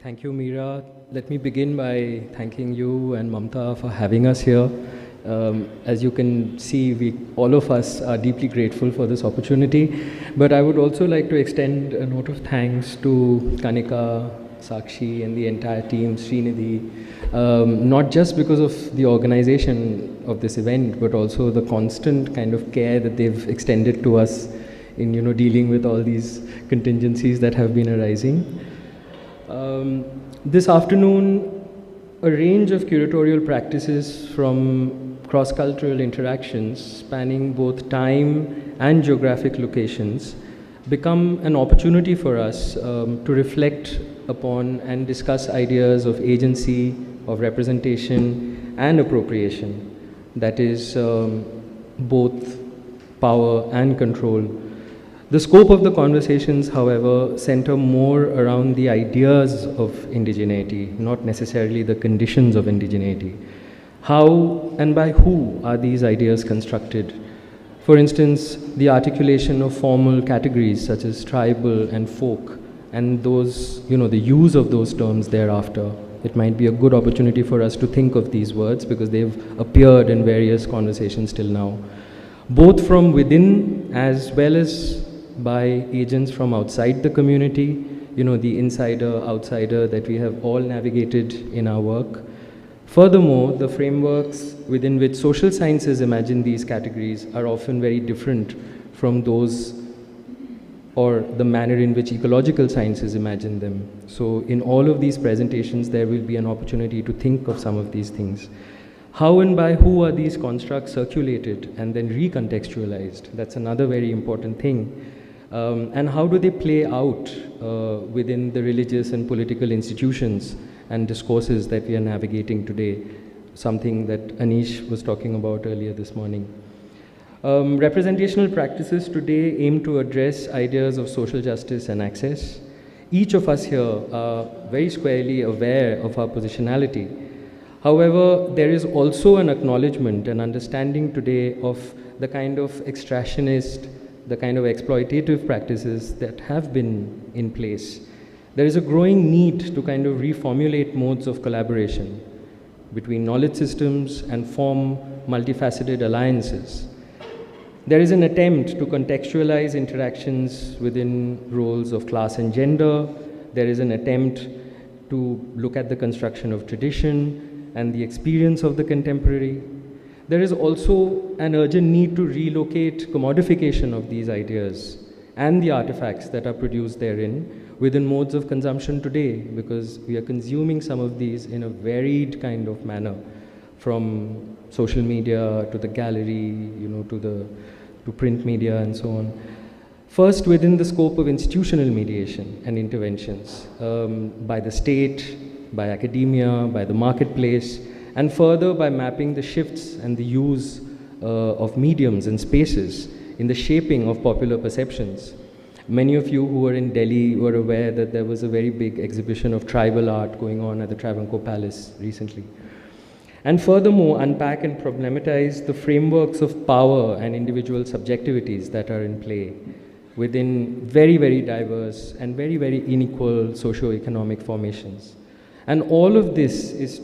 Thank you, Meera. Let me begin by thanking you and Mamta for having us here. As you can see, all of us are deeply grateful for this opportunity. But I would also like to extend a note of thanks to Kanika, Sakshi, and the entire team, Srinidhi, not just because of the organization of this event, but also the constant kind of care that they've extended to us in dealing with all these contingencies that have been arising. This afternoon, a range of curatorial practices from cross-cultural interactions spanning both time and geographic locations become an opportunity for us to reflect upon and discuss ideas of agency, of representation and appropriation, that is both power and control. The scope of the conversations, however, center more around the ideas of indigeneity, not necessarily the conditions of indigeneity. How and by who are these ideas constructed? For instance, the articulation of formal categories such as tribal and folk, and those, the use of those terms thereafter. It might be a good opportunity for us to think of these words because they've appeared in various conversations till now, both from within as well as by agents from outside the community, the insider, outsider that we have all navigated in our work. Furthermore, the frameworks within which social sciences imagine these categories are often very different from those or the manner in which ecological sciences imagine them. So in all of these presentations, there will be an opportunity to think of some of these things. How and by who are these constructs circulated and then recontextualized? That's another very important thing. And how do they play out within the religious and political institutions and discourses that we are navigating today, something that Anish was talking about earlier this morning. Representational practices today aim to address ideas of social justice and access. Each of us here are very squarely aware of our positionality. However, there is also an acknowledgement and understanding today of the kind of extractionist, the kind of exploitative practices that have been in place. There is a growing need to kind of reformulate modes of collaboration between knowledge systems and form multifaceted alliances. There is an attempt to contextualize interactions within roles of class and gender. There is an attempt to look at the construction of tradition and the experience of the contemporary. There is also an urgent need to relocate commodification of these ideas and the artifacts that are produced therein within modes of consumption today, because we are consuming some of these in a varied kind of manner, from social media to the gallery, to print media and so on. First, within the scope of institutional mediation and interventions by the state, by academia, by the marketplace, and further by mapping the shifts and the use of mediums and spaces in the shaping of popular perceptions. Many of you who were in Delhi were aware that there was a very big exhibition of tribal art going on at the Travancore Palace recently. And furthermore, unpack and problematize the frameworks of power and individual subjectivities that are in play within very, very diverse and very, very unequal socio-economic formations. And all of this is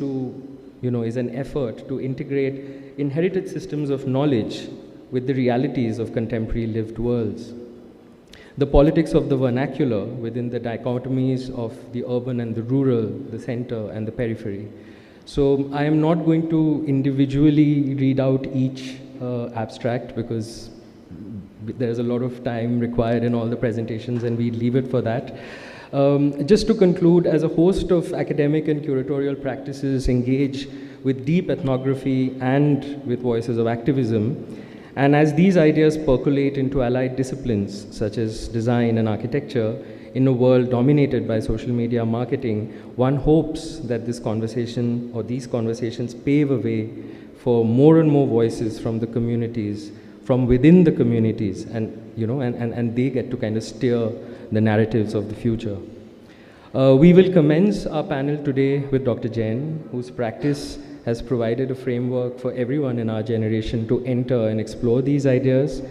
is an effort to integrate inherited systems of knowledge with the realities of contemporary lived worlds. The politics of the vernacular within the dichotomies of the urban and the rural, the center and the periphery. So I am not going to individually read out each abstract because there's a lot of time required in all the presentations and we leave it for that. Just to conclude, as a host of academic and curatorial practices engage with deep ethnography and with voices of activism, and as these ideas percolate into allied disciplines such as design and architecture in a world dominated by social media marketing, one hopes that this conversation or these conversations pave a way for more and more voices from the communities, from within the communities, and and they get to kind of steer the narratives of the future. We will commence our panel today with Dr. Jain, whose practice has provided a framework for everyone in our generation to enter and explore these ideas.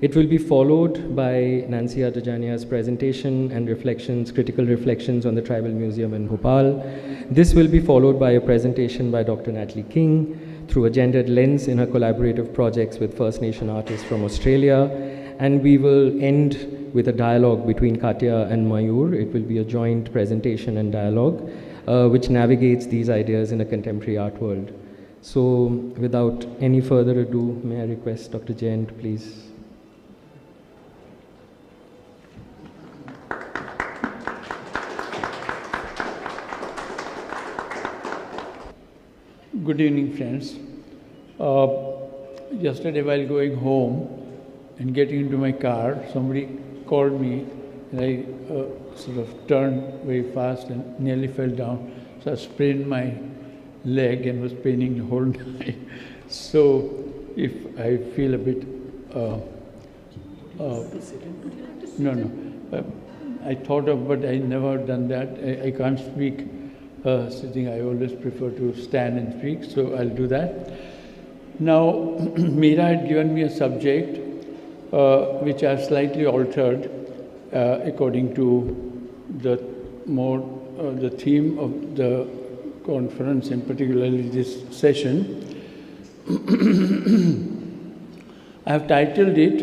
It will be followed by Nancy Adajania's presentation and reflections, critical reflections on the Tribal Museum in Bhopal. This will be followed by a presentation by Dr. Natalie King through a gendered lens in her collaborative projects with First Nation artists from Australia. And we will end with a dialogue between Katya and Mayur. It will be a joint presentation and dialogue which navigates these ideas in a contemporary art world. So without any further ado, may I request Dr. Jain to please. Good evening, friends. Yesterday while going home and getting into my car, somebody called me and I sort of turned very fast and nearly fell down. So I sprained my leg and was paining the whole night. So if I feel a bit, no. I thought of, but I never done that. I can't speak sitting. I always prefer to stand and speak, so I'll do that. Now, Meera had given me a subject which I've slightly altered according to the theme of the conference, and particularly this session. I have titled it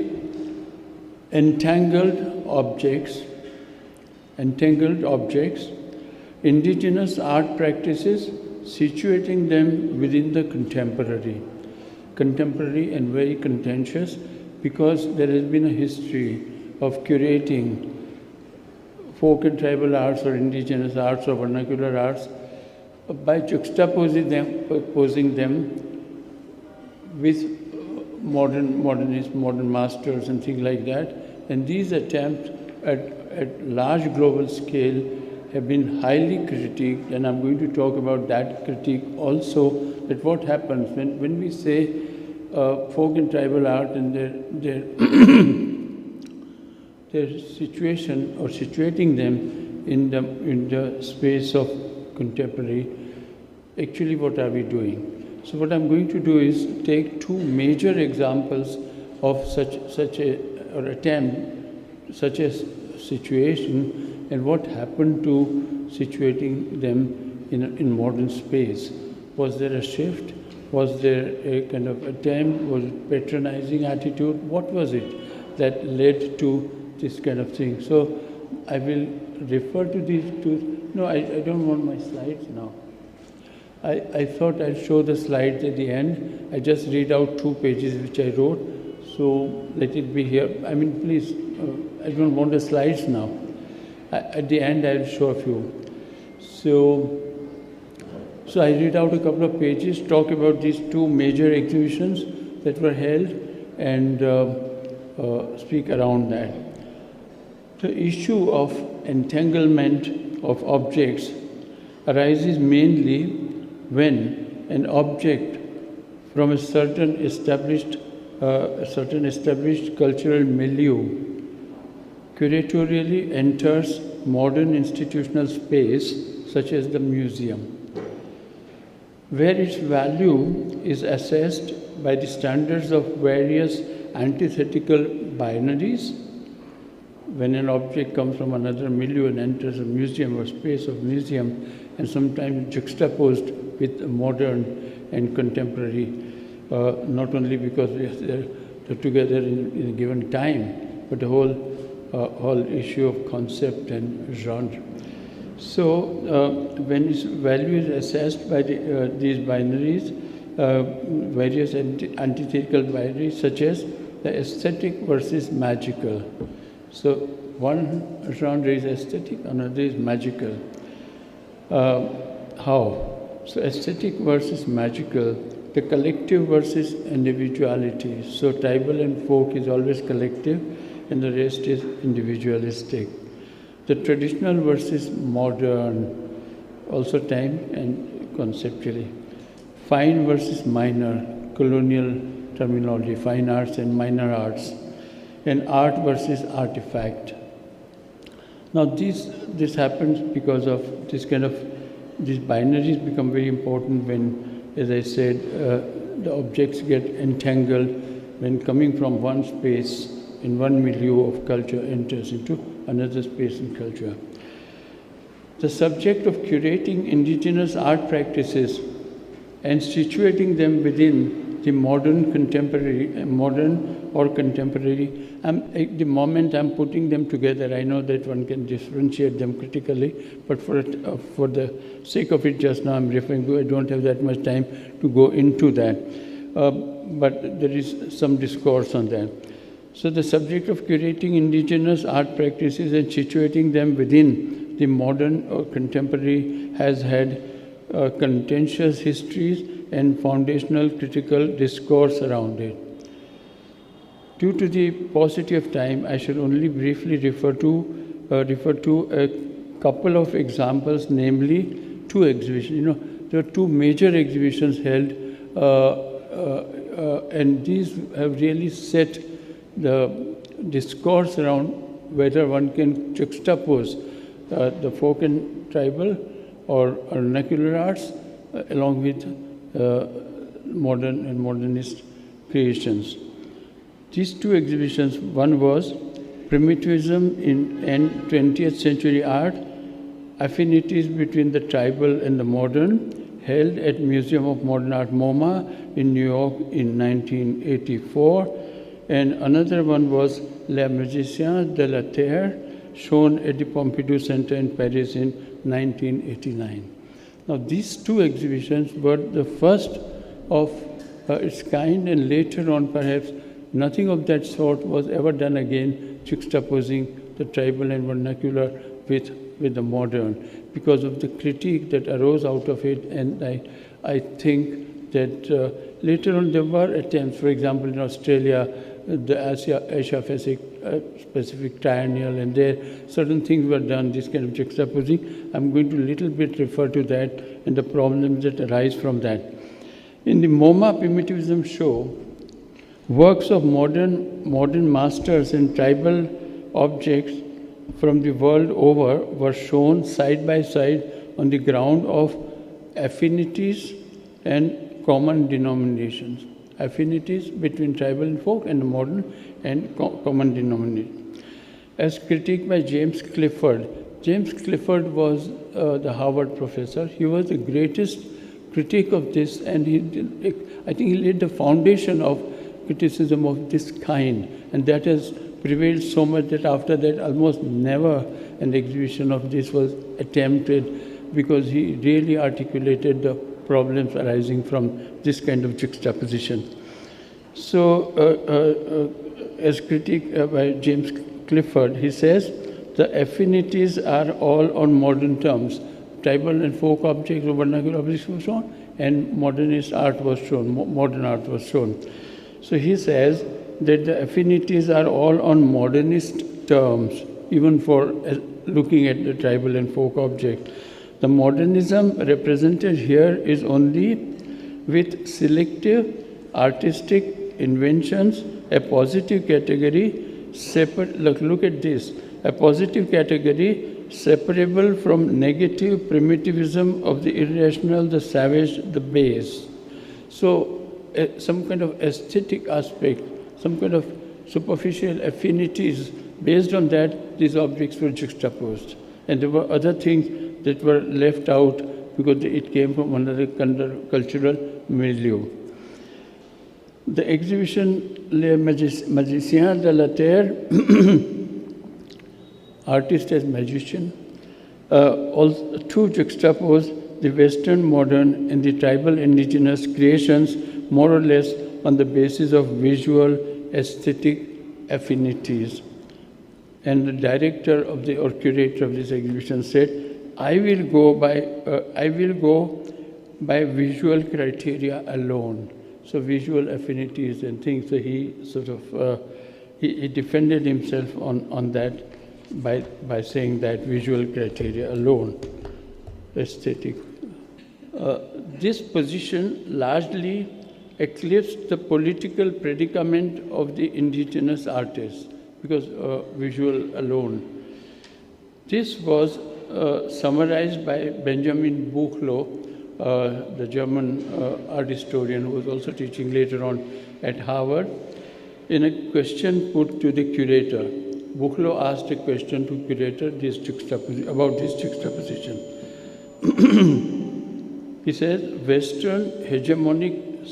Entangled Objects, Indigenous Art Practices, Situating Them Within the Contemporary and very contentious, because there has been a history of curating folk and tribal arts or indigenous arts or vernacular arts by juxtaposing them with modernists, modern masters and things like that. And these attempts at large global scale have been highly critiqued, and I'm going to talk about that critique also, that what happens when we say folk and tribal art and their situation or situating them in the space of contemporary, actually what are we doing? So what I'm going to do is take two major examples of such a situation and what happened to situating them in modern space. Was there a shift? Was there a kind of attempt? Was it patronizing attitude? What was it that led to this kind of thing? So I will refer to these two. No, I don't want my slides now. I thought I'd show the slides at the end. I just read out 2 pages which I wrote. So let it be here. I mean, please, I don't want the slides now. At the end, I'll show a few. So I read out a couple of pages, talk about these 2 major exhibitions that were held, and speak around that. The issue of entanglement of objects arises mainly when an object from a certain established cultural milieu curatorially enters modern institutional space, such as the museum, where its value is assessed by the standards of various antithetical binaries. When an object comes from another milieu and enters a museum or space of museum, and sometimes juxtaposed with modern and contemporary, not only because they're together in a given time, but the whole issue of concept and genre. So when its value is assessed by these binaries, various antithetical binaries, such as the aesthetic versus magical. So one genre is aesthetic, another is magical. How? So aesthetic versus magical, the collective versus individuality. So tribal and folk is always collective, and the rest is individualistic. The traditional versus modern, also time and conceptually. Fine versus minor, colonial terminology, fine arts and minor arts. And art versus artifact. Now this happens because of this kind of, these binaries become very important when, as I said, the objects get entangled when coming from one space in one milieu of culture enters into another space in culture. The subject of curating indigenous art practices and situating them within the modern or contemporary, at the moment I'm putting them together. I know that one can differentiate them critically, but for the sake of it just now I'm referring to, I don't have that much time to go into that. But there is some discourse on that. So the subject of curating indigenous art practices and situating them within the modern or contemporary has had contentious histories and foundational critical discourse around it. Due to the paucity of time, I shall only briefly refer to a couple of examples, namely two exhibitions. There are two major exhibitions held, and these have really set the discourse around whether one can juxtapose the folk and tribal or vernacular arts along with modern and modernist creations. These two exhibitions, one was Primitivism and 20th Century Art, Affinities Between the Tribal and the Modern, held at Museum of Modern Art, MoMA, in New York in 1984. And another one was Les Musiciens de la Terre, shown at the Pompidou Center in Paris in 1989. Now, these two exhibitions were the first of its kind, and later on, perhaps, nothing of that sort was ever done again, juxtaposing the tribal and vernacular with the modern, because of the critique that arose out of it. And I think that later on there were attempts, for example, in Australia, the Asia-Pacific Triennial, and there certain things were done, this kind of juxtaposing. I'm going to a little bit refer to that and the problems that arise from that. In the MoMA Primitivism show, works of modern masters and tribal objects from the world over were shown side by side on the ground of affinities and common denominations. Affinities between tribal and folk and the modern and common denominator. As critiqued by James Clifford. James Clifford was the Harvard professor. He was the greatest critic of this, and I think he laid the foundation of criticism of this kind, and that has prevailed so much that after that almost never an exhibition of this was attempted, because he really articulated the problems arising from this kind of juxtaposition. So, as critiqued by James Clifford, he says, the affinities are all on modern terms. Tribal and folk objects or vernacular objects were shown, and modernist art was shown, modern art was shown. So he says that the affinities are all on modernist terms, even for looking at the tribal and folk object. The modernism represented here is only with selective artistic inventions, a positive category, separate, look at this, a positive category separable from negative primitivism of the irrational, the savage, the base. So some kind of aesthetic aspect, some kind of superficial affinities, based on that, these objects were juxtaposed. And there were other things that were left out because it came from another cultural milieu. The exhibition Les Musiciens de la Terre, artist as magician, also to juxtapose the Western modern and the tribal indigenous creations more or less on the basis of visual aesthetic affinities. And the director of or curator of this exhibition said, I will go by visual criteria alone. So visual affinities and things. So he sort of he defended himself on that by saying that visual criteria alone, aesthetic. This position largely eclipsed the political predicament of the indigenous artists, because visual alone. This was summarized by Benjamin Buchloh, the German art historian who was also teaching later on at Harvard. In a question put to the curator, Buchloh asked a question to curator about this juxtaposition. He says, Western hegemonic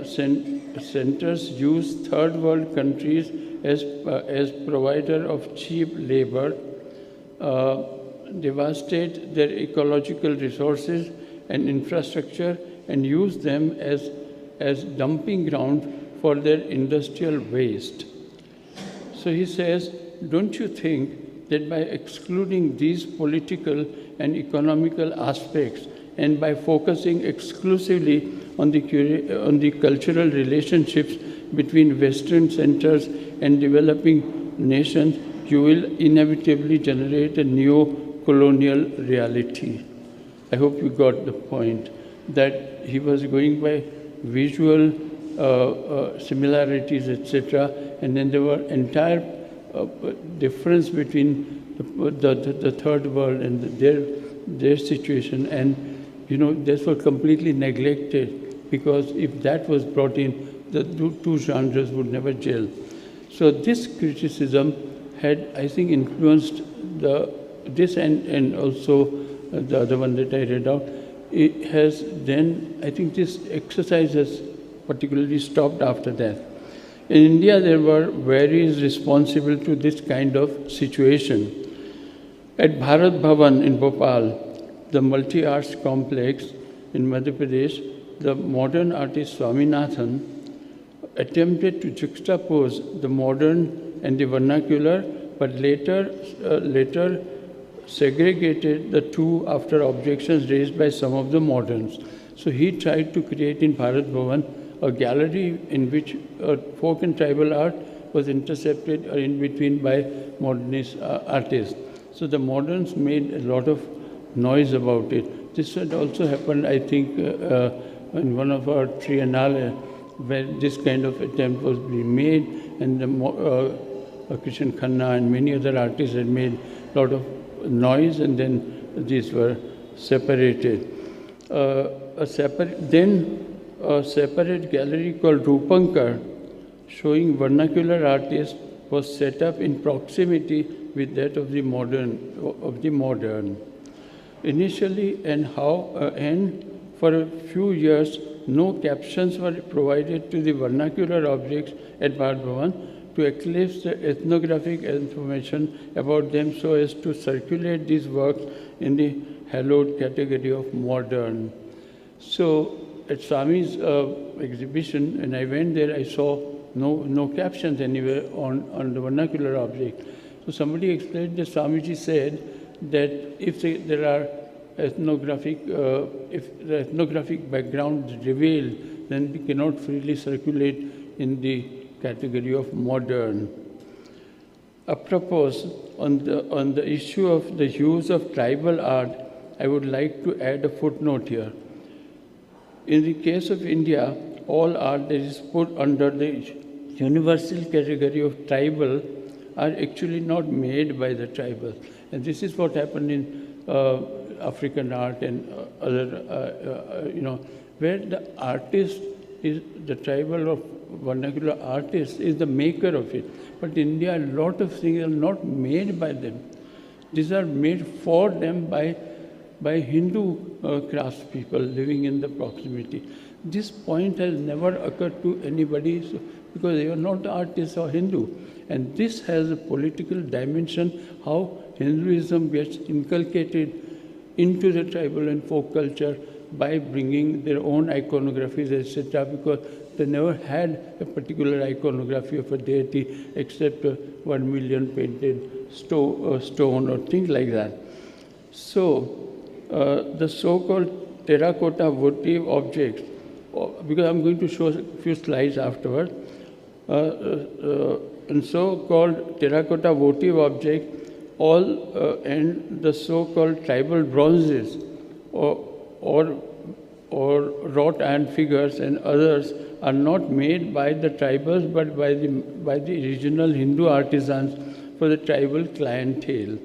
centers use third world countries as provider of cheap labor, devastate their ecological resources and infrastructure, and use them as dumping ground for their industrial waste. So he says, don't you think that by excluding these political and economical aspects and by focusing exclusively on the cultural relationships between Western centers and developing nations, you will inevitably generate a neo-colonial reality? I hope you got the point, that he was going by visual similarities, etc., and then there were entire difference between the third world and their situation, and this was completely neglected, because if that was brought in, the two genres would never gel. So this criticism had, I think, influenced this and also the other one that I read out. It has then, I think this exercise has particularly stopped after that. In India, there were various responsible to this kind of situation. At Bharat Bhavan in Bhopal, the multi-arts complex in Madhya Pradesh, the modern artist Swaminathan attempted to juxtapose the modern and the vernacular, but later segregated the two after objections raised by some of the moderns. So he tried to create in Bharat Bhavan a gallery in which folk and tribal art was intercepted in between by modernist artists. So the moderns made a lot of noise about it. This had also happened, I think, in one of our triennale, where this kind of attempt was being made, and Krishan Khanna and many other artists had made a lot of noise, and then these were separated. A separate gallery called Rupankar, showing vernacular artists, was set up in proximity with that of the modern. Initially, and for a few years, no captions were provided to the vernacular objects at Bharat Bhavan to eclipse the ethnographic information about them, so as to circulate these works in the hallowed category of modern. So at Swami's exhibition, and I went there, I saw no captions anywhere on the vernacular object. So somebody explained that Swamiji said that if there are ethnographic background is revealed, then we cannot freely circulate in the category of modern. Apropos, on the issue of the use of tribal art, I would like to add a footnote here. In the case of India, all art that is put under the universal category of tribal are actually not made by the tribal. And this is what happened in African art and other, where the artist is the tribal or vernacular artist is the maker of it. But in India, a lot of things are not made by them. These are made for them by Hindu craftspeople living in the proximity. This point has never occurred to anybody because they are not artists or Hindu. And this has a political dimension, how Hinduism gets inculcated into the tribal and folk culture by bringing their own iconographies, etc., because they never had a particular iconography of a deity except 1 million painted stone or things like that. So, the so-called terracotta votive objects, because I'm going to show a few slides afterward, and so-called terracotta votive objects, and the so-called tribal bronzes or wrought iron figures and others are not made by the tribals but by the original Hindu artisans for the tribal clientele.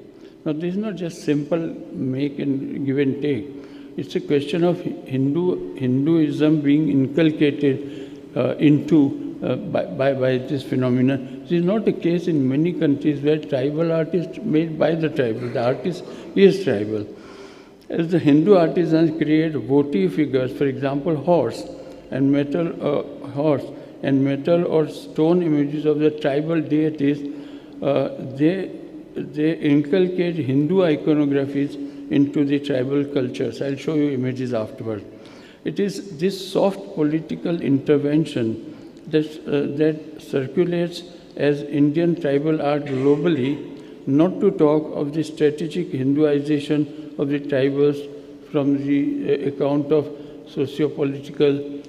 Now, this is not just simple make and give and take. It's a question of Hinduism being inculcated into by this phenomenon. This is not the case in many countries where tribal art is made by the tribal. The artist is tribal. As the Hindu artisans create votive figures, for example, horse and metal or stone images of the tribal deities, they inculcate Hindu iconographies into the tribal cultures. I'll show you images afterwards. It is this soft political intervention that circulates as Indian tribal art globally, not to talk of the strategic Hinduization of the tribals from the account of socio-political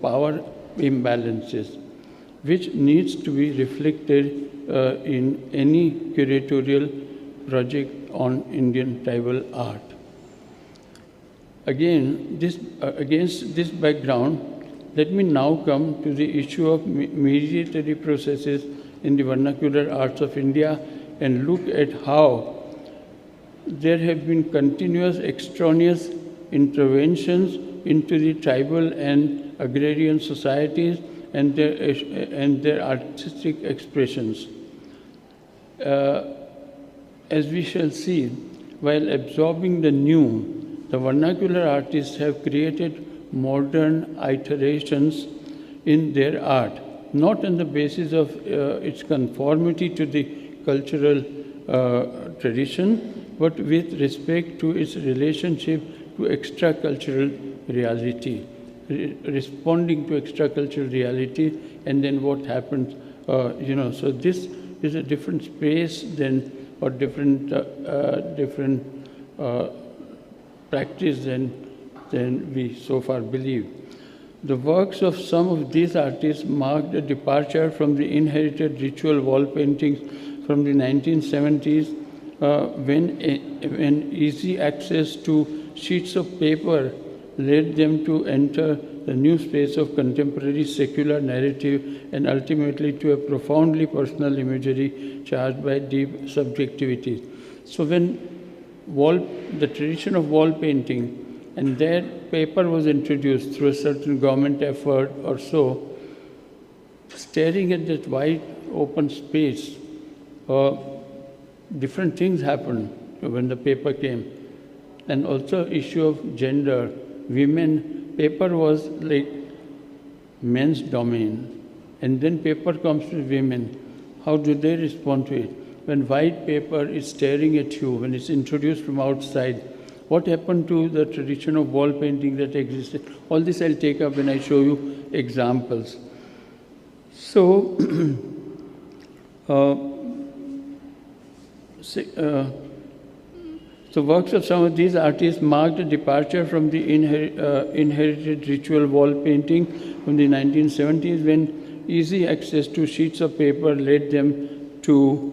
power imbalances, which needs to be reflected in any curatorial project on Indian tribal art. Again, against this background, let me now come to the issue of mediatory processes in the vernacular arts of India and look at how there have been continuous extraneous interventions into the tribal and agrarian societies and their artistic expressions. As we shall see, while absorbing the new, the vernacular artists have created modern iterations in their art, not on the basis of its conformity to the cultural tradition, but with respect to its relationship to extracultural reality, responding to extracultural reality, and then what happens, so this is a different space than, or different practice than we so far believe. The works of some of these artists marked a departure from the inherited ritual wall paintings from the 1970s, when easy access to sheets of paper led them to enter the new space of contemporary secular narrative and ultimately to a profoundly personal imagery charged by deep subjectivity. So when the tradition of wall painting and that paper was introduced through a certain government effort or so, staring at that wide open space, different things happened when the paper came. And also issue of gender, women, paper was like men's domain. And then paper comes to women. How do they respond to it? When white paper is staring at you, when it's introduced from outside, what happened to the tradition of wall painting that existed? All this I'll take up when I show you examples. So, the works of some of these artists marked a departure from the inherited ritual wall painting from the 1970s, when easy access to sheets of paper led them to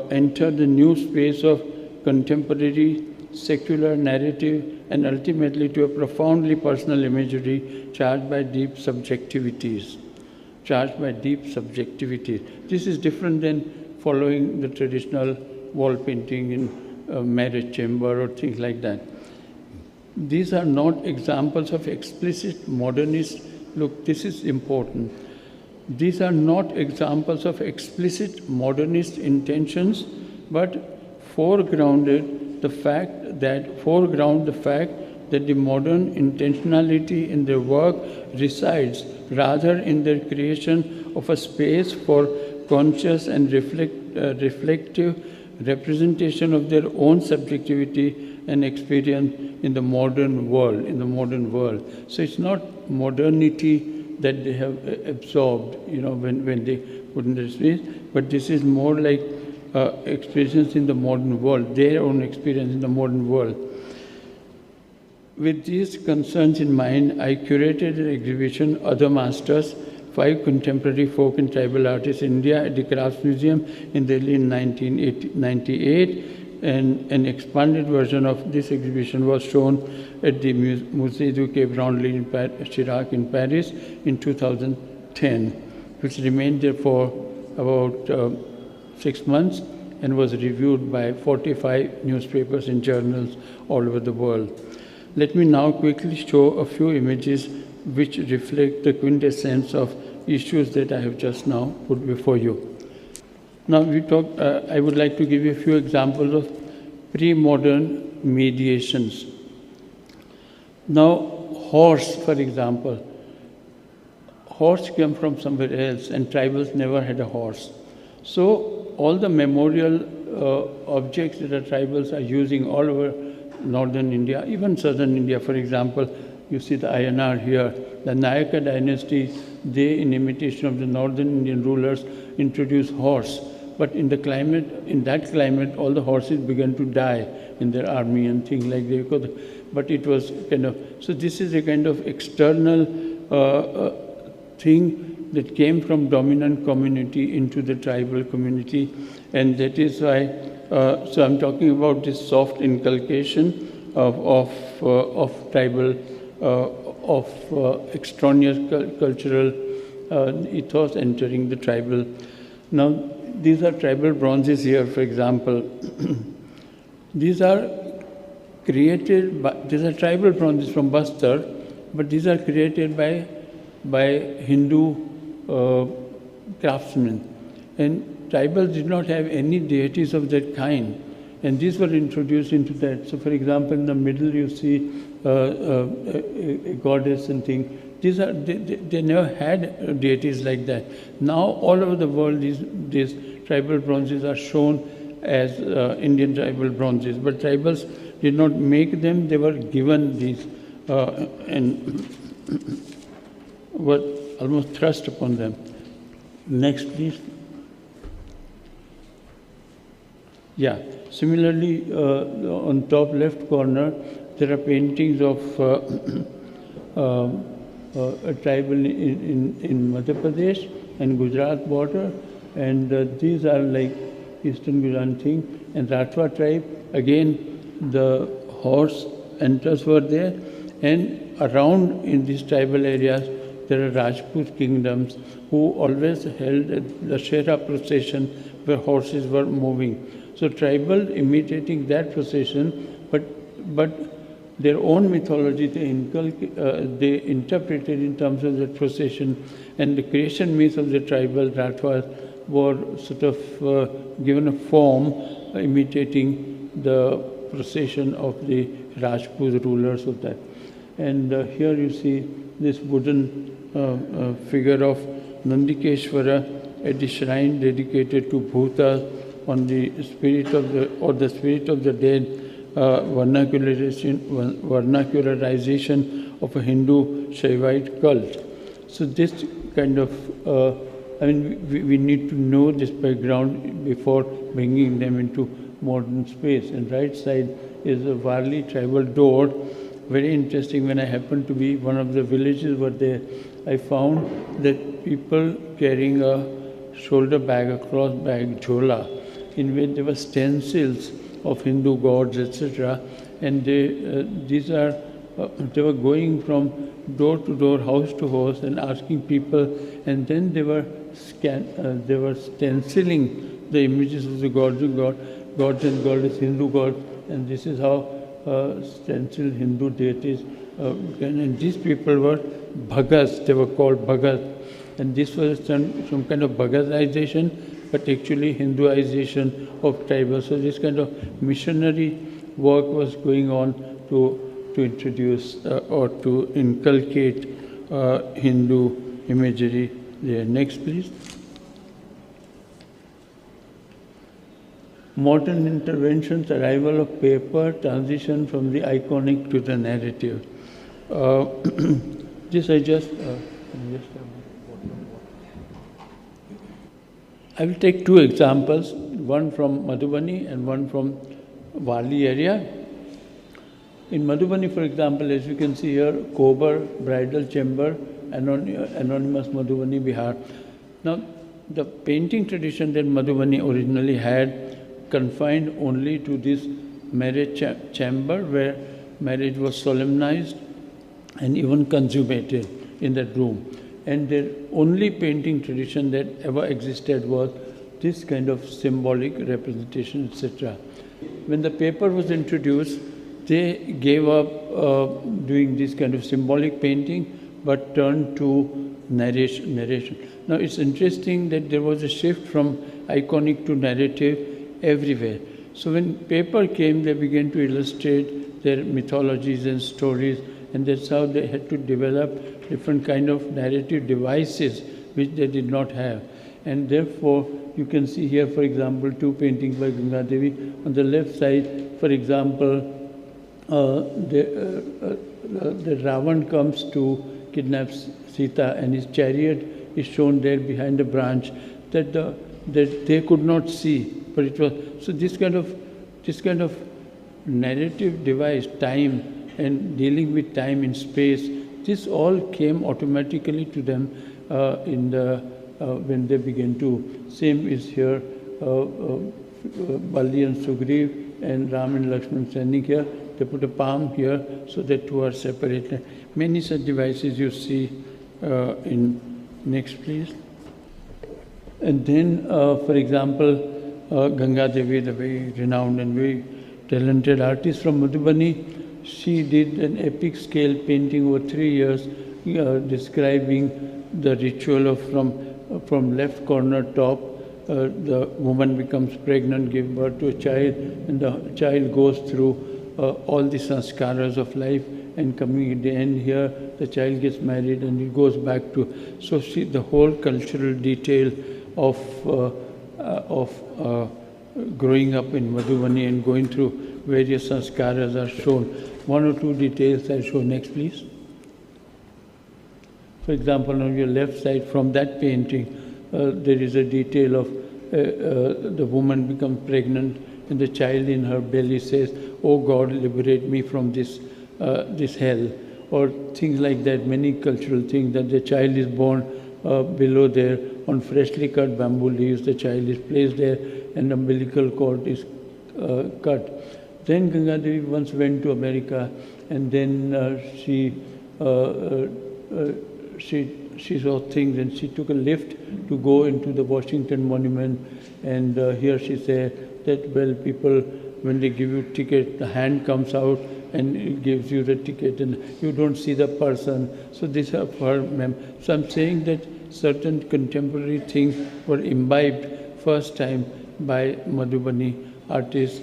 enter the new space of contemporary secular narrative and ultimately to a profoundly personal imagery charged by deep subjectivities. This is different than following the traditional wall painting in a marriage chamber or things like that. These are not examples of explicit modernist, look, this is important. These are not examples of explicit modernist intentions, but foreground the fact that the modern intentionality in their work resides rather in their creation of a space for conscious and reflective representation of their own subjectivity and experience in the modern world. So it's not modernity that they have absorbed, when they put in this space, but this is more like experience in the modern world, their own experience in the modern world. With these concerns in mind, I curated an exhibition, Other Masters, 5 contemporary folk and tribal artists in India at the Crafts Museum in Delhi in 1998, and an expanded version of this exhibition was shown at the Musée du Quai Branly Chirac in Paris in 2010, which remained there for about 6 months and was reviewed by 45 newspapers and journals all over the world. Let me now quickly show a few images which reflect the quintessence of issues that I have just now put before you. Now I would like to give you a few examples of pre-modern mediations. Now, horse, for example. Horse came from somewhere else, and tribals never had a horse. So all the memorial objects that the tribals are using all over northern India, even southern India, for example, you see the INR here. The Nayaka dynasty, they, in imitation of the northern Indian rulers, introduced horse. But in that climate, all the horses began to die in their army and things like that. But it was kind of, so this is a kind of external thing that came from dominant community into the tribal community. And that is why, so I'm talking about this soft inculcation of tribal, extraneous cultural ethos entering the tribal. Now, these are tribal bronzes here, for example. These are created by, these are tribal bronzes from Bastar, but these are created by Hindu craftsmen. And tribals did not have any deities of that kind. And these were introduced into that. So, for example, in the middle you see a goddess and thing. These are, they never had deities like that. Now, all over the world, these tribal bronzes are shown as Indian tribal bronzes. But tribals did not make them, they were given these and were almost thrust upon them. Next, please. Yeah. Similarly, on top left corner, there are paintings of a tribal in Madhya Pradesh and Gujarat border, and these are like Eastern Gujarat thing. And Rathwa tribe, again, the horse enters were there, and around in these tribal areas, there are Rajput kingdoms who always held the Shera procession where horses were moving. So tribal imitating that procession, but their own mythology they interpreted in terms of the procession, and the creation myth of the tribal Rathwas were sort of given a form imitating the procession of the Rajput rulers of that. And here you see this wooden figure of Nandikeshwara at the shrine dedicated to Bhuta on the spirit of the dead, vernacularization of a Hindu Shaivite cult. So this kind of, I mean, we need to know this background before bringing them into modern space. And right side is a Varli tribal door. Very interesting. When I happened to be one of the villages were there, I found that people carrying a shoulder bag, a cloth bag, jhola, in which there were stencils of Hindu gods, etc. And they were going from door to door, house to house, and asking people. And then they were stenciling the images of the gods and goddess, Hindu gods. And this is how stenciled Hindu deities. And these people were Bhagats. They were called Bhagat. And this was some kind of Bhagatization, but actually Hinduization of tribal. So this kind of missionary work was going on to introduce or to inculcate Hindu imagery there. Next, please. Modern interventions, arrival of paper, transition from the iconic to the narrative. This I will take two examples, one from Madhubani and one from Varli area. In Madhubani, for example, as you can see here, Kobar, bridal chamber, anonymous Madhubani, Bihar. Now, the painting tradition that Madhubani originally had confined only to this marriage chamber where marriage was solemnized and even consummated in that room. And the only painting tradition that ever existed was this kind of symbolic representation, etc. When the paper was introduced, they gave up doing this kind of symbolic painting, but turned to narration. Now it's interesting that there was a shift from iconic to narrative everywhere. So when paper came, they began to illustrate their mythologies and stories, and that's how they had to develop different kind of narrative devices which they did not have. And therefore, you can see here, for example, two paintings by Ganga Devi. On the left side, for example, the Ravan comes to kidnap Sita, and his chariot is shown there behind a branch that they could not see. But it was so this kind of narrative device, time and dealing with time and space. This all came automatically to them when they began to. Same is here, Bali and Sugriv and Ram and Lakshman standing here. They put a palm here, so the two are separated. Many such devices you see in. Next, please. And then, for example, Ganga Devi, the very renowned and very talented artist from Madhubani, she did an epic scale painting over 3 years, describing the ritual of from left corner top, the woman becomes pregnant, gives birth to a child, and the child goes through all the sanskaras of life, and coming at the end here, the child gets married and it goes back to. So the whole cultural detail of growing up in Madhubani and going through various sanskaras are shown. One or two details I'll show next, please. For example, on your left side from that painting, there is a detail of the woman becomes pregnant and the child in her belly says, "Oh God, liberate me from this hell," or things like that. Many cultural things that the child is born below there on freshly cut bamboo leaves. The child is placed there, and the umbilical cord is cut. Then Ganga Devi once went to America, and then she saw things, and she took a lift to go into the Washington Monument, and here she said that, well, people, when they give you ticket, the hand comes out and it gives you the ticket, and you don't see the person. So these are for her. So I'm saying that certain contemporary things were imbibed first time by Madhubani artists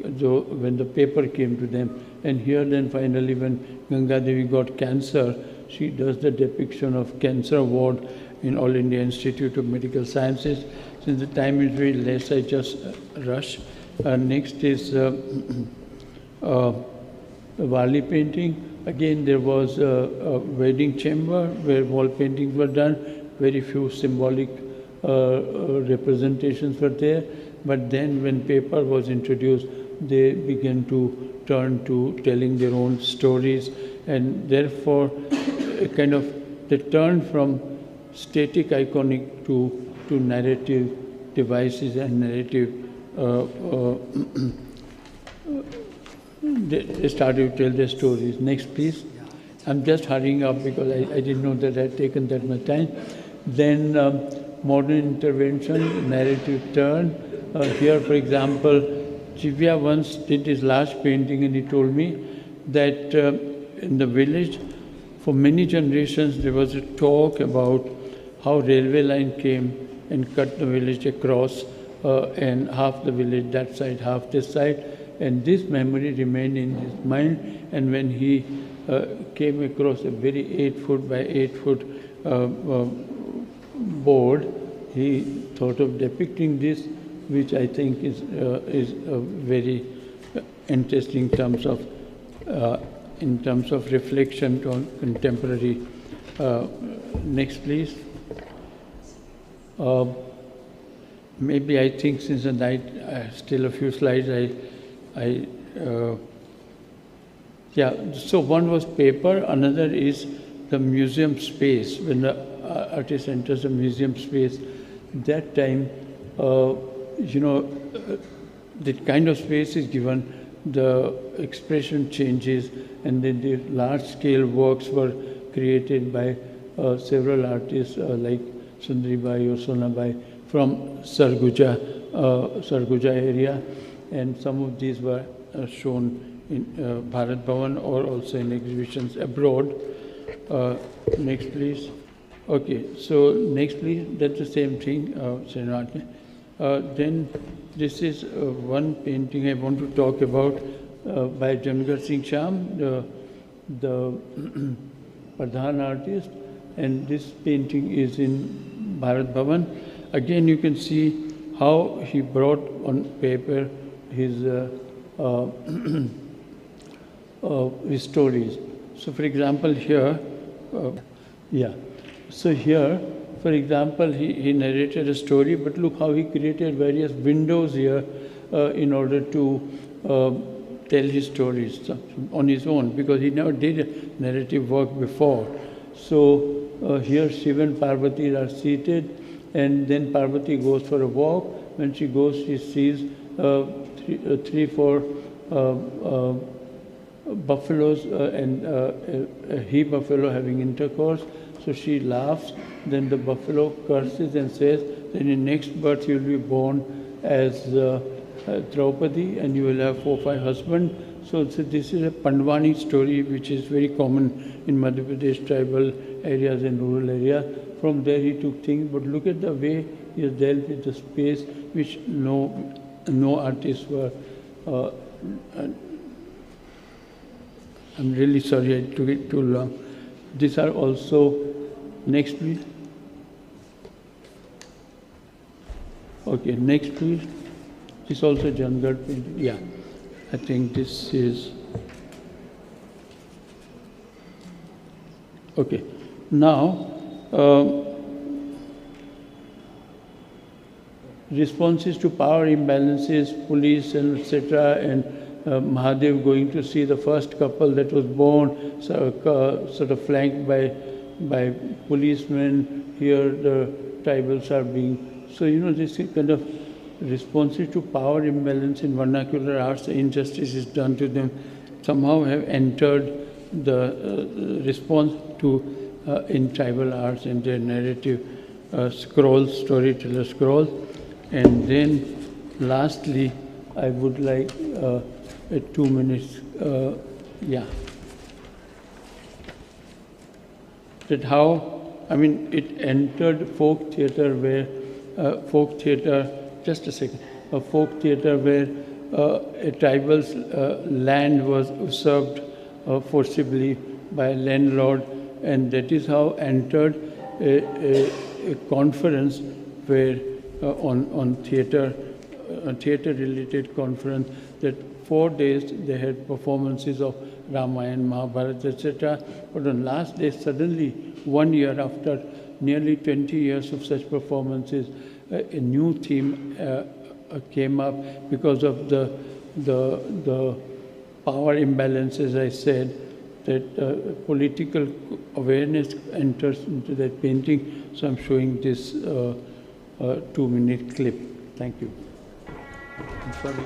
when the paper came to them. And here then finally when Ganga Devi got cancer, she does the depiction of cancer ward in All India Institute of Medical Sciences. Since the time is very less, I just rush. Next is Wali painting. Again, there was a wedding chamber where wall paintings were done. Very few symbolic representations were there. But then when paper was introduced, they began to turn to telling their own stories, and therefore kind of they turned from static iconic to narrative devices and narrative they started to tell their stories. Next, please. I'm just hurrying up because I didn't know that I had taken that much time. Then modern intervention, narrative turn. Here, for example, Jivya once did his last painting, and he told me that in the village, for many generations, there was a talk about how railway line came and cut the village across, and half the village that side, half this side. And this memory remained in his mind. And when he came across a very 8-foot by 8-foot board, he thought of depicting this, which I think is very interesting in terms of reflection on contemporary. Next, please. Maybe I think since the night, still a few slides. So one was paper, another is the museum space. When the artist enters a museum space, that time, the kind of space is given, the expression changes, and then the large-scale works were created by several artists like Sundaribai or Sonabai from Sarguja area, and some of these were shown in Bharat Bhavan or also in exhibitions abroad. Next, please. Okay, so next please, that's the same thing, Srinivas. Then this is one painting I want to talk about by Jangar Singh Sham, the Pradhan artist, and this painting is in Bharat Bhavan. Again, you can see how he brought on paper his stories. So, for example, here, So here, for example, he narrated a story, but look how he created various windows here in order to tell his stories on his own, because he never did narrative work before. So here Shiva and Parvati are seated, and then Parvati goes for a walk. When she goes, she sees three, four buffaloes and a he-buffalo having intercourse. So she laughs, then the buffalo curses and says, then in next birth you will be born as Draupadi and you will have 4 or 5 husbands. So this is a Pandwani story which is very common in Madhya Pradesh tribal areas and rural areas. From there he took things, but look at the way he has dealt with the space which no artists were. I'm really sorry I took it too long. These are also, next please. Okay, next please. This is also Jangar painting. Yeah, I think this is. Okay, now responses to power imbalances, police and etc. and Mahadev going to see the first couple that was born, sort of flanked by policemen. Here the tribals are being, so this kind of responses to power imbalance in vernacular arts, the injustice is done to them, somehow have entered the response to in tribal arts and their narrative scrolls, storyteller scrolls. And then lastly, I would like 2 minutes, that how, it entered folk theatre where, just a second, a folk theatre where a tribal's land was usurped forcibly by a landlord, and that is how entered a conference where on theatre, a theatre-related conference, that 4 days they had performances of Ramayana, Mahabharata, etc. But on last day, suddenly, 1 year after nearly 20 years of such performances, a new theme came up because of the power imbalance, as I said, that political awareness enters into that painting. So I'm showing this 2-minute clip. Thank you. I'm sorry.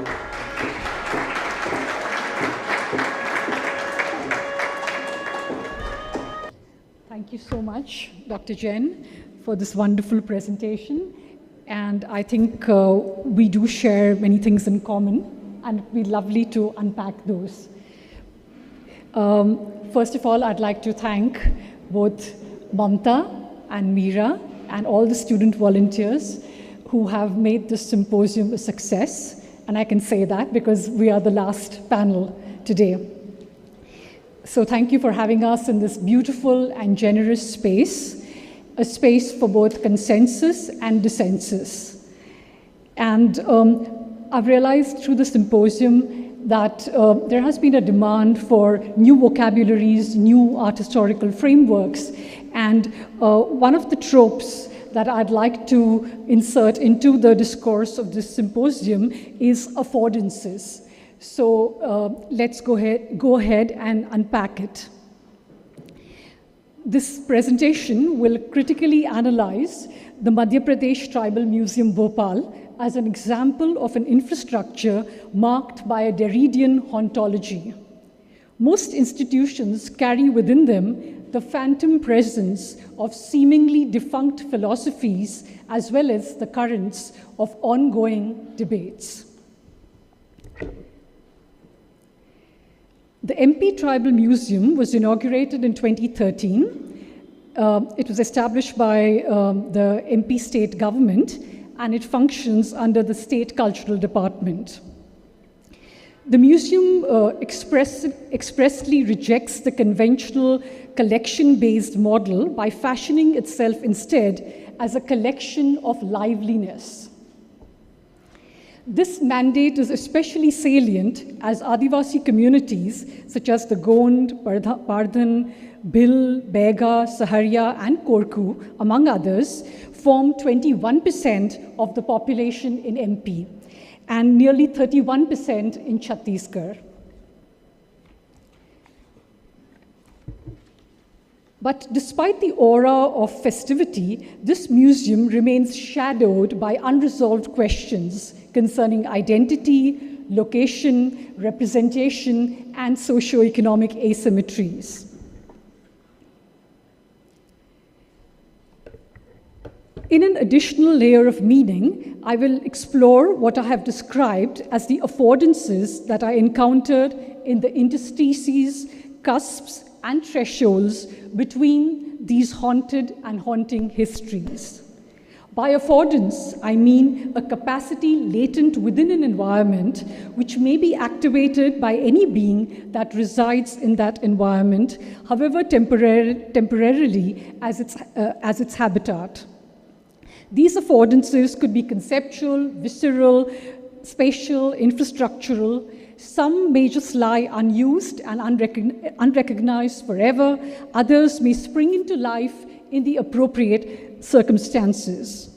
Thank you so much, Dr. Jain, for this wonderful presentation. And I think we do share many things in common, and it'd be lovely to unpack those. First of all, I'd like to thank both Mamta and Meera and all the student volunteers who have made this symposium a success. And I can say that because we are the last panel today. So thank you for having us in this beautiful and generous space, a space for both consensus and dissensus. And I've realized through the symposium that there has been a demand for new vocabularies, new art historical frameworks. And one of the tropes that I'd like to insert into the discourse of this symposium is affordances. So let's go ahead and unpack it. This presentation will critically analyze the Madhya Pradesh Tribal Museum Bhopal as an example of an infrastructure marked by a Derridian hauntology. Most institutions carry within them the phantom presence of seemingly defunct philosophies as well as the currents of ongoing debates. The MP Tribal Museum was inaugurated in 2013. It was established by the MP state government, and it functions under the State Cultural Department. The museum expressly rejects the conventional collection-based model by fashioning itself instead as a collection of liveliness. This mandate is especially salient as Adivasi communities such as the Gond, Pardhan, Bhil, Bega, Saharia, and Korku, among others, form 21% of the population in MP and nearly 31% in Chhattisgarh. But despite the aura of festivity, this museum remains shadowed by unresolved questions concerning identity, location, representation, and socioeconomic asymmetries. In an additional layer of meaning, I will explore what I have described as the affordances that I encountered in the interstices, cusps, and thresholds between these haunted and haunting histories. By affordance, I mean a capacity latent within an environment which may be activated by any being that resides in that environment, however temporarily as its habitat. These affordances could be conceptual, visceral, spatial, infrastructural. Some may just lie unused and unrecognized forever. Others may spring into life in the appropriate circumstances.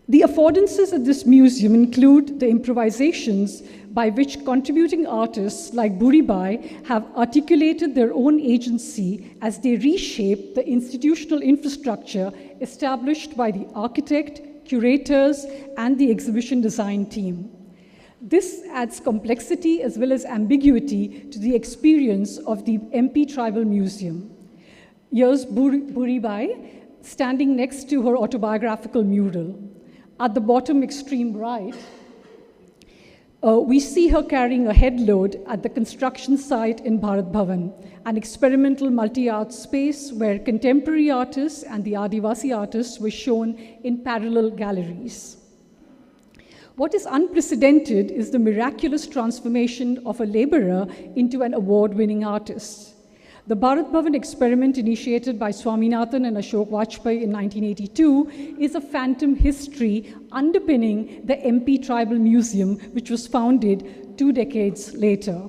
The affordances at this museum include the improvisations by which contributing artists like Buribai have articulated their own agency as they reshape the institutional infrastructure established by the architect, curators, and the exhibition design team. This adds complexity as well as ambiguity to the experience of the MP Tribal Museum. Here's Buribai standing next to her autobiographical mural. At the bottom extreme right, we see her carrying a headload at the construction site in Bharat Bhavan, an experimental multi-art space where contemporary artists and the Adivasi artists were shown in parallel galleries. What is unprecedented is the miraculous transformation of a laborer into an award-winning artist. The Bharat Bhavan experiment initiated by Swaminathan and Ashok Vajpayee in 1982 is a phantom history underpinning the MP Tribal Museum, which was founded 2 decades later.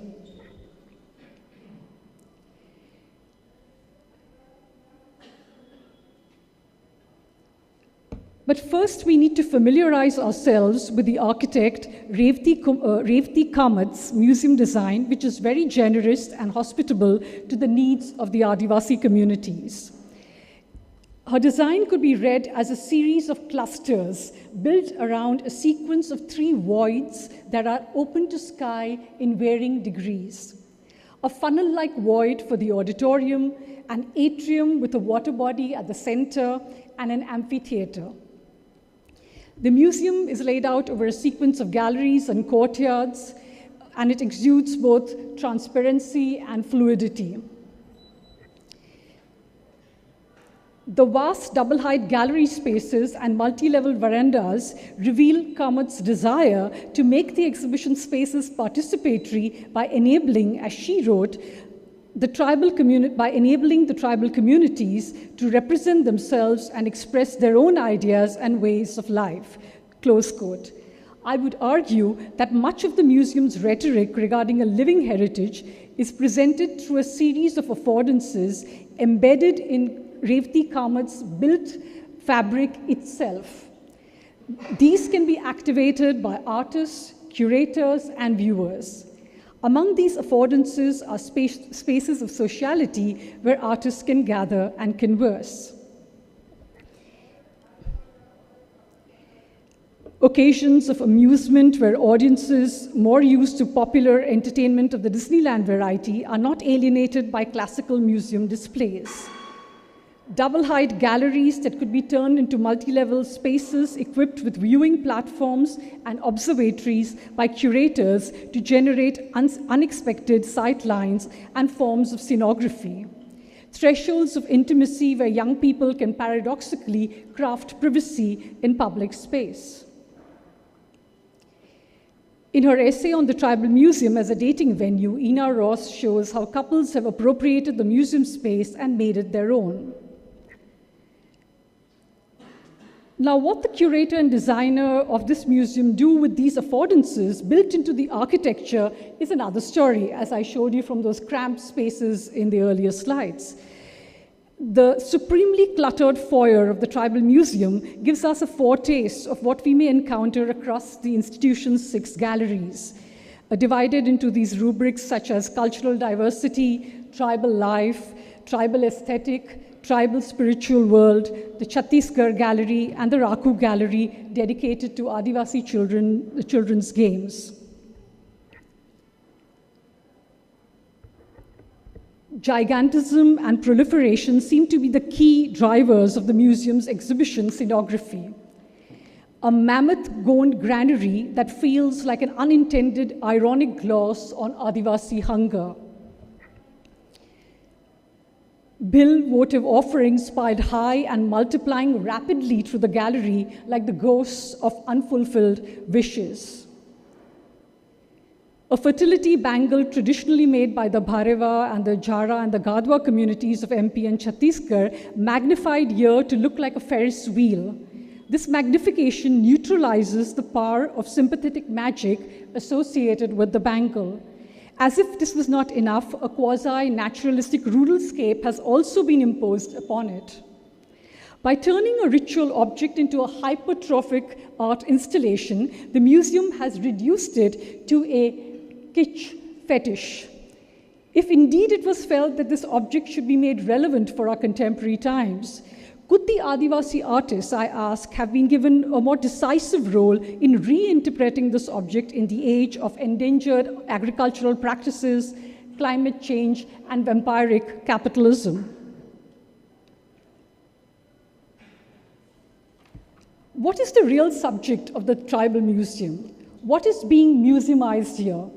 But first, we need to familiarize ourselves with the architect Revati Kamat's museum design, which is very generous and hospitable to the needs of the Adivasi communities. Her design could be read as a series of clusters built around a sequence of 3 voids that are open to sky in varying degrees. A funnel-like void for the auditorium, an atrium with a water body at the center, and an amphitheater. The museum is laid out over a sequence of galleries and courtyards, and it exudes both transparency and fluidity. The vast double-height gallery spaces and multi-level verandas reveal Kamat's desire to make the exhibition spaces participatory by enabling, as she wrote, by enabling the tribal communities to represent themselves and express their own ideas and ways of life, close quote. I would argue that much of the museum's rhetoric regarding a living heritage is presented through a series of affordances embedded in Revati Kamat's built fabric itself. These can be activated by artists, curators, and viewers. Among these affordances are spaces of sociality where artists can gather and converse. Occasions of amusement where audiences more used to popular entertainment of the Disneyland variety are not alienated by classical museum displays. double-height galleries that could be turned into multi-level spaces equipped with viewing platforms and observatories by curators to generate unexpected sightlines and forms of scenography. Thresholds of intimacy where young people can paradoxically craft privacy in public space. In her essay on the Tribal Museum as a dating venue, Ina Ross shows how couples have appropriated the museum space and made it their own. Now, what the curator and designer of this museum do with these affordances built into the architecture is another story, as I showed you from those cramped spaces in the earlier slides. The supremely cluttered foyer of the Tribal Museum gives us a foretaste of what we may encounter across the institution's 6 galleries, divided into these rubrics such as cultural diversity, tribal life, tribal aesthetic, tribal spiritual world, the Chhattisgarh Gallery, and the Raku Gallery dedicated to Adivasi children, the children's games. Gigantism and proliferation seem to be the key drivers of the museum's exhibition scenography. A mammoth-goned granary that feels like an unintended ironic gloss on Adivasi hunger. Bill votive offerings piled high and multiplying rapidly through the gallery like the ghosts of unfulfilled wishes. A fertility bangle traditionally made by the Bhareva and the Jara and the Gadwa communities of MP and Chhattisgarh, magnified here to look like a Ferris wheel. This magnification neutralizes the power of sympathetic magic associated with the bangle. As if this was not enough, a quasi-naturalistic ruralscape has also been imposed upon it. By turning a ritual object into a hypertrophic art installation, the museum has reduced it to a kitsch fetish. If indeed it was felt that this object should be made relevant for our contemporary times, could the Adivasi artists, I ask, have been given a more decisive role in reinterpreting this object in the age of endangered agricultural practices, climate change, and vampiric capitalism? What is the real subject of the Tribal Museum? What is being museumized here?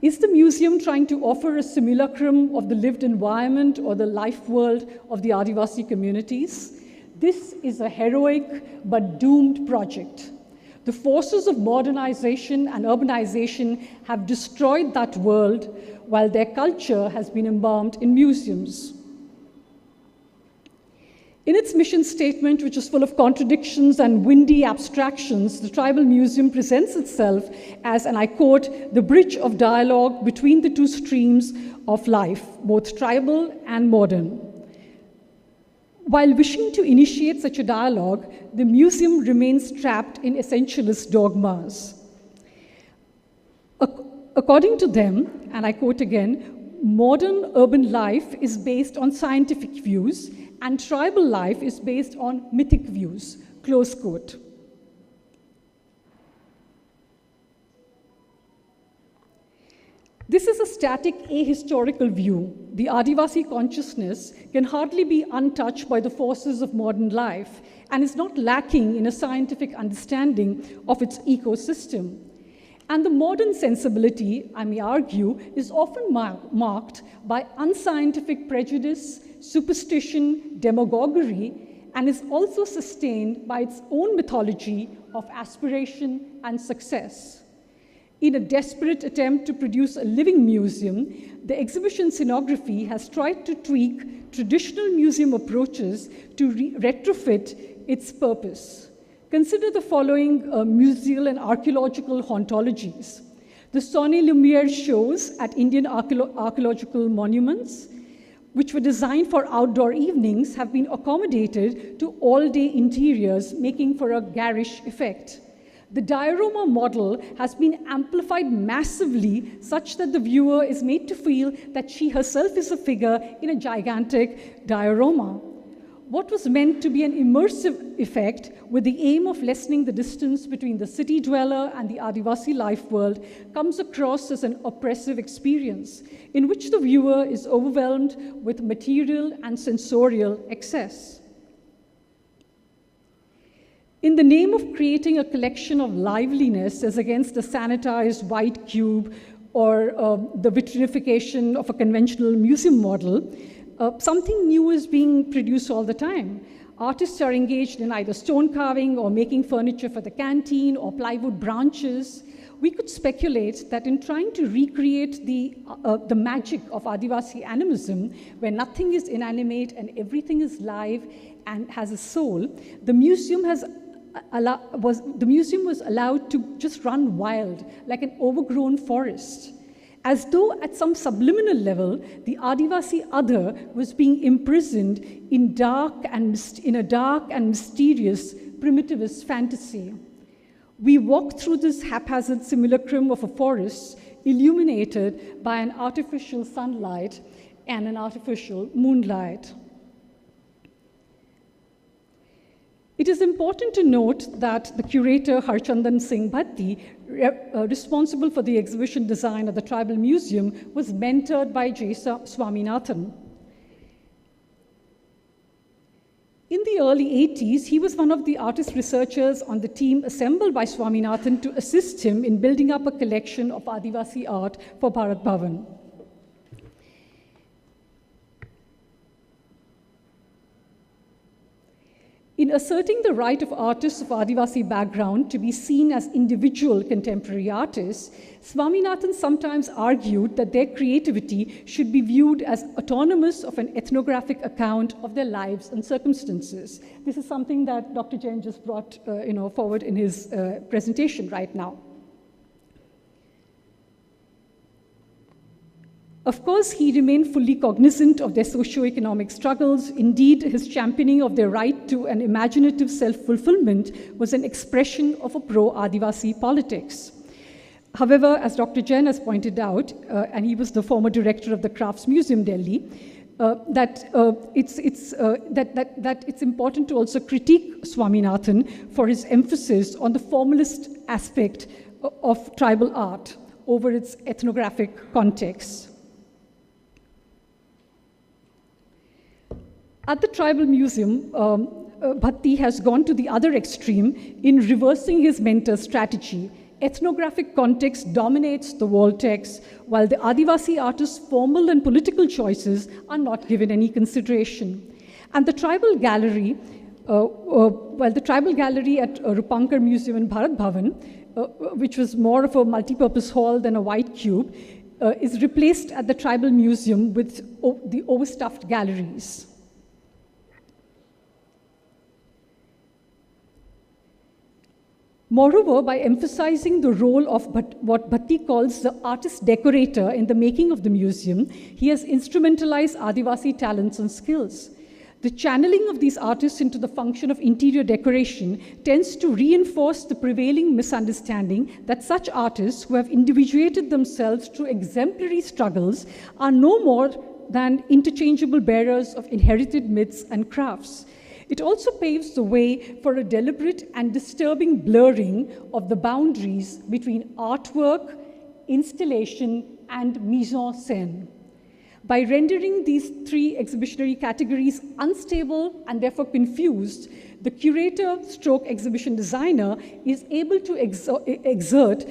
Is the museum trying to offer a simulacrum of the lived environment or the life world of the Adivasi communities? This is a heroic but doomed project. The forces of modernization and urbanization have destroyed that world, while their culture has been embalmed in museums. In its mission statement, which is full of contradictions and windy abstractions, the Tribal Museum presents itself as, and I quote, the bridge of dialogue between the two streams of life, both tribal and modern. While wishing to initiate such a dialogue, the museum remains trapped in essentialist dogmas. According to them, and I quote again, modern urban life is based on scientific views and tribal life is based on mythic views, close quote. This is a static ahistorical view. The Adivasi consciousness can hardly be untouched by the forces of modern life and is not lacking in a scientific understanding of its ecosystem. And the modern sensibility, I may argue, is often marked by unscientific prejudice, superstition, demagoguery, and is also sustained by its own mythology of aspiration and success. In a desperate attempt to produce a living museum, the exhibition scenography has tried to tweak traditional museum approaches to retrofit its purpose. Consider the following museal and archaeological hauntologies. The Sonne Lumiere shows at Indian archaeological monuments, which were designed for outdoor evenings, have been accommodated to all-day interiors, making for a garish effect. The diorama model has been amplified massively such that the viewer is made to feel that she herself is a figure in a gigantic diorama. what was meant to be an immersive effect with the aim of lessening the distance between the city dweller and the Adivasi life world comes across as an oppressive experience in which the viewer is overwhelmed with material and sensorial excess. In the name of creating a collection of liveliness as against the sanitized white cube or the vitrification of a conventional museum model, something new is being produced all the time. Artists are engaged in either stone carving or making furniture for the canteen or plywood branches. We could speculate that in trying to recreate the magic of Adivasi animism, where nothing is inanimate and everything is live and has a soul, the museum was allowed to just run wild, like an overgrown forest. As though at some subliminal level, the Adivasi other was being imprisoned in a dark and mysterious primitivist fantasy. We walk through this haphazard simulacrum of a forest illuminated by an artificial sunlight and an artificial moonlight. It is important to note that the curator Harchandan Singh Bhatti, responsible for the exhibition design at the Tribal Museum, was mentored by J. Swaminathan. In the early 80s, he was one of the artist researchers on the team assembled by Swaminathan to assist him in building up a collection of Adivasi art for Bharat Bhavan. In asserting the right of artists of Adivasi background to be seen as individual contemporary artists, Swaminathan sometimes argued that their creativity should be viewed as autonomous of an ethnographic account of their lives and circumstances. This is something that Dr. Jain just brought forward in his presentation right now. Of course, he remained fully cognizant of their socio-economic struggles. Indeed, his championing of their right to an imaginative self-fulfillment was an expression of a pro-Adivasi politics. However, as Dr. Jain has pointed out, and he was the former director of the Crafts Museum, Delhi, that it's important to also critique Swaminathan for his emphasis on the formalist aspect of tribal art over its ethnographic context. At the Tribal Museum, Bhatti has gone to the other extreme in reversing his mentor's strategy. Ethnographic context dominates the wall text, while the Adivasi artists' formal and political choices are not given any consideration. And the Tribal Gallery, at Rupankar Museum in Bharat Bhavan, which was more of a multi-purpose hall than a white cube, is replaced at the Tribal Museum with the overstuffed galleries. Moreover, by emphasizing the role of what Bhatti calls the artist decorator in the making of the museum, he has instrumentalized Adivasi talents and skills. The channeling of these artists into the function of interior decoration tends to reinforce the prevailing misunderstanding that such artists who have individuated themselves through exemplary struggles are no more than interchangeable bearers of inherited myths and crafts. It also paves the way for a deliberate and disturbing blurring of the boundaries between artwork, installation, and mise en scène. By rendering these three exhibitionary categories unstable and therefore confused, the curator/exhibition designer is able to exert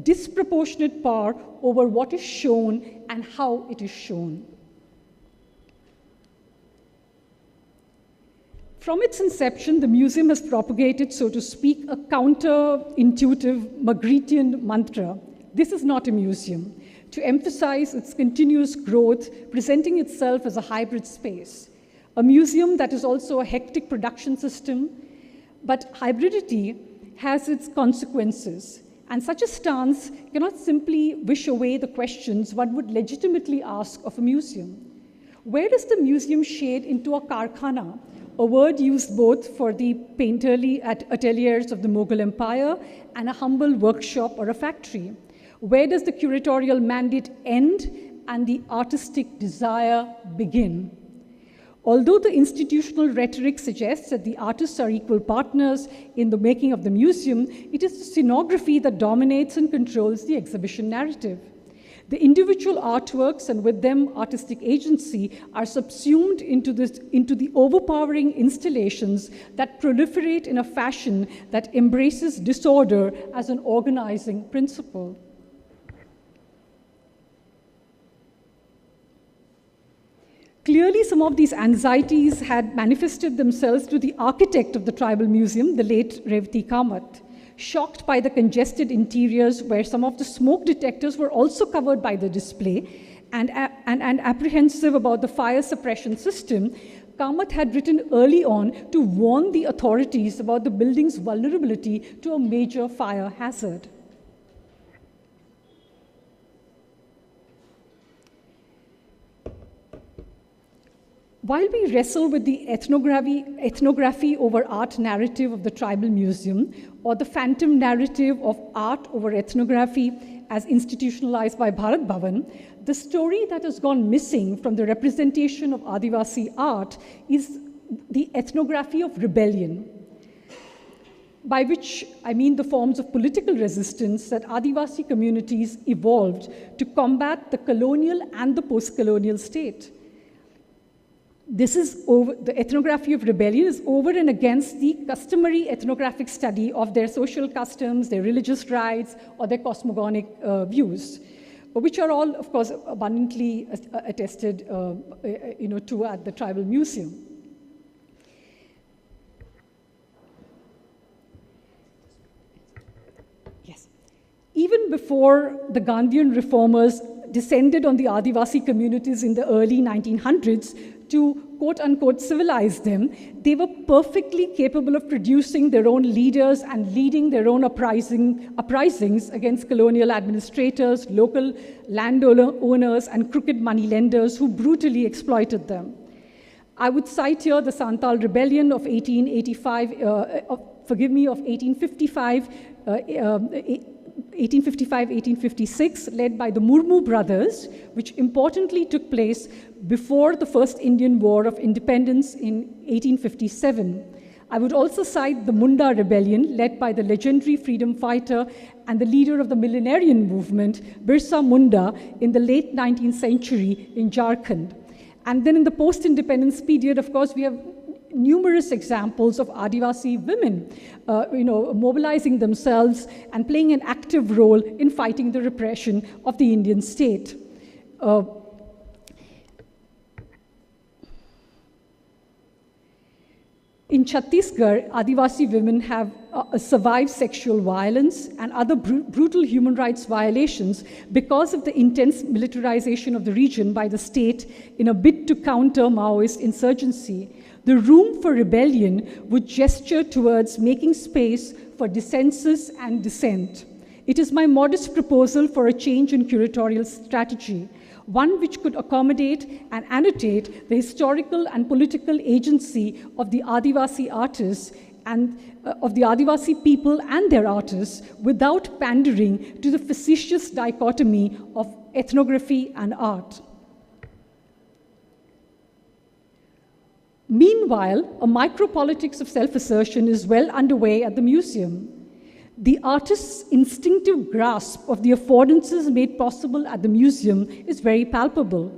disproportionate power over what is shown and how it is shown. From its inception, the museum has propagated, so to speak, a counter-intuitive Magretian mantra. This is not a museum, to emphasize its continuous growth, presenting itself as a hybrid space. A museum that is also a hectic production system, but hybridity has its consequences, and such a stance cannot simply wish away the questions one would legitimately ask of a museum. Where does the museum shade into a karkhana, a word used both for the painterly ateliers of the Mughal Empire and a humble workshop or a factory? Where does the curatorial mandate end and the artistic desire begin? Although the institutional rhetoric suggests that the artists are equal partners in the making of the museum, it is the scenography that dominates and controls the exhibition narrative. The individual artworks, and with them artistic agency, are subsumed into the overpowering installations that proliferate in a fashion that embraces disorder as an organizing principle. Clearly, some of these anxieties had manifested themselves to the architect of the tribal museum, the late Revati Kamath. Shocked by the congested interiors where some of the smoke detectors were also covered by the display, and apprehensive about the fire suppression system, Kamath had written early on to warn the authorities about the building's vulnerability to a major fire hazard. While we wrestle with the ethnography over art narrative of the tribal museum, or the phantom narrative of art over ethnography as institutionalized by Bharat Bhavan, the story that has gone missing from the representation of Adivasi art is the ethnography of rebellion, by which I mean the forms of political resistance that Adivasi communities evolved to combat the colonial and the post-colonial state. This is over, the ethnography of rebellion is over and against the customary ethnographic study of their social customs, their religious rites, or their cosmogonic views, which are all, of course, abundantly attested to at the tribal museum. Yes. Even before the Gandhian reformers descended on the Adivasi communities in the early 1900s, to quote-unquote civilize them, they were perfectly capable of producing their own leaders and leading their own uprisings against colonial administrators, local landowners, and crooked moneylenders who brutally exploited them. I would cite here the Santal Rebellion of 1855-1856, led by the Murmu brothers, which importantly took place before the First Indian War of Independence in 1857. I would also cite the Munda Rebellion, led by the legendary freedom fighter and the leader of the millenarian movement, Birsa Munda, in the late 19th century in Jharkhand. And then in the post-independence period, of course, we have numerous examples of Adivasi women, mobilizing themselves and playing an active role in fighting the repression of the Indian state. In Chhattisgarh, Adivasi women have survived sexual violence and other brutal human rights violations because of the intense militarization of the region by the state in a bid to counter Maoist insurgency. The room for rebellion would gesture towards making space for dissensus and dissent. It is my modest proposal for a change in curatorial strategy, one which could accommodate and annotate the historical and political agency of the Adivasi artists and of the Adivasi people and their artists without pandering to the facetious dichotomy of ethnography and art. Meanwhile, a micropolitics of self-assertion is well underway at the museum. The artist's instinctive grasp of the affordances made possible at the museum is very palpable.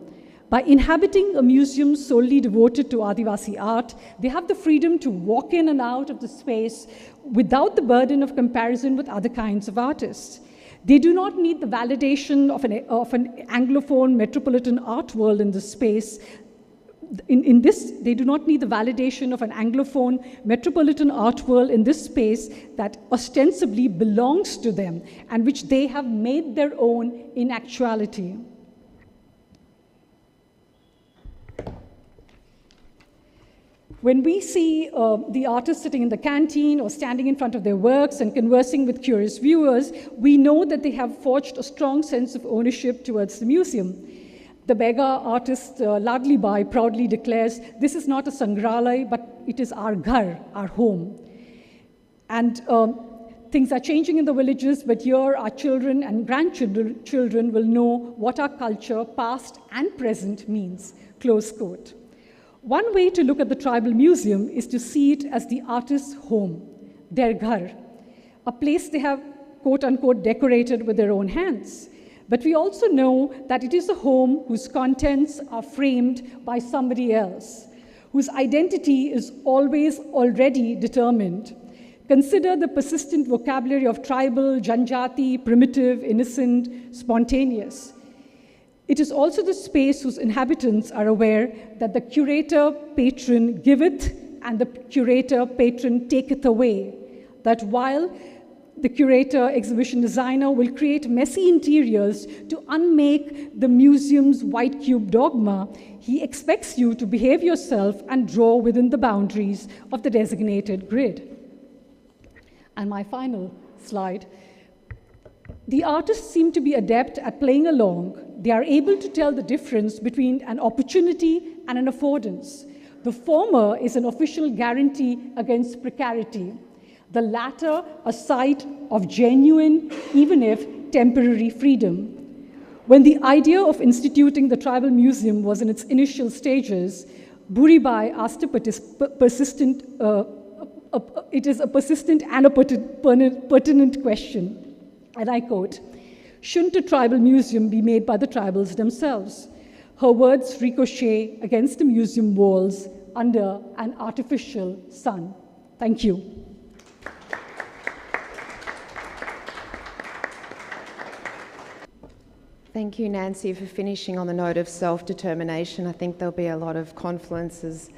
By inhabiting a museum solely devoted to Adivasi art, they have the freedom to walk in and out of the space without the burden of comparison with other kinds of artists. They do not need the validation of an Anglophone metropolitan art world in the space. They do not need the validation of an Anglophone metropolitan art world in this space that ostensibly belongs to them and which they have made their own in actuality. When we see the artists sitting in the canteen or standing in front of their works and conversing with curious viewers, we know that they have forged a strong sense of ownership towards the museum. The Bega artist Ladli Bai proudly declares, "This is not a Sangralay, but it is our ghar, our home." And things are changing in the villages, but here our children and grandchildren will know what our culture, past and present, means. Close quote. One way to look at the tribal museum is to see it as the artist's home, their ghar, a place they have quote unquote decorated with their own hands. But we also know that it is a home whose contents are framed by somebody else, whose identity is always already determined. Consider the persistent vocabulary of tribal, janjati, primitive, innocent, spontaneous. It is also the space whose inhabitants are aware that the curator patron giveth and the curator patron taketh away. That while the curator exhibition designer will create messy interiors to unmake the museum's white cube dogma, he expects you to behave yourself and draw within the boundaries of the designated grid. And my final slide. The artists seem to be adept at playing along. They are able to tell the difference between an opportunity and an affordance. The former is an official guarantee against precarity. The latter, a site of genuine, even if temporary, freedom. When the idea of instituting the tribal museum was in its initial stages, Buribai asked a persistent and a pertinent question. And I quote, "Shouldn't a tribal museum be made by the tribals themselves?" Her words ricochet against the museum walls under an artificial sun. Thank you. Thank you, Nancy, for finishing on the note of self-determination. I think there'll be a lot of confluences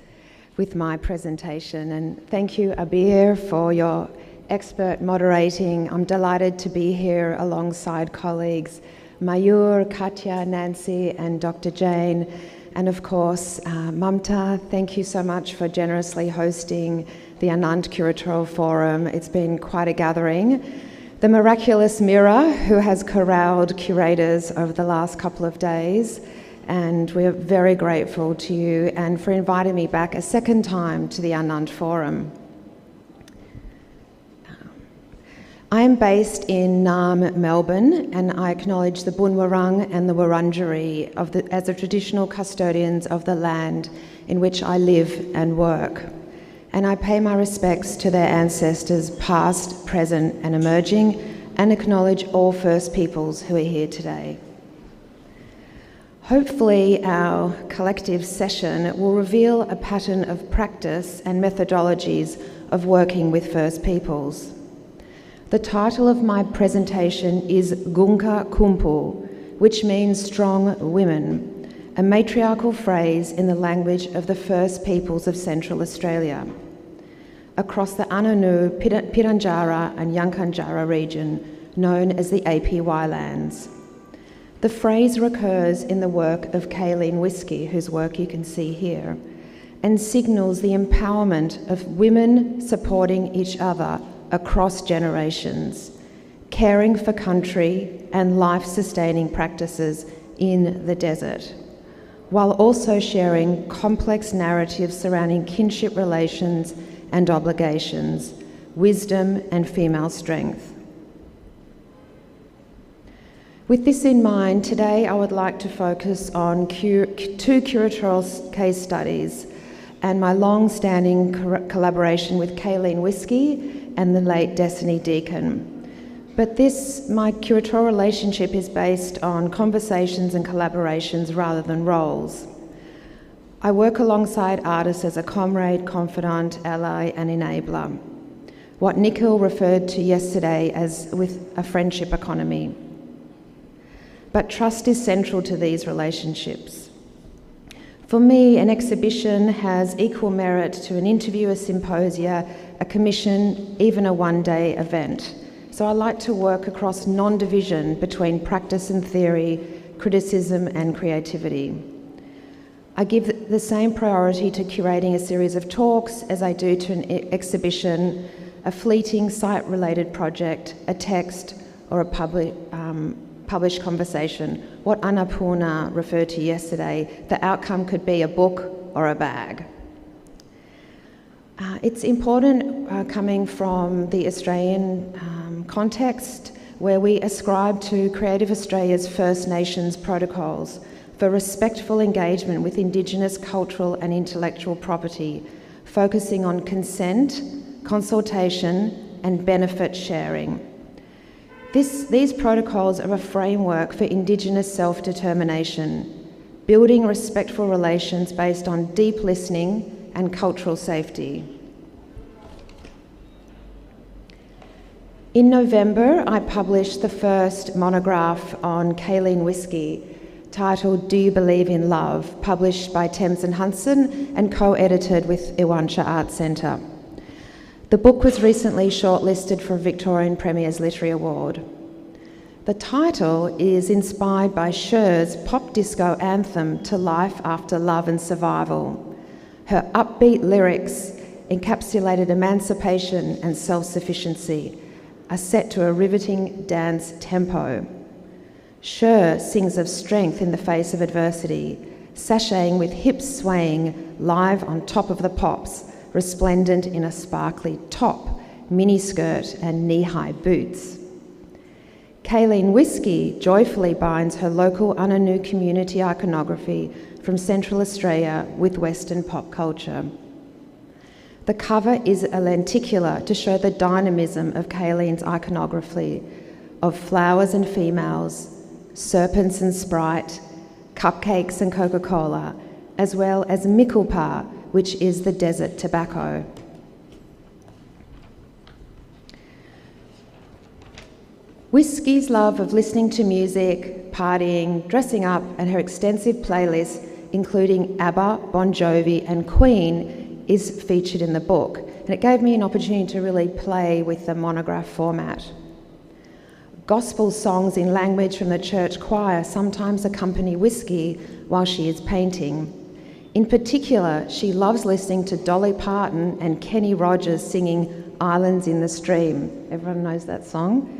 with my presentation. And thank you, Abeer, for your expert moderating. I'm delighted to be here alongside colleagues Mayur, Katya, Nancy, and Dr. Jain. And of course, Mamta, thank you so much for generously hosting the Anant Curatorial Forum. It's been quite a gathering. The miraculous Mira, who has corralled curators over the last couple of days, and we're very grateful to you and for inviting me back a second time to the Anant Forum. I am based in Naarm, Melbourne, and I acknowledge the Bunwurrung and the Wurundjeri as the traditional custodians of the land in which I live and work. And I pay my respects to their ancestors past, present and emerging, and acknowledge all First Peoples who are here today. Hopefully our collective session will reveal a pattern of practice and methodologies of working with First Peoples. The title of my presentation is Gunka Kumpu, which means strong women, a matriarchal phrase in the language of the First Peoples of Central Australia, across the Ananu, Piranjara and Yankunytjatjara region, known as the APY lands. The phrase recurs in the work of Kayleen Whiskey, whose work you can see here, and signals the empowerment of women supporting each other across generations, caring for country and life-sustaining practices in the desert, while also sharing complex narratives surrounding kinship relations and obligations, wisdom and female strength. With this in mind, today I would like to focus on two curatorial case studies and my long-standing collaboration with Kayleen Whiskey and the late Destiny Deacon. But my curatorial relationship is based on conversations and collaborations rather than roles. I work alongside artists as a comrade, confidant, ally and enabler, what Nikhil referred to yesterday as with a friendship economy. But trust is central to these relationships. For me, an exhibition has equal merit to an interview, a symposia, a commission, even a one-day event. So I like to work across non-division between practice and theory, criticism and creativity. I give the same priority to curating a series of talks as I do to an exhibition, a fleeting site-related project, a text or a published conversation, what Annapurna referred to yesterday. The outcome could be a book or a bag. It's important coming from the Australian context where we ascribe to Creative Australia's First Nations protocols for respectful engagement with Indigenous cultural and intellectual property, focusing on consent, consultation, and benefit sharing. These protocols are a framework for Indigenous self-determination, building respectful relations based on deep listening and cultural safety. In November, I published the first monograph on kaolin whiskey, titled Do You Believe in Love?, published by Thames and Hudson and co-edited with Iwansha Arts Centre. The book was recently shortlisted for a Victorian Premier's Literary Award. The title is inspired by Cher's pop disco anthem To Life After Love and Survival. Her upbeat lyrics, encapsulated emancipation and self-sufficiency, are set to a riveting dance tempo. Cher sings of strength in the face of adversity, sashaying with hips swaying live on top of the pops, resplendent in a sparkly top, miniskirt and knee-high boots. Kaolin Whiskey joyfully binds her local Unanoo community iconography from Central Australia with Western pop culture. The cover is a lenticular to show the dynamism of kaolin's iconography of flowers and females, serpents and Sprite, cupcakes and Coca-Cola, as well as Mikulpa, which is the desert tobacco. Whiskey's love of listening to music, partying, dressing up, and her extensive playlist, including ABBA, Bon Jovi, and Queen, is featured in the book. And it gave me an opportunity to really play with the monograph format. Gospel songs in language from the church choir sometimes accompany whiskey while she is painting. In particular, she loves listening to Dolly Parton and Kenny Rogers singing Islands in the Stream. Everyone knows that song?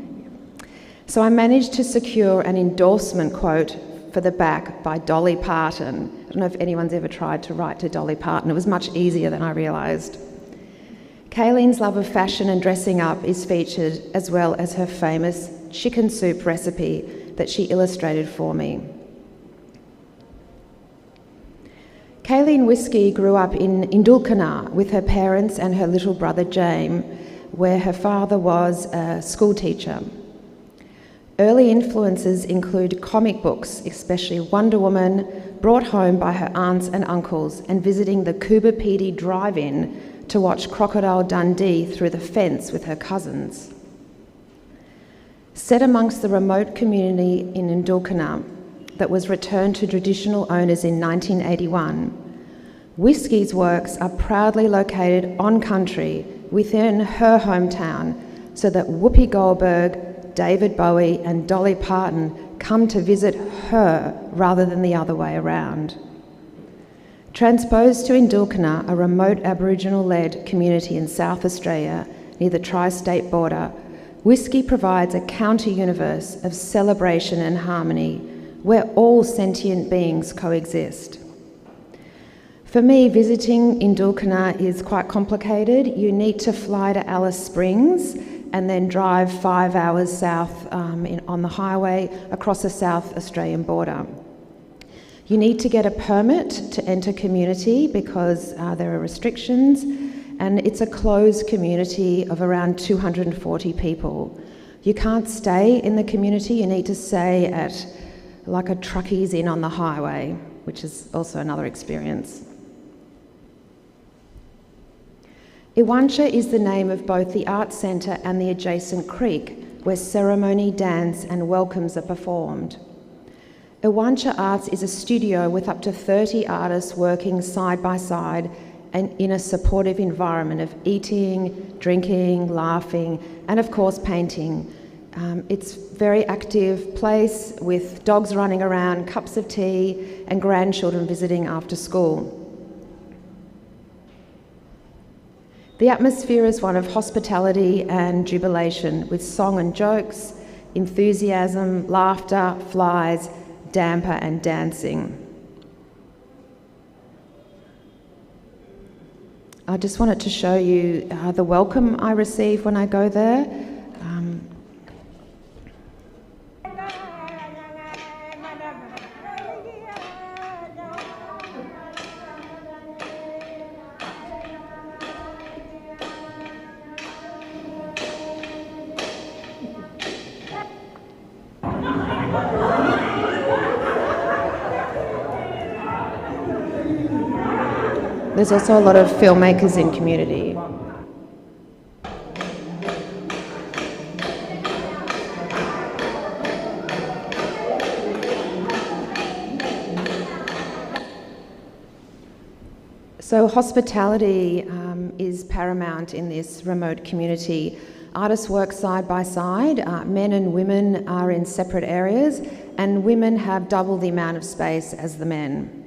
So I managed to secure an endorsement quote for the back by Dolly Parton. I don't know if anyone's ever tried to write to Dolly Parton. It was much easier than I realised. Kaolin's love of fashion and dressing up is featured, as well as her famous chicken soup recipe that she illustrated for me. Kaolin Whiskey grew up in Indulkana with her parents and her little brother James, where her father was a school teacher. Early influences include comic books, especially Wonder Woman, brought home by her aunts and uncles, and visiting the Coober Pedy drive-in to watch Crocodile Dundee through the fence with her cousins. Set amongst the remote community in Indulkana that was returned to traditional owners in 1981, Whiskey's works are proudly located on country within her hometown so that Whoopi Goldberg, David Bowie and Dolly Parton come to visit her rather than the other way around. Transposed to Indulkana, a remote Aboriginal-led community in South Australia near the tri-state border, Whiskey provides a counter-universe of celebration and harmony where all sentient beings coexist. For me, visiting Indulkana is quite complicated. You need to fly to Alice Springs and then drive 5 hours south on the highway across the South Australian border. You need to get a permit to enter community because there are restrictions, and it's a closed community of around 240 people. You can't stay in the community, you need to stay at like a truckies inn on the highway, which is also another experience. Iwansha is the name of both the Arts Centre and the adjacent creek, where ceremony, dance and welcomes are performed. Iwansha Arts is a studio with up to 30 artists working side by side and in a supportive environment of eating, drinking, laughing, and of course painting. It's a very active place with dogs running around, cups of tea, and grandchildren visiting after school. The atmosphere is one of hospitality and jubilation, with song and jokes, enthusiasm, laughter, flies, damper and dancing. I just wanted to show you the welcome I receive when I go there. There's also a lot of filmmakers in community. So hospitality is paramount in this remote community. Artists work side by side. Men and women are in separate areas, and women have double the amount of space as the men.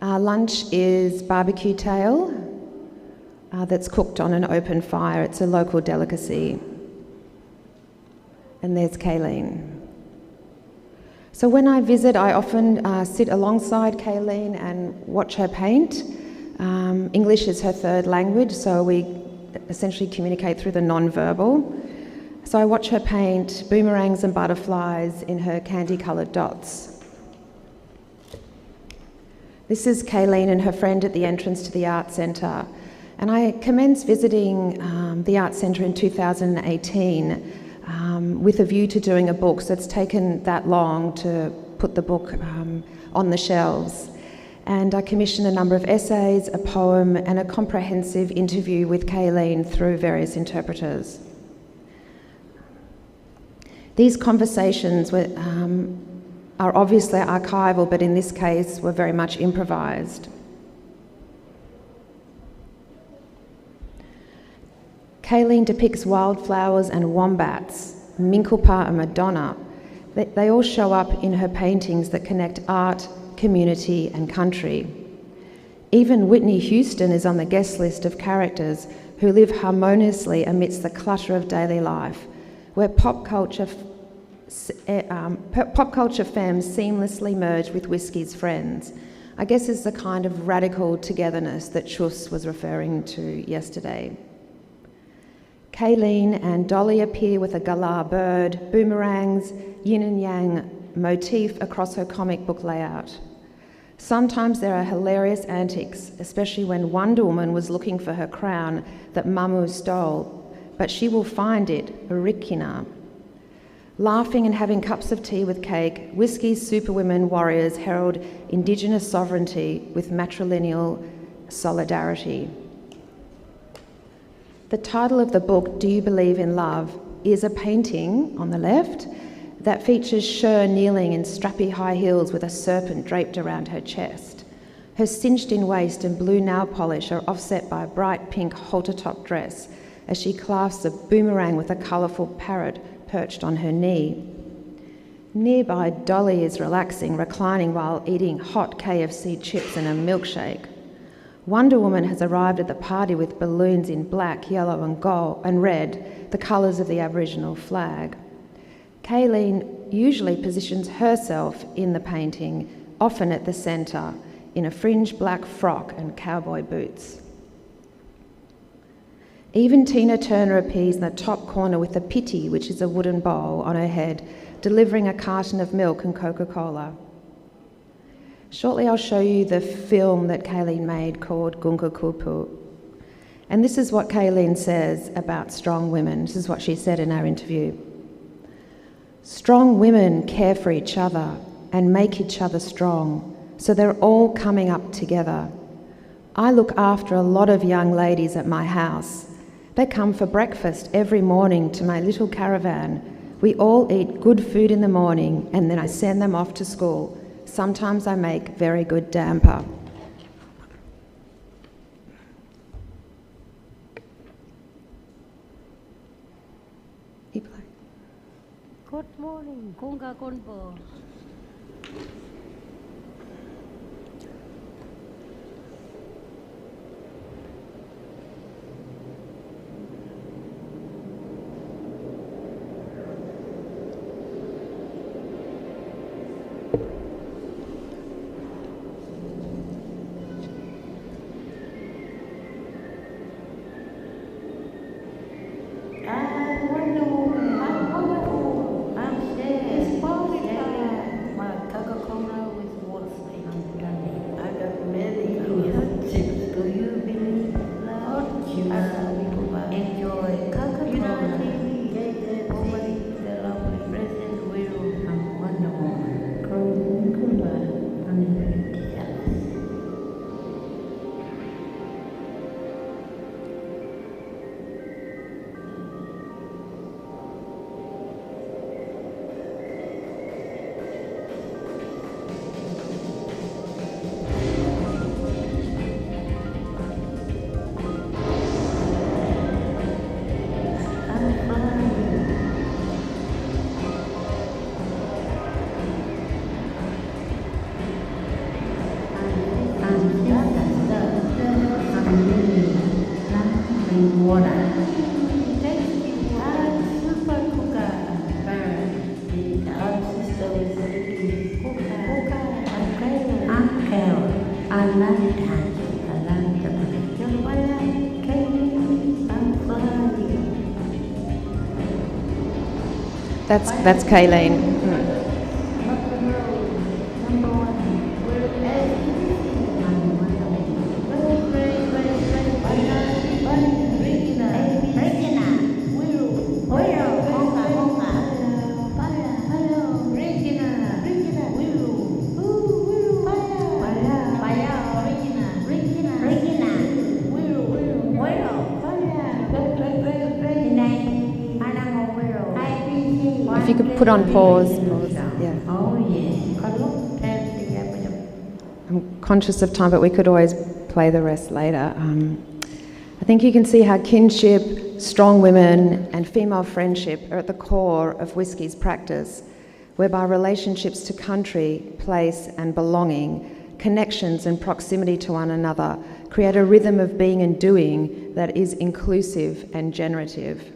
Lunch is barbecue tail that's cooked on an open fire. It's a local delicacy. And there's Kayleen. So when I visit, I often sit alongside Kayleen and watch her paint. English is her third language, so we essentially communicate through the non-verbal. So I watch her paint boomerangs and butterflies in her candy-coloured dots. This is Kayleen and her friend at the entrance to the Art Centre. And I commenced visiting the Art Centre in 2018 with a view to doing a book. So it's taken that long to put the book on the shelves. And I commissioned a number of essays, a poem, and a comprehensive interview with Kayleen through various interpreters. These conversations are obviously archival, but in this case were very much improvised. Kayleen depicts wildflowers and wombats, Minkelpa and Madonna. They all show up in her paintings that connect art, community and country. Even Whitney Houston is on the guest list of characters who live harmoniously amidst the clutter of daily life, where pop culture femmes seamlessly merge with whiskey's friends. I guess it's the kind of radical togetherness that Chus was referring to yesterday. Kayleen and Dolly appear with a galah bird, boomerangs, yin and yang motif across her comic book layout. Sometimes there are hilarious antics, especially when Wonder Woman was looking for her crown that Mamu stole, but she will find it, Rikina. Laughing and having cups of tea with cake, whiskey's superwomen warriors herald Indigenous sovereignty with matrilineal solidarity. The title of the book, Do You Believe in Love?, is a painting on the left that features Cher kneeling in strappy high heels with a serpent draped around her chest. Her cinched-in waist and blue nail polish are offset by a bright pink halter-top dress as she clasps a boomerang with a colourful parrot perched on her knee. Nearby, Dolly is relaxing, reclining while eating hot KFC chips and a milkshake. Wonder Woman has arrived at the party with balloons in black, yellow and gold and red, the colours of the Aboriginal flag. Kayleen usually positions herself in the painting, often at the centre, in a fringed black frock and cowboy boots. Even Tina Turner appears in the top corner with a piti, which is a wooden bowl, on her head, delivering a carton of milk and Coca-Cola. Shortly I'll show you the film that Kayleen made called Gunga Kupu. And this is what Kayleen says about strong women. This is what she said in our interview. Strong women care for each other and make each other strong, so they're all coming up together. I look after a lot of young ladies at my house. They come for breakfast every morning to my little caravan. We all eat good food in the morning and then I send them off to school. Sometimes I make very good damper. Good morning, Gunga Gunbo. Coca-Cola. water. Super cooker burn. The earth system is cooker, uncle, Anant, That's Kayleen. If you could put on pause. Yeah. I'm conscious of time, but we could always play the rest later. I think you can see how kinship, strong women, and female friendship are at the core of Whiskey's practice, whereby relationships to country, place, and belonging, connections and proximity to one another create a rhythm of being and doing that is inclusive and generative.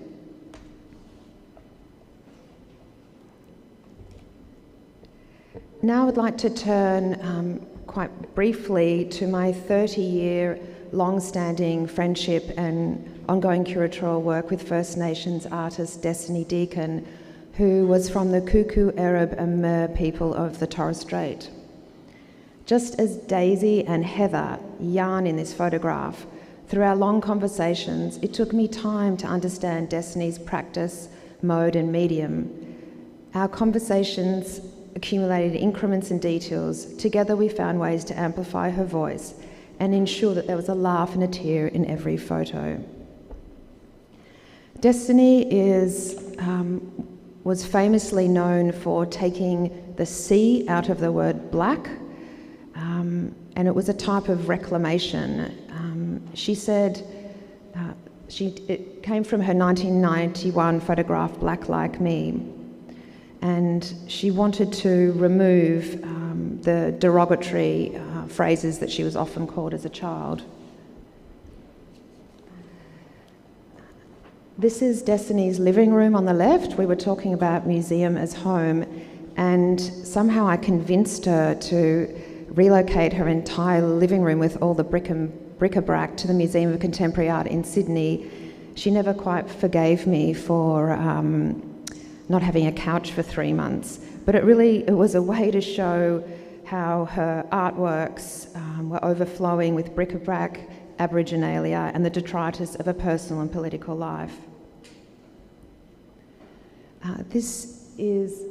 Now I would like to turn quite briefly to my 30-year long-standing friendship and ongoing curatorial work with First Nations artist Destiny Deacon, who was from the Kuku, Arab and Mer people of the Torres Strait. Just as Daisy and Heather yarn in this photograph, through our long conversations, it took me time to understand Destiny's practice, mode and medium. Our conversations accumulated increments and details. Together we found ways to amplify her voice and ensure that there was a laugh and a tear in every photo. Destiny was famously known for taking the C out of the word black, and it was a type of reclamation. She said it came from her 1991 photograph, Black Like Me, and she wanted to remove the derogatory phrases that she was often called as a child. This is Destiny's living room on the left. We were talking about museum as home, and somehow I convinced her to relocate her entire living room with all the bric-a-brac to the Museum of Contemporary Art in Sydney. She never quite forgave me for not having a couch for 3 months, but it was a way to show how her artworks were overflowing with bric-a-brac, aboriginalia, and the detritus of a personal and political life. This is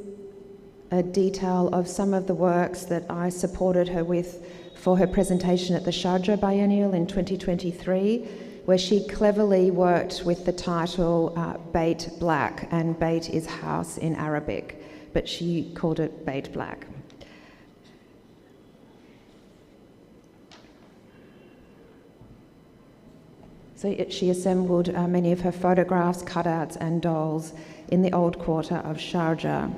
a detail of some of the works that I supported her with for her presentation at the Sharjah Biennial in 2023, where she cleverly worked with the title Bait Black, and Bait is house in Arabic, but she called it Bait Black. So she assembled many of her photographs, cutouts and dolls in the old quarter of Sharjah.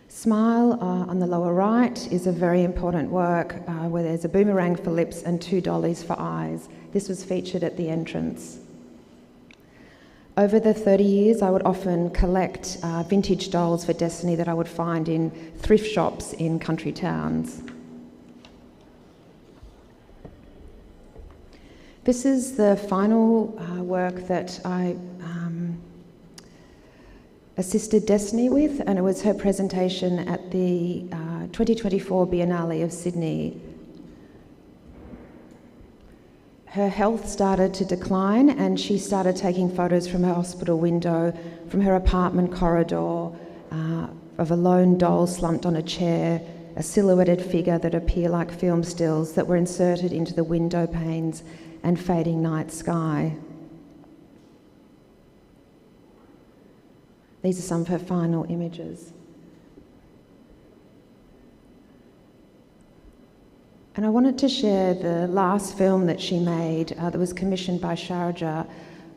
Smile on the lower right is a very important work where there's a boomerang for lips and 2 dollies for eyes. This was featured at the entrance. Over the 30 years, I would often collect vintage dolls for Destiny that I would find in thrift shops in country towns. This is the final work that I assisted Destiny with, and it was her presentation at the 2024 Biennale of Sydney. Her health started to decline, and she started taking photos from her hospital window, from her apartment corridor, of a lone doll slumped on a chair, a silhouetted figure that appear like film stills that were inserted into the window panes and fading night sky. These are some of her final images. And I wanted to share the last film that she made that was commissioned by Sharjah,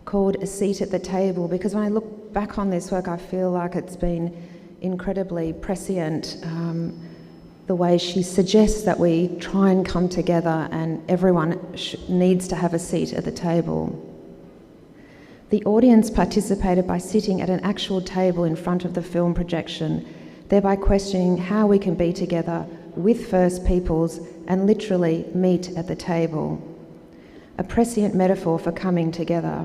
called A Seat at the Table, because when I look back on this work, I feel like it's been incredibly prescient. the way she suggests that we try and come together and everyone needs to have a seat at the table. The audience participated by sitting at an actual table in front of the film projection, thereby questioning how we can be together with First Peoples and literally meet at the table. A prescient metaphor for coming together.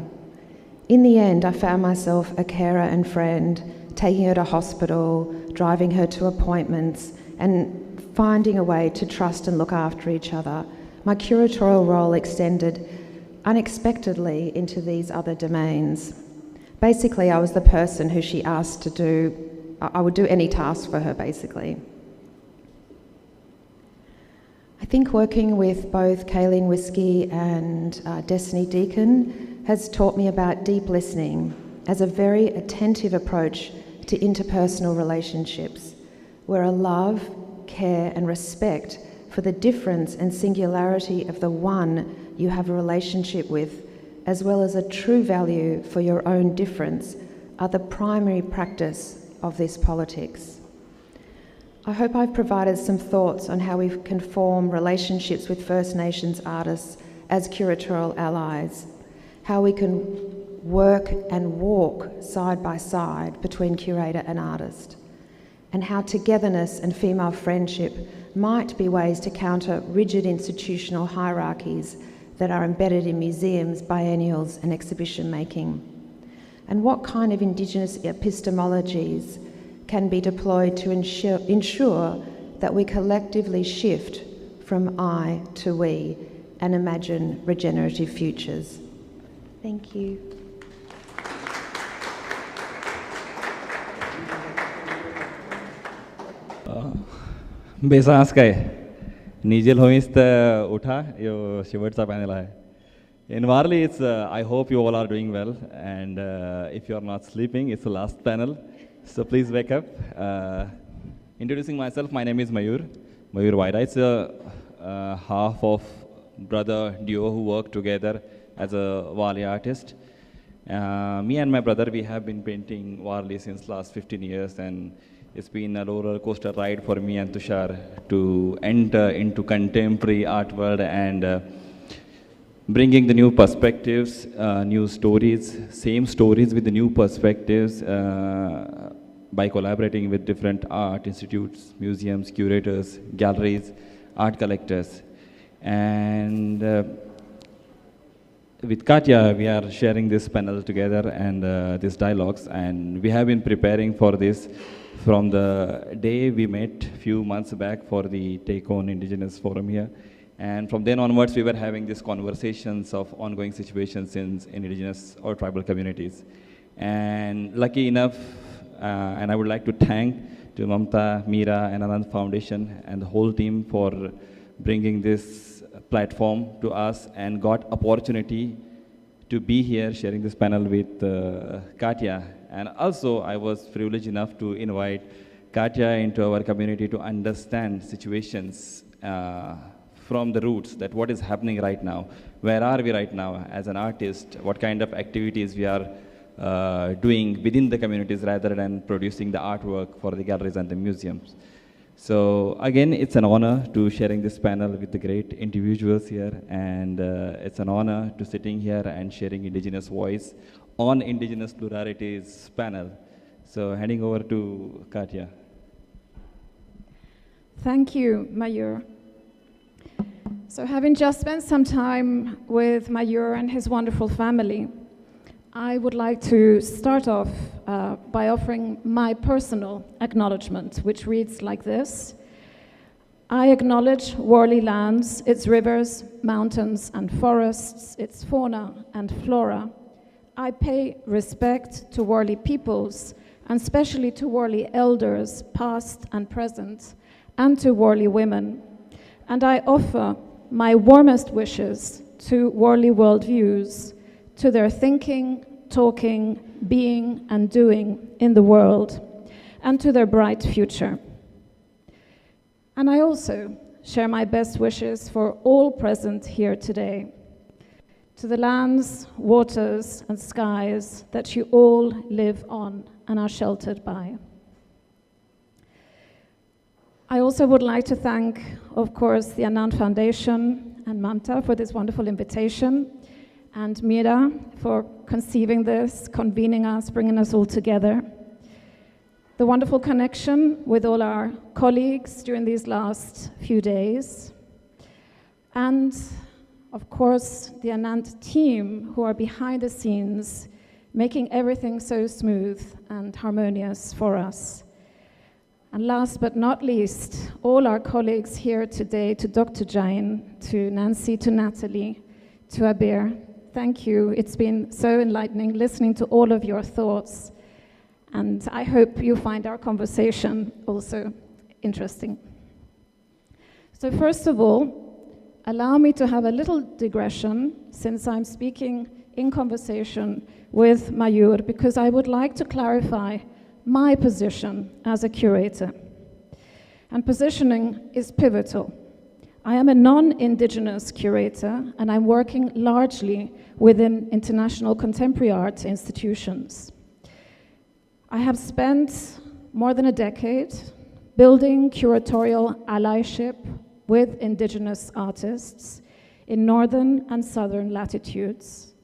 In the end, I found myself a carer and friend, taking her to hospital, driving her to appointments, and finding a way to trust and look after each other. My curatorial role extended unexpectedly into these other domains. Basically, I was the person who she asked to do, I would do any task for her, basically. I think working with both Kayleen Whiskey and Destiny Deacon has taught me about deep listening as a very attentive approach to interpersonal relationships, where a love, care and respect for the difference and singularity of the one you have a relationship with, as well as a true value for your own difference, are the primary practice of this politics. I hope I've provided some thoughts on how we can form relationships with First Nations artists as curatorial allies, how we can work and walk side by side between curator and artist, and how togetherness and female friendship might be ways to counter rigid institutional hierarchies that are embedded in museums, biennials and exhibition making, and what kind of Indigenous epistemologies can be deployed to ensure that we collectively shift from I to we and imagine regenerative futures. Thank you. Besas kai Nigel hoista utha yo shivatsa panel. In Varley, it's I hope you all are doing well, and if you are not sleeping, it's the last panel, so please wake up. Introducing myself, my name is Mayur Vayeda. It's a half of brother duo who work together as a Varley artist. Me and my brother, we have been painting Varley since last 15 years, and it's been a roller coaster ride for me and Tushar to enter into contemporary art world and bringing the new perspectives, new stories, same stories with the new perspectives by collaborating with different art institutes, museums, curators, galleries, art collectors. And with Katya, we are sharing this panel together and these dialogues, and we have been preparing for this from the day we met a few months back for the Take On Indigenous Forum here. And from then onwards, we were having these conversations of ongoing situations in Indigenous or tribal communities. And lucky enough, and I would like to thank to Mamta, Meera, and Anant Foundation and the whole team for bringing this platform to us and got opportunity to be here sharing this panel with Katya. And also, I was privileged enough to invite Katya into our community to understand situations from the roots, that what is happening right now, where are we right now as an artist, what kind of activities we are doing within the communities rather than producing the artwork for the galleries and the museums. So again, it's an honor to sharing this panel with the great individuals here, and it's an honor to sitting here and sharing Indigenous voice on Indigenous Pluralities panel. So handing over to Katya. Thank you, Mayur. So having just spent some time with Mayur and his wonderful family, I would like to start off by offering my personal acknowledgement, which reads like this. I acknowledge Worli lands, its rivers, mountains and forests, its fauna and flora. I pay respect to Worli peoples, and especially to Worli elders, past and present, and to Worli women. And I offer my warmest wishes to Worli worldviews, to their thinking, talking, being, and doing in the world, and to their bright future. And I also share my best wishes for all present here today, to the lands, waters, and skies that you all live on and are sheltered by. I also would like to thank, of course, the Anant Foundation and Manta for this wonderful invitation, and Mira for conceiving this, convening us, bringing us all together. The wonderful connection with all our colleagues during these last few days, and of course the Anant team who are behind the scenes making everything so smooth and harmonious for us. And last but not least, all our colleagues here today, to Dr. Jain, to Nancy, to Natalie, to Abeer. Thank you. It's been so enlightening listening to all of your thoughts. And I hope you find our conversation also interesting. So first of all, allow me to have a little digression, since I'm speaking in conversation with Mayur, because I would like to clarify my position as a curator. And positioning is pivotal. I am a non-Indigenous curator, and I'm working largely within international contemporary art institutions. I have spent more than a decade building curatorial allyship with Indigenous artists in northern and southern latitudes,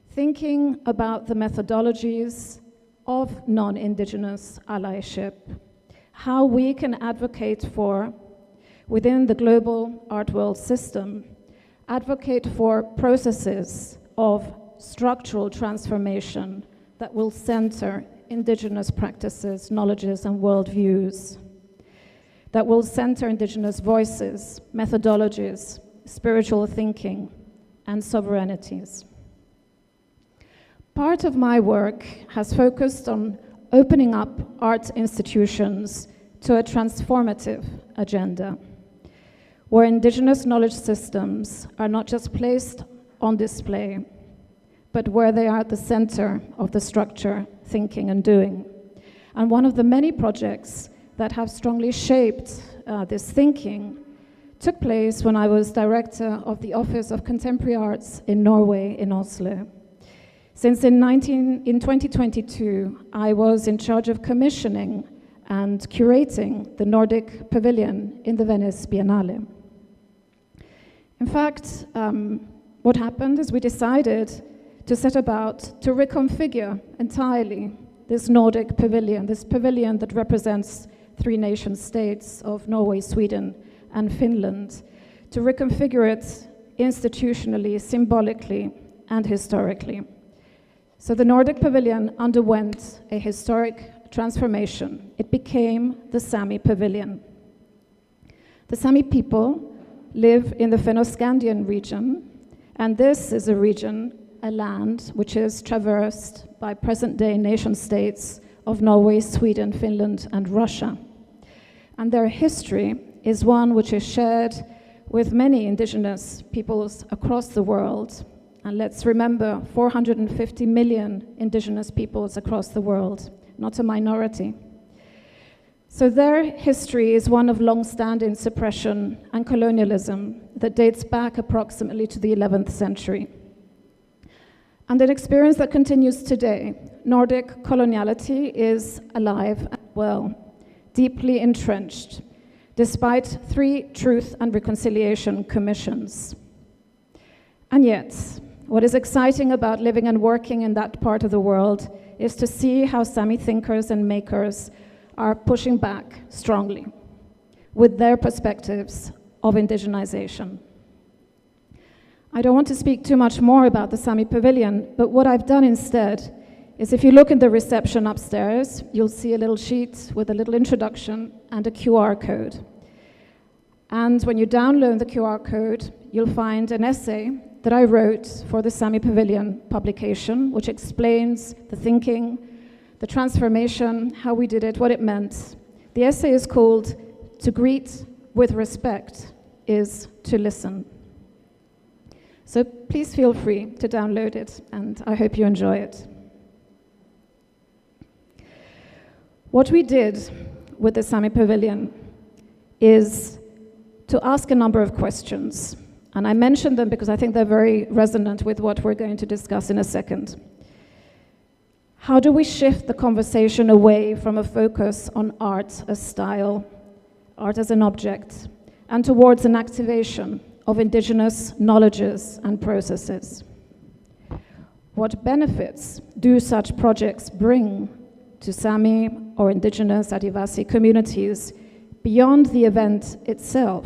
thinking about the methodologies of non-Indigenous allyship, how we can advocate for, within the global art world system, advocate for processes of structural transformation that will center Indigenous practices, knowledges, and worldviews, that will center Indigenous voices, methodologies, spiritual thinking, and sovereignties. Part of my work has focused on opening up art institutions to a transformative agenda, where Indigenous knowledge systems are not just placed on display, but where they are at the center of the structure, thinking, and doing. And one of the many projects that have strongly shaped this thinking took place when I was director of the Office of Contemporary Arts in Norway, in Oslo. Since in 2022, I was in charge of commissioning and curating the Nordic Pavilion in the Venice Biennale. In fact, what happened is we decided to set about to reconfigure entirely this Nordic pavilion, this pavilion that represents 3 nation states of Norway, Sweden, and Finland, to reconfigure it institutionally, symbolically, and historically. So the Nordic Pavilion underwent a historic transformation. It became the Sami Pavilion. The Sami people live in the Fennoscandian region, and this is a region, a land, which is traversed by present-day nation-states of Norway, Sweden, Finland, and Russia. And their history is one which is shared with many Indigenous peoples across the world. And let's remember, 450 million Indigenous peoples across the world, not a minority. So their history is one of long-standing suppression and colonialism that dates back approximately to the 11th century. And an experience that continues today. Nordic coloniality is alive and well, deeply entrenched, despite 3 Truth and Reconciliation Commissions. And yet, what is exciting about living and working in that part of the world is to see how Sami thinkers and makers are pushing back strongly with their perspectives of indigenization. I don't want to speak too much more about the Sami Pavilion, but what I've done instead is, if you look in the reception upstairs, you'll see a little sheet with a little introduction and a QR code. And when you download the QR code, you'll find an essay that I wrote for the Sami Pavilion publication, which explains the thinking, the transformation, how we did it, what it meant. The essay is called "To Greet with Respect is to Listen." So please feel free to download it, and I hope you enjoy it. What we did with the Sami Pavilion is to ask a number of questions. And I mention them because I think they're very resonant with what we're going to discuss in a second. How do we shift the conversation away from a focus on art as style, art as an object, and towards an activation of indigenous knowledges and processes. What benefits do such projects bring to Sami or indigenous Adivasi communities beyond the event itself,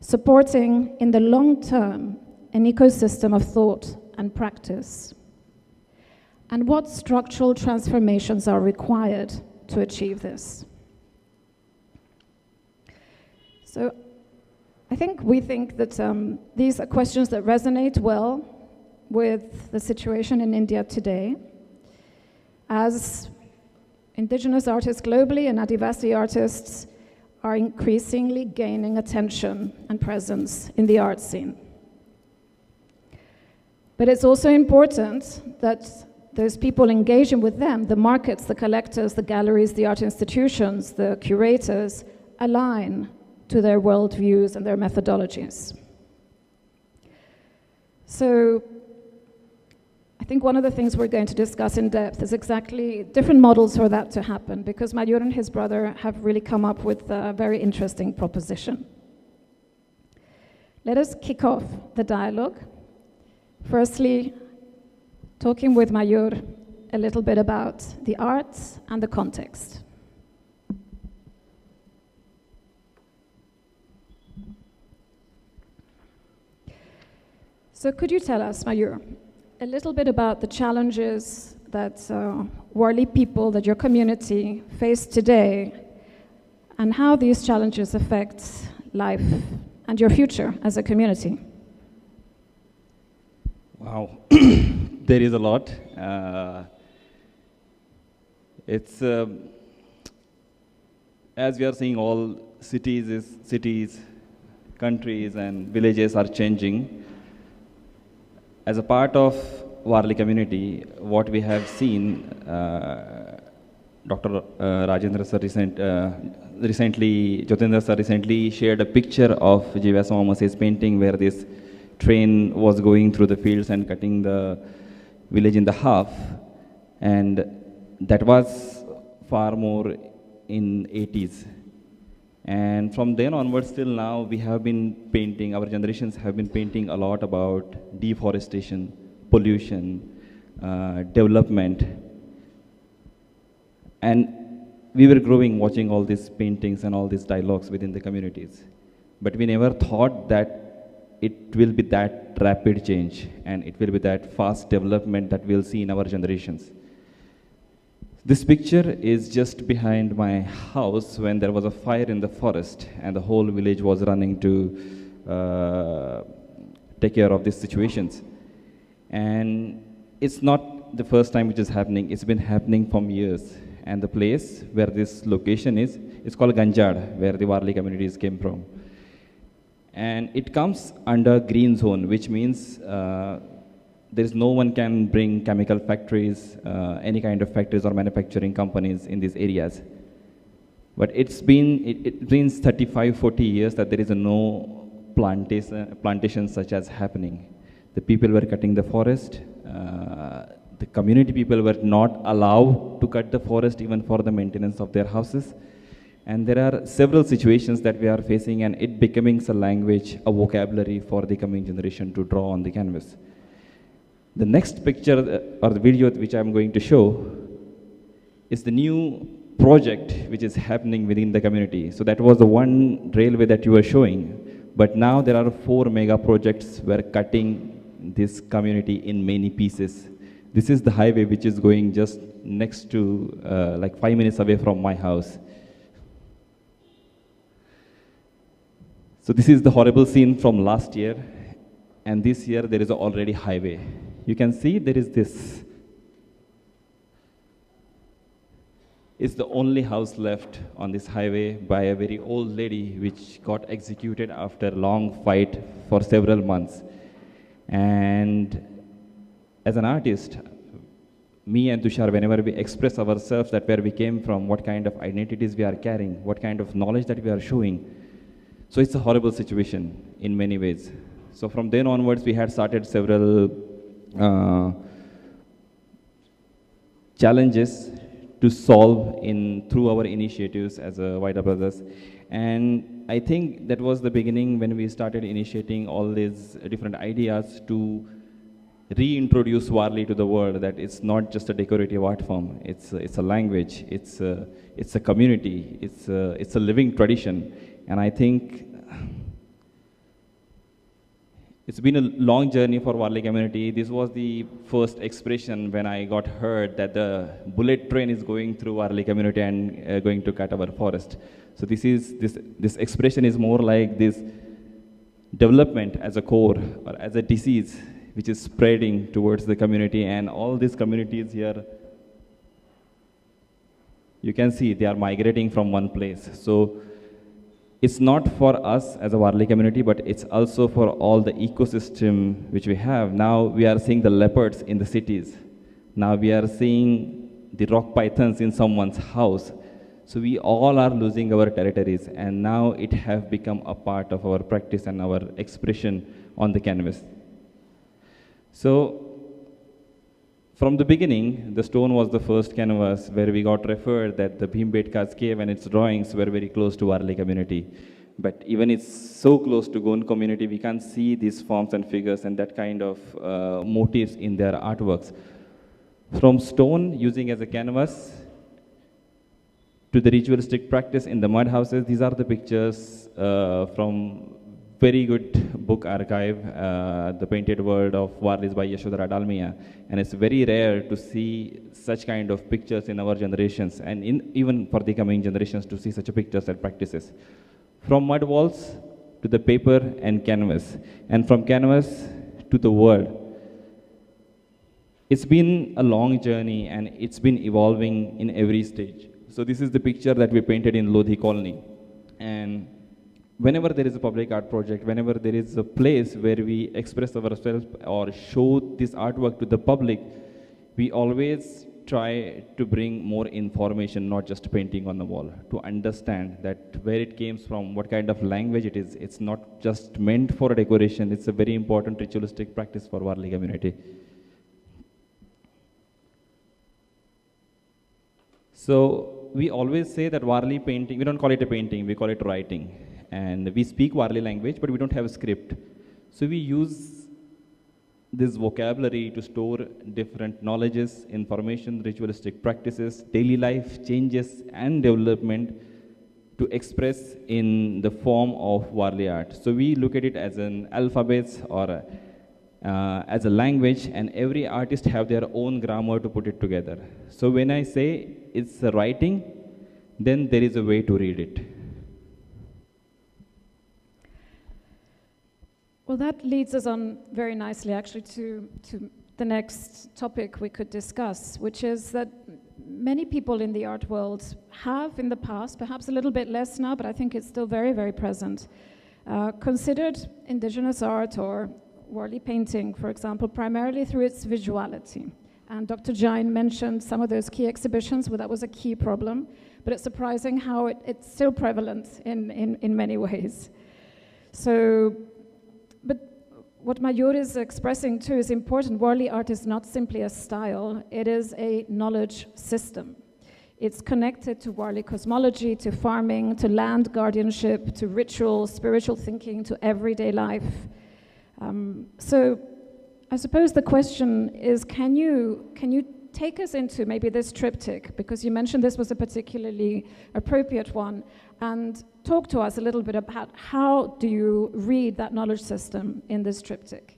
supporting in the long term an ecosystem of thought and practice? And what structural transformations are required to achieve this? So we think that these are questions that resonate well with the situation in India today, as indigenous artists globally and Adivasi artists are increasingly gaining attention and presence in the art scene. But it's also important that those people engaging with them, the markets, the collectors, the galleries, the art institutions, the curators, align to their worldviews and their methodologies. So I think one of the things we're going to discuss in depth is exactly different models for that to happen, because Mayur and his brother have really come up with a very interesting proposition. Let us kick off the dialogue. Firstly, talking with Mayur a little bit about the art and the context. So could you tell us, Mayur, a little bit about the challenges that Warli people, that your community face today, and how these challenges affect life and your future as a community? Wow, there is a lot. As we are seeing, all cities, countries, and villages are changing. As a part of Warli community, what we have seen, Dr. Rajendra sir Jyotindra sir recently shared a picture of J.V.S. Thomas's painting where this train was going through the fields and cutting the village in the half, and that was far more in 80s. And from then onwards till now, we have been painting, our generations have been painting a lot about deforestation, pollution, development. And we were growing watching all these paintings and all these dialogues within the communities. But we never thought that it will be that rapid change and it will be that fast development that we'll see in our generations. This picture is just behind my house when there was a fire in the forest and the whole village was running to take care of these situations. And it's not the first time which is happening, it's been happening for years. And the place where this location is, it's called Ganjad, where the Warli communities came from. And it comes under green zone, which means there is no one can bring chemical factories, any kind of factories or manufacturing companies in these areas. But it means 35, 40 years that there is no plantation such as happening. The people were cutting the forest. The community people were not allowed to cut the forest even for the maintenance of their houses. And there are several situations that we are facing, and it becoming a language, a vocabulary for the coming generation to draw on the canvas. The next picture or the video which I'm going to show is the new project which is happening within the community. So that was the one railway that you were showing, but now there are 4 mega projects where cutting this community in many pieces. This is the highway which is going just next to, like 5 minutes away from my house. So this is the horrible scene from last year, and this year there is already highway. You can see there is this. It's the only house left on this highway by a very old lady which got executed after a long fight for several months. And as an artist, me and Tushar, whenever we express ourselves, that where we came from, what kind of identities we are carrying, what kind of knowledge that we are showing. So it's a horrible situation in many ways. So from then onwards, we had started several challenges to solve through our initiatives as Vayeda Brothers. And I think that was the beginning when we started initiating all these different ideas to reintroduce Warli to the world, that it's not just a decorative art form, it's a language, it's a community, it's a living tradition. And I think it's been a long journey for Warli community. This was the first expression when I got heard that the bullet train is going through Warli community and going to cut our forest. So this expression is more like this development as a core or as a disease which is spreading towards the community, and all these communities here, you can see they are migrating from one place. So it's not for us as a Warli community, but it's also for all the ecosystem which we have. Now we are seeing the leopards in the cities. Now we are seeing the rock pythons in someone's house. So we all are losing our territories, and now it have become a part of our practice and our expression on the canvas. So from the beginning, the stone was the first canvas where we got referred that the Bhimbetka's cave and its drawings were very close to Warli community. But even it's so close to Goan community, we can't see these forms and figures and that kind of motifs in their artworks. From stone, using as a canvas, to the ritualistic practice in the mud houses, these are the pictures from very good book archive, The Painted World of Warlis by Yashodhara Dalmia. And it's very rare to see such kind of pictures in our generations, and even for the coming generations to see such pictures and practices. From mud walls to the paper and canvas, and from canvas to the world. It's been a long journey, and it's been evolving in every stage. So this is the picture that we painted in Lodhi colony. And whenever there is a public art project, whenever there is a place where we express ourselves or show this artwork to the public, we always try to bring more information, not just painting on the wall, to understand that where it came from, what kind of language it is. It's not just meant for a decoration, it's a very important ritualistic practice for Warli community. So we always say that Warli painting, we don't call it a painting, we call it writing. And we speak Warli language, but we don't have a script. So we use this vocabulary to store different knowledges, information, ritualistic practices, daily life changes and development to express in the form of Warli art. So we look at it as an alphabet or as a language, and every artist have their own grammar to put it together. So when I say it's a writing, then there is a way to read it. Well, that leads us on very nicely, actually, to the next topic we could discuss, which is that many people in the art world have in the past, perhaps a little bit less now, but I think it's still very, very present, considered indigenous art or Warli painting, for example, primarily through its visuality. And Dr. Jain mentioned some of those key exhibitions where that was a key problem, but it's surprising how it's still prevalent in many ways. So, but what Mayur is expressing too is important. Warli art is not simply a style, it is a knowledge system. It's connected to Warli cosmology, to farming, to land guardianship, to ritual, spiritual thinking, to everyday life. So I suppose the question is, can you take us into maybe this triptych, because you mentioned this was a particularly appropriate one, and talk to us a little bit about how do you read that knowledge system in this triptych?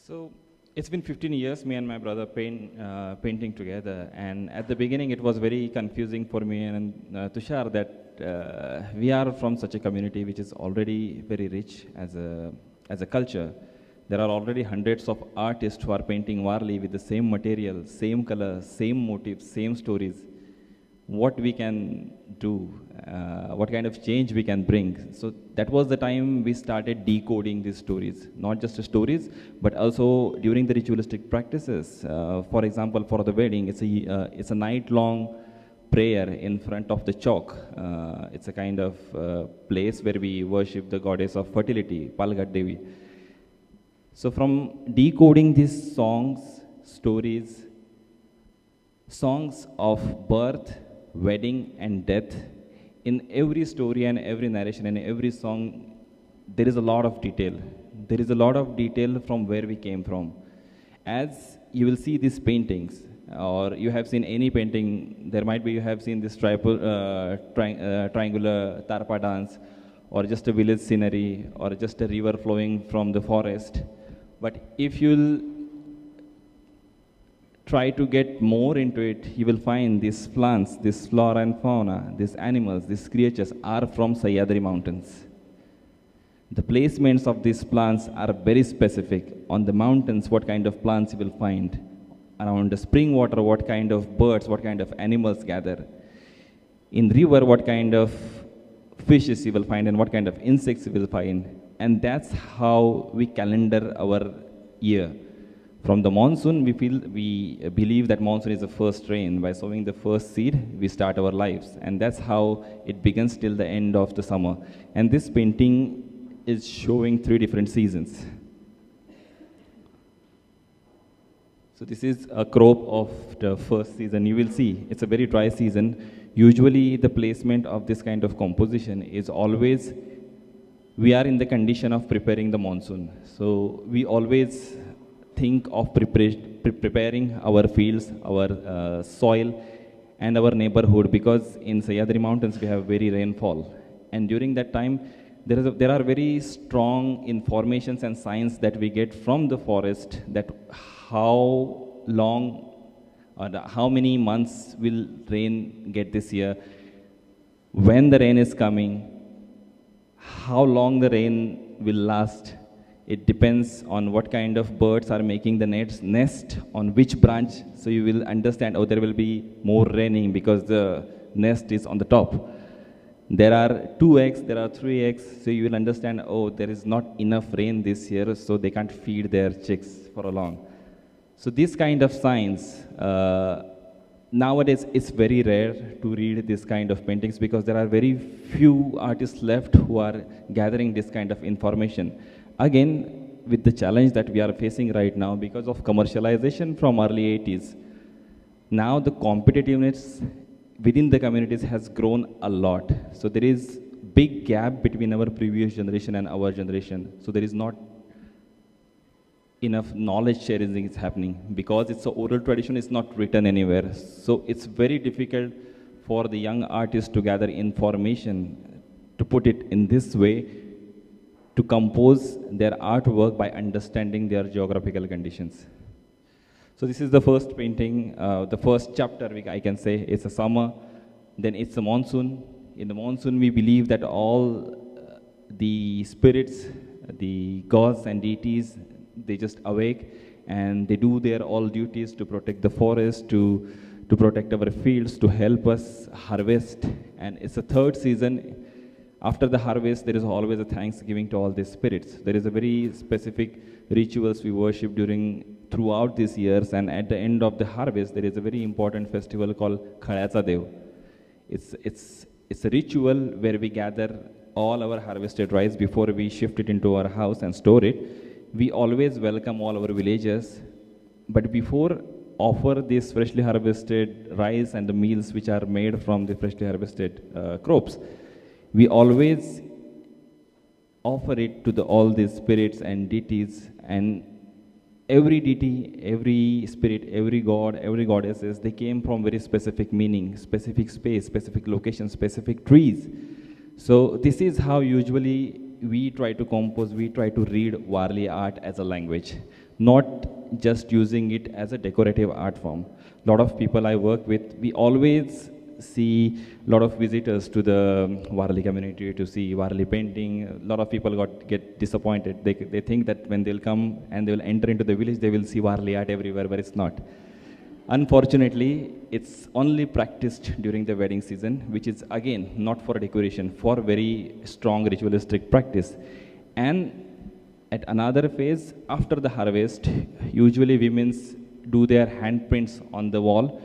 So it's been 15 years, me and my brother painting together, and at the beginning it was very confusing for me and Tushar that we are from such a community which is already very rich as a culture. There are already hundreds of artists who are painting Warli with the same material, same color, same motifs, same stories. What we can do, what kind of change we can bring. So that was the time we started decoding these stories, not just stories, but also during the ritualistic practices. For example, for the wedding, it's a night-long prayer in front of the chalk. It's a kind of place where we worship the goddess of fertility, Palgat Devi. So from decoding these songs, stories, songs of birth, wedding and death in every story and every narration and every song, there is a lot of detail. There is a lot of detail from where we came from. As you will see these paintings, or you have seen any painting, there might be you have seen this triangular tarpa dance, or just a village scenery, or just a river flowing from the forest. But if you'll try to get more into it, you will find these plants, this flora and fauna, these animals, these creatures are from Sahyadri Mountains. The placements of these plants are very specific. On the mountains, what kind of plants you will find. Around the spring water, what kind of birds, what kind of animals gather. In river, what kind of fishes you will find and what kind of insects you will find. And that's how we calendar our year. From the monsoon, we believe that monsoon is the first rain. By sowing the first seed, we start our lives. And that's how it begins till the end of the summer. And this painting is showing 3 different seasons. So this is a crop of the first season. You will see it's a very dry season. Usually the placement of this kind of composition is always, we are in the condition of preparing the monsoon. So we always think of preparing our fields, our soil and our neighborhood, because in Sahyadri Mountains we have very rainfall. And during that time, there are very strong informations and signs that we get from the forest that how long or how many months will rain get this year, when the rain is coming, how long the rain will last. It depends on what kind of birds are making the nest on which branch. So you will understand, oh, there will be more raining because the nest is on the top. There are 2 eggs, there are 3 eggs, so you will understand, oh, there is not enough rain this year, so they can't feed their chicks for a long. So this kind of signs, nowadays it's very rare to read this kind of paintings because there are very few artists left who are gathering this kind of information. Again, with the challenge that we are facing right now because of commercialization from early 80s, now the competitiveness within the communities has grown a lot. So there is big gap between our previous generation and our generation. So there is not enough knowledge sharing is happening because it's an oral tradition, it's not written anywhere. So it's very difficult for the young artists to gather information, to put it in this way, to compose their artwork by understanding their geographical conditions. So this is the first painting, the first chapter I can say. It's a summer, then it's a monsoon. In the monsoon we believe that all the spirits, the gods and deities, they just awake and they do their all duties to protect the forest, to protect our fields, to help us harvest. And it's a 3rd season. After the harvest, there is always a thanksgiving to all these spirits. There is a very specific rituals we worship throughout these years, and at the end of the harvest, there is a very important festival called Khalayacha Dev. It's a ritual where we gather all our harvested rice before we shift it into our house and store it. We always welcome all our villagers, but before offer this freshly harvested rice and the meals which are made from the freshly harvested crops, we always offer it to all these spirits and deities, and every deity, every spirit, every god, every goddesses, they came from very specific meaning, specific space, specific location, specific trees. So this is how usually we try to compose, we try to read Warli art as a language, not just using it as a decorative art form. A lot of people I work with, we always see a lot of visitors to the Warli community to see Warli painting. A lot of people get disappointed. They think that when they'll come and they will enter into the village, they will see Warli art everywhere, but it's not. Unfortunately, it's only practiced during the wedding season, which is again not for decoration, for very strong ritualistic practice. And at another phase, after the harvest, usually women do their handprints on the wall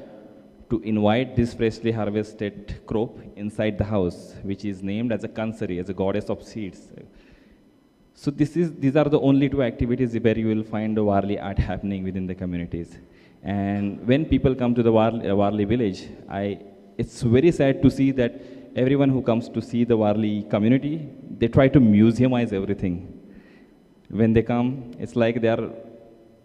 to invite this freshly harvested crop inside the house, which is named as a Kansari, as a goddess of seeds. So these are the only 2 activities where you will find the Warli art happening within the communities. And when people come to the Warli village, it's very sad to see that everyone who comes to see the Warli community, they try to museumize everything. When they come, it's like they are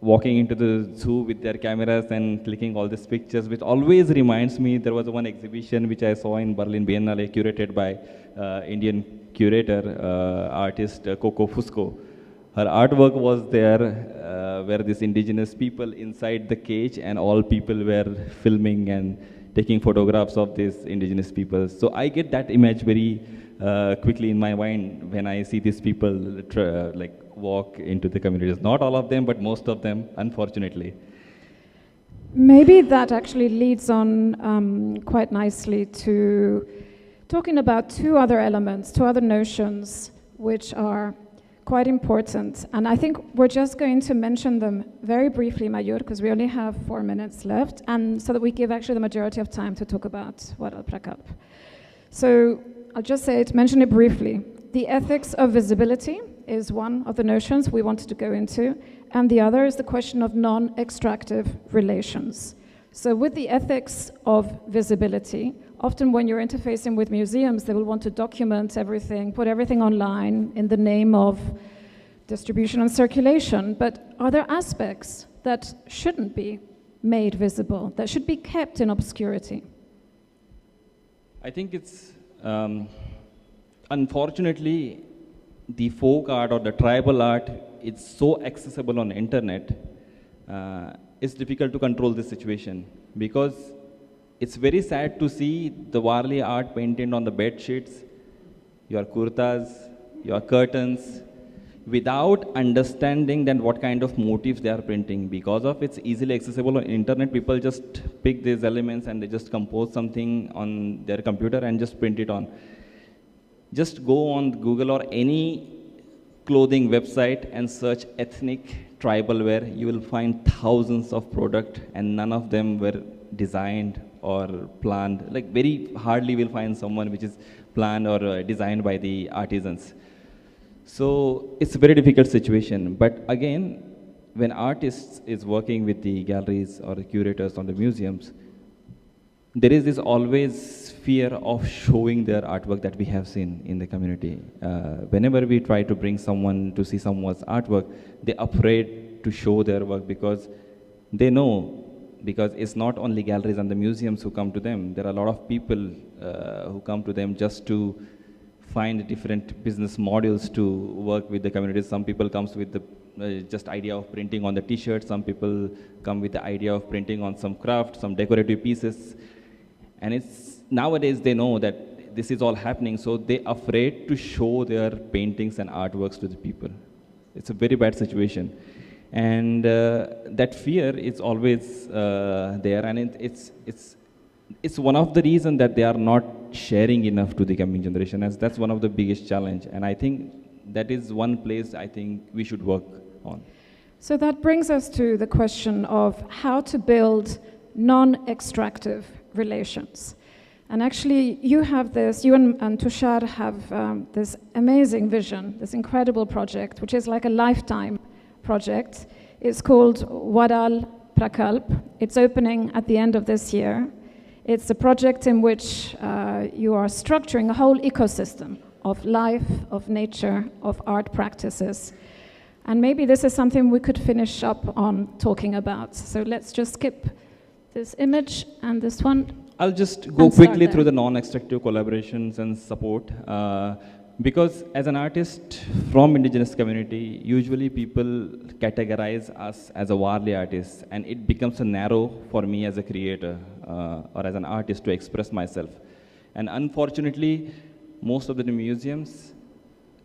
walking into the zoo with their cameras and clicking all these pictures, which always reminds me, there was one exhibition which I saw in Berlin Biennale, curated by Indian curator, artist Coco Fusco. Her artwork was there, where these indigenous people inside the cage, and all people were filming and taking photographs of these indigenous people. So I get that image very quickly in my mind when I see these people like walk into the communities. Not all of them, but most of them, unfortunately. Maybe that actually leads on quite nicely to talking about two other elements, two other notions, which are quite important. And I think we're just going to mention them very briefly, Mayur, because we only have 4 minutes left, and so that we give actually the majority of time to talk about Waral Prakalp. So I'll just say it, mention it briefly. The ethics of visibility is one of the notions we wanted to go into, and the other is the question of non-extractive relations. So with the ethics of visibility, often when you're interfacing with museums, they will want to document everything, put everything online in the name of distribution and circulation. But are there aspects that shouldn't be made visible, that should be kept in obscurity? I think it's, unfortunately, the folk art or the tribal art, it's so accessible on the internet. It's difficult to control this situation, because it's very sad to see the Warli art painted on the bed sheets, your kurtas, your curtains, without understanding then what kind of motifs they are printing. Because of it's easily accessible on internet, people just pick these elements and they just compose something on their computer and just print it on. Just go on Google or any clothing website and search ethnic tribal wear. You will find thousands of products, and none of them were designed or planned. Like very hardly will find someone which is planned or designed by the artisans. So it's a very difficult situation. But again, when artists is working with the galleries or the curators or the museums, there is this always fear of showing their artwork that we have seen in the community. Whenever we try to bring someone to see someone's artwork, they're afraid to show their work, because they know, because it's not only galleries and the museums who come to them. There are a lot of people who come to them just to find different business models to work with the communities. Some people comes with the just idea of printing on the t-shirt. Some people come with the idea of printing on some craft, some decorative pieces. And it's nowadays they know that this is all happening, so they're afraid to show their paintings and artworks to the people. It's a very bad situation. And that fear is always there, and it's one of the reasons that they are not sharing enough to the coming generation, as that's one of the biggest challenge. And I think that is one place I think we should work on. So that brings us to the question of how to build non-extractive relations. And actually, you have this, you and Tushar have this amazing vision, this incredible project, which is like a lifetime project. It's called Waral Prakalp. It's opening at the end of this year. It's a project in which you are structuring a whole ecosystem of life, of nature, of art practices. And maybe this is something we could finish up on talking about. So let's just skip this image and this one. I'll just go quickly through the non-extractive collaborations and support. Because as an artist from indigenous community, usually people categorize us as a Warli artist, and it becomes a narrow for me as a creator or as an artist to express myself. And unfortunately, most of the museums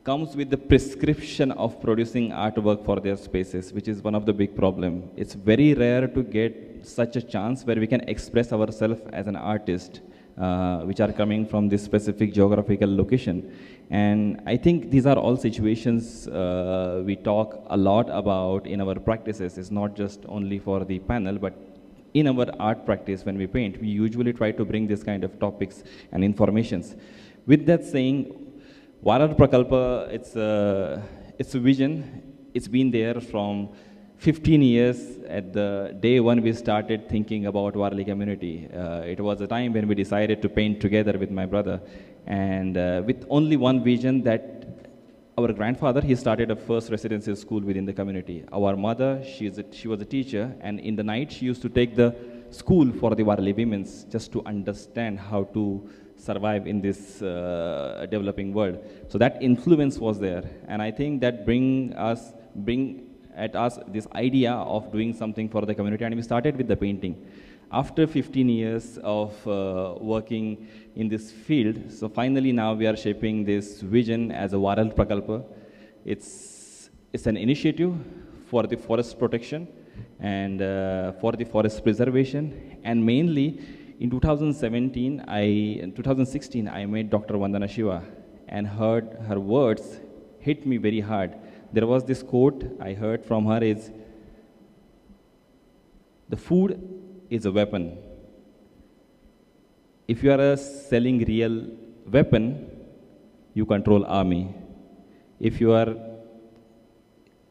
comes with the prescription of producing artwork for their spaces, which is one of the big problems. It's very rare to get such a chance where we can express ourselves as an artist, which are coming from this specific geographical location. And I think these are all situations we talk a lot about in our practices. It's not just only for the panel, but in our art practice when we paint, we usually try to bring this kind of topics and informations. With that saying, Waral Prakalpa, it's a vision. It's been there from 15 years. At the day when we started thinking about Warli community. It was a time when we decided to paint together with my brother. And with only one vision, that our grandfather, he started a first residential school within the community. Our mother, she was a teacher, and in the night she used to take the school for the Warli women just to understand how to survive in this developing world. So that influence was there, and I think that bring at us this idea of doing something for the community, and we started with the painting. After 15 years of working in this field, so finally now we are shaping this vision as a Varal Prakalpa. It's an initiative for the forest protection and for the forest preservation, and mainly in 2016 I met Dr. Vandana Shiva, and heard her words hit me very hard. There was this quote I heard from her is, the food is a weapon. If you are selling real weapon, you control army. If you are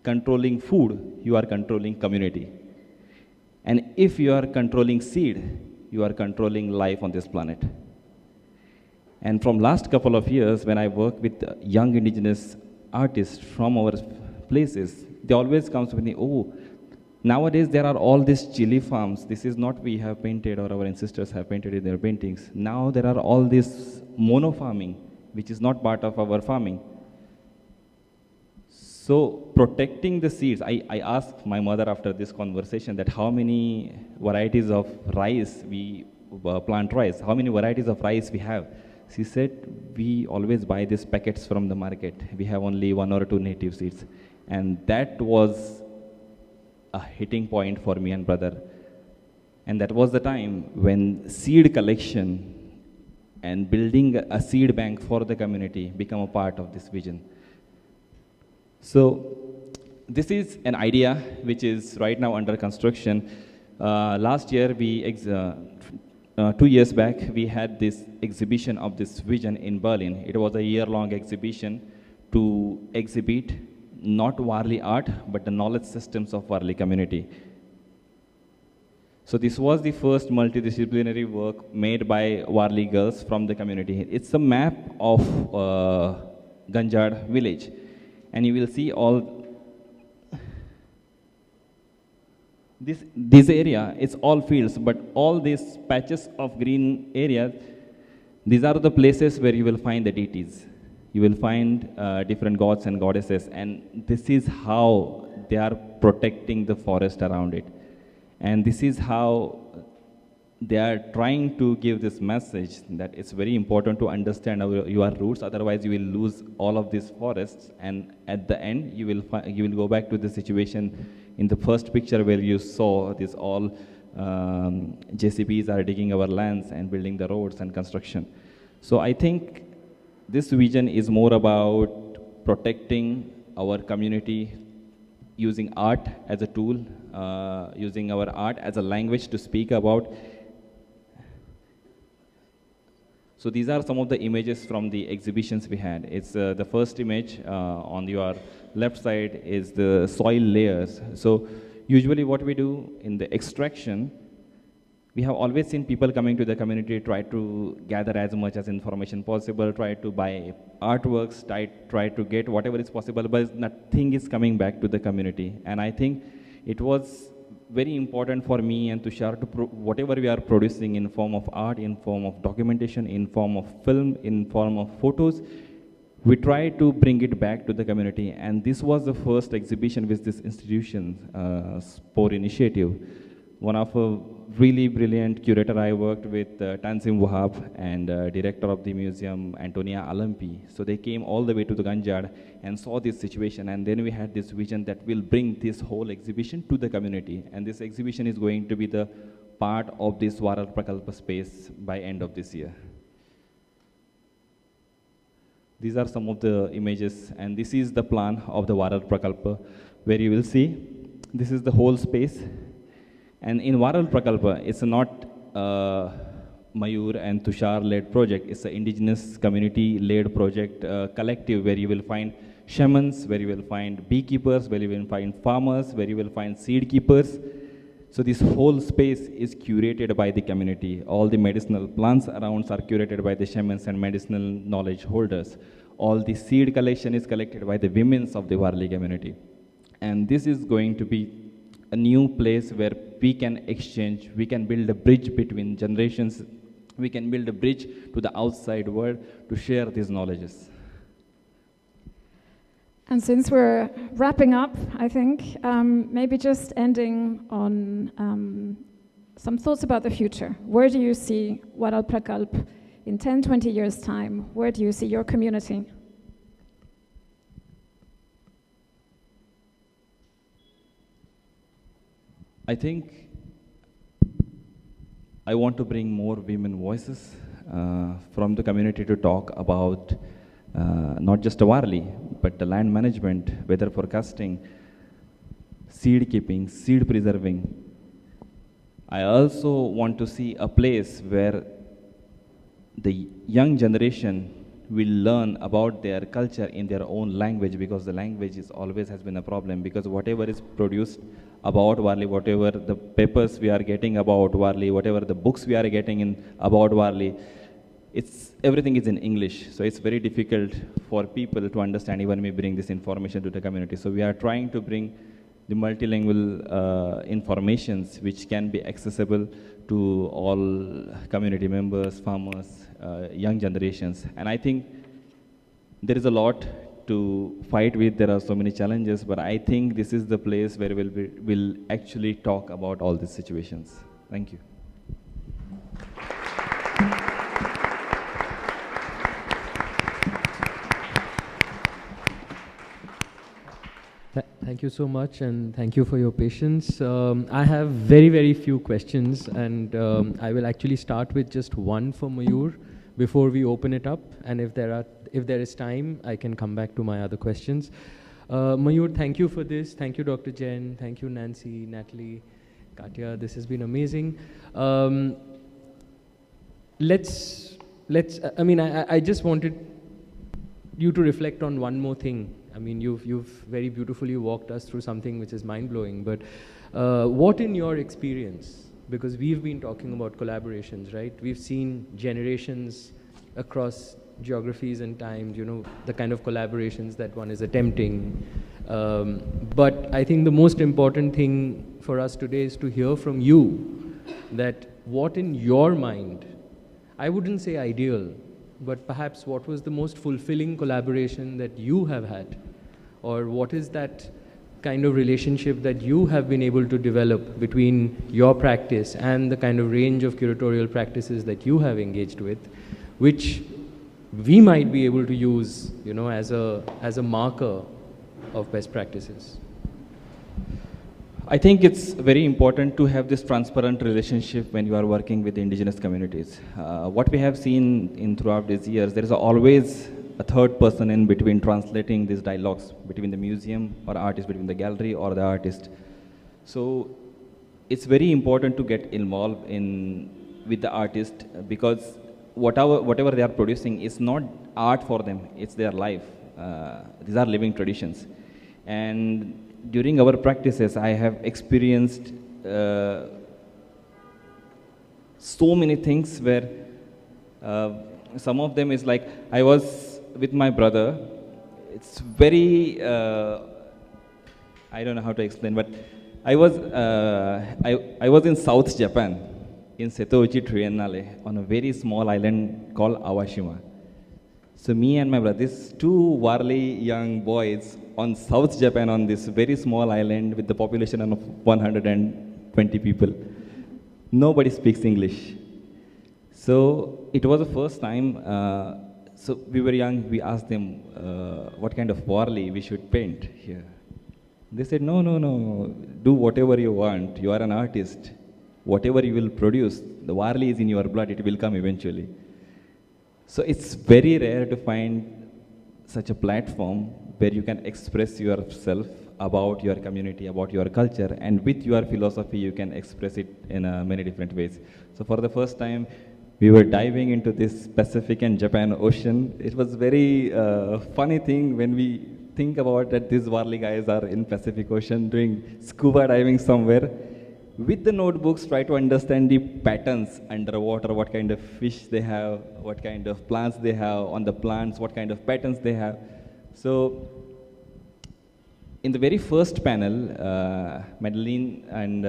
controlling food, you are controlling community. And if you are controlling seed, you are controlling life on this planet. And from last couple of years, when I work with young indigenous artists from our places, they always come to me, oh, nowadays there are all these chili farms. This is not we have painted or our ancestors have painted in their paintings. Now there are all this mono farming, which is not part of our farming. So protecting the seeds, I asked my mother after this conversation that how many varieties of rice we plant rice, how many varieties of rice we have. She said, we always buy these packets from the market. We have only 1 or 2 native seeds. And that was a hitting point for me and brother. And that was the time when seed collection and building a seed bank for the community become a part of this vision. So this is an idea which is right now under construction. Last year, 2 years back, we had this exhibition of this vision in Berlin. It was a year-long exhibition to exhibit not Warli art, but the knowledge systems of Warli community. So this was the first multidisciplinary work made by Warli girls from the community. It's a map of Ganjad village. And you will see all this area, it's all fields, but all these patches of green areas, these are the places where you will find the deities. You will find different gods and goddesses, and this is how they are protecting the forest around it. And this is how they are trying to give this message that it's very important to understand your roots, otherwise you will lose all of these forests, and at the end you will go back to the situation in the first picture where you saw this all JCBs are digging our lands and building the roads and construction. So I think this vision is more about protecting our community using art as a tool, using our art as a language to speak about. So these are some of the images from the exhibitions we had. It's the first image on your left side is the soil layers. So usually what we do in the extraction, we have always seen people coming to the community, try to gather as much as information possible, try to buy artworks, try to get whatever is possible, but nothing is coming back to the community. And I think it was very important for me and Tushar to whatever we are producing in form of art, in form of documentation, in form of film, in form of photos, we try to bring it back to the community. And this was the first exhibition with this institution, Spore Initiative. One of a really brilliant curator I worked with, Tanzim Wahab, and director of the museum, Antonia Alampi. So they came all the way to the Ganjad and saw this situation, and then we had this vision that will bring this whole exhibition to the community. And this exhibition is going to be the part of this Varal Prakalpa space by end of this year. These are some of the images, and this is the plan of the Varal Prakalpa, where you will see this is the whole space. And in Varal Prakalpa, it's not Mayur and Tushar-led project. It's an indigenous community-led project, collective, where you will find shamans, where you will find beekeepers, where you will find farmers, where you will find seed keepers. So this whole space is curated by the community. All the medicinal plants around are curated by the shamans and medicinal knowledge holders. All the seed collection is collected by the women of the Warli community. And this is going to be a new place where we can exchange, we can build a bridge between generations, we can build a bridge to the outside world to share these knowledges. And since we're wrapping up, I think, maybe just ending on some thoughts about the future. Where do you see Waral Prakalp in 10, 20 years' time? Where do you see your community? I think I want to bring more women voices from the community to talk about not just the Warli, but the land management, weather forecasting, seed keeping, seed preserving. I also want to see a place where the young generation will learn about their culture in their own language, because the language is always has been a problem, because whatever is produced about Warli, whatever the papers we are getting about Warli, whatever the books we are getting in about Warli, everything is in English, so it's very difficult for people to understand even we bring this information to the community. So we are trying to bring the multilingual informations which can be accessible to all community members, farmers, young generations. And I think there is a lot to fight with, there are so many challenges, but I think this is the place where we'll actually talk about all these situations. Thank you. Thank you so much, and thank you for your patience. I have very, very few questions, and I will actually start with just one for Mayur before we open it up. And if there is time, I can come back to my other questions. Mayur, thank you for this. Thank you, Dr. Jain. Thank you, Nancy, Natalie, Katya. This has been amazing. I just wanted you to reflect on one more thing. I mean, you've very beautifully walked us through something which is mind-blowing, but what in your experience, because we've been talking about collaborations, right? We've seen generations across geographies and times, you know, the kind of collaborations that one is attempting. But I think the most important thing for us today is to hear from you that what in your mind, I wouldn't say ideal, but perhaps what was the most fulfilling collaboration that you have had? Or what is that kind of relationship that you have been able to develop between your practice and the kind of range of curatorial practices that you have engaged with, which we might be able to use, you know, as a marker of best practices? I think it's very important to have this transparent relationship when you are working with the indigenous communities. What we have seen throughout these years, there is always a third person in between translating these dialogues between the museum or artist, between the gallery or the artist. So it's very important to get involved with the artist, because whatever they are producing is not art for them, it's their life. These are living traditions. And during our practices, I have experienced so many things where some of them is like, I was with my brother. It's very, I don't know how to explain, but I was in South Japan, in Setouchi Triennale, on a very small island called Awashima. So me and my brother, these two Warli young boys on South Japan, on this very small island with the population of 120 people. Nobody speaks English. So it was the first time, so we were young, we asked them what kind of Warli we should paint here. They said, no, do whatever you want, you are an artist. Whatever you will produce, the Warli is in your blood, it will come eventually. So it's very rare to find such a platform where you can express yourself about your community, about your culture, and with your philosophy you can express it in many different ways. So for the first time, we were diving into this Pacific and Japan Ocean. It was very funny thing when we think about that these Warli guys are in Pacific Ocean doing scuba diving somewhere. with the notebooks, try to understand the patterns underwater, what kind of fish they have, what kind of plants they have, on the plants, what kind of patterns they have. So, in the very first panel, Madeline and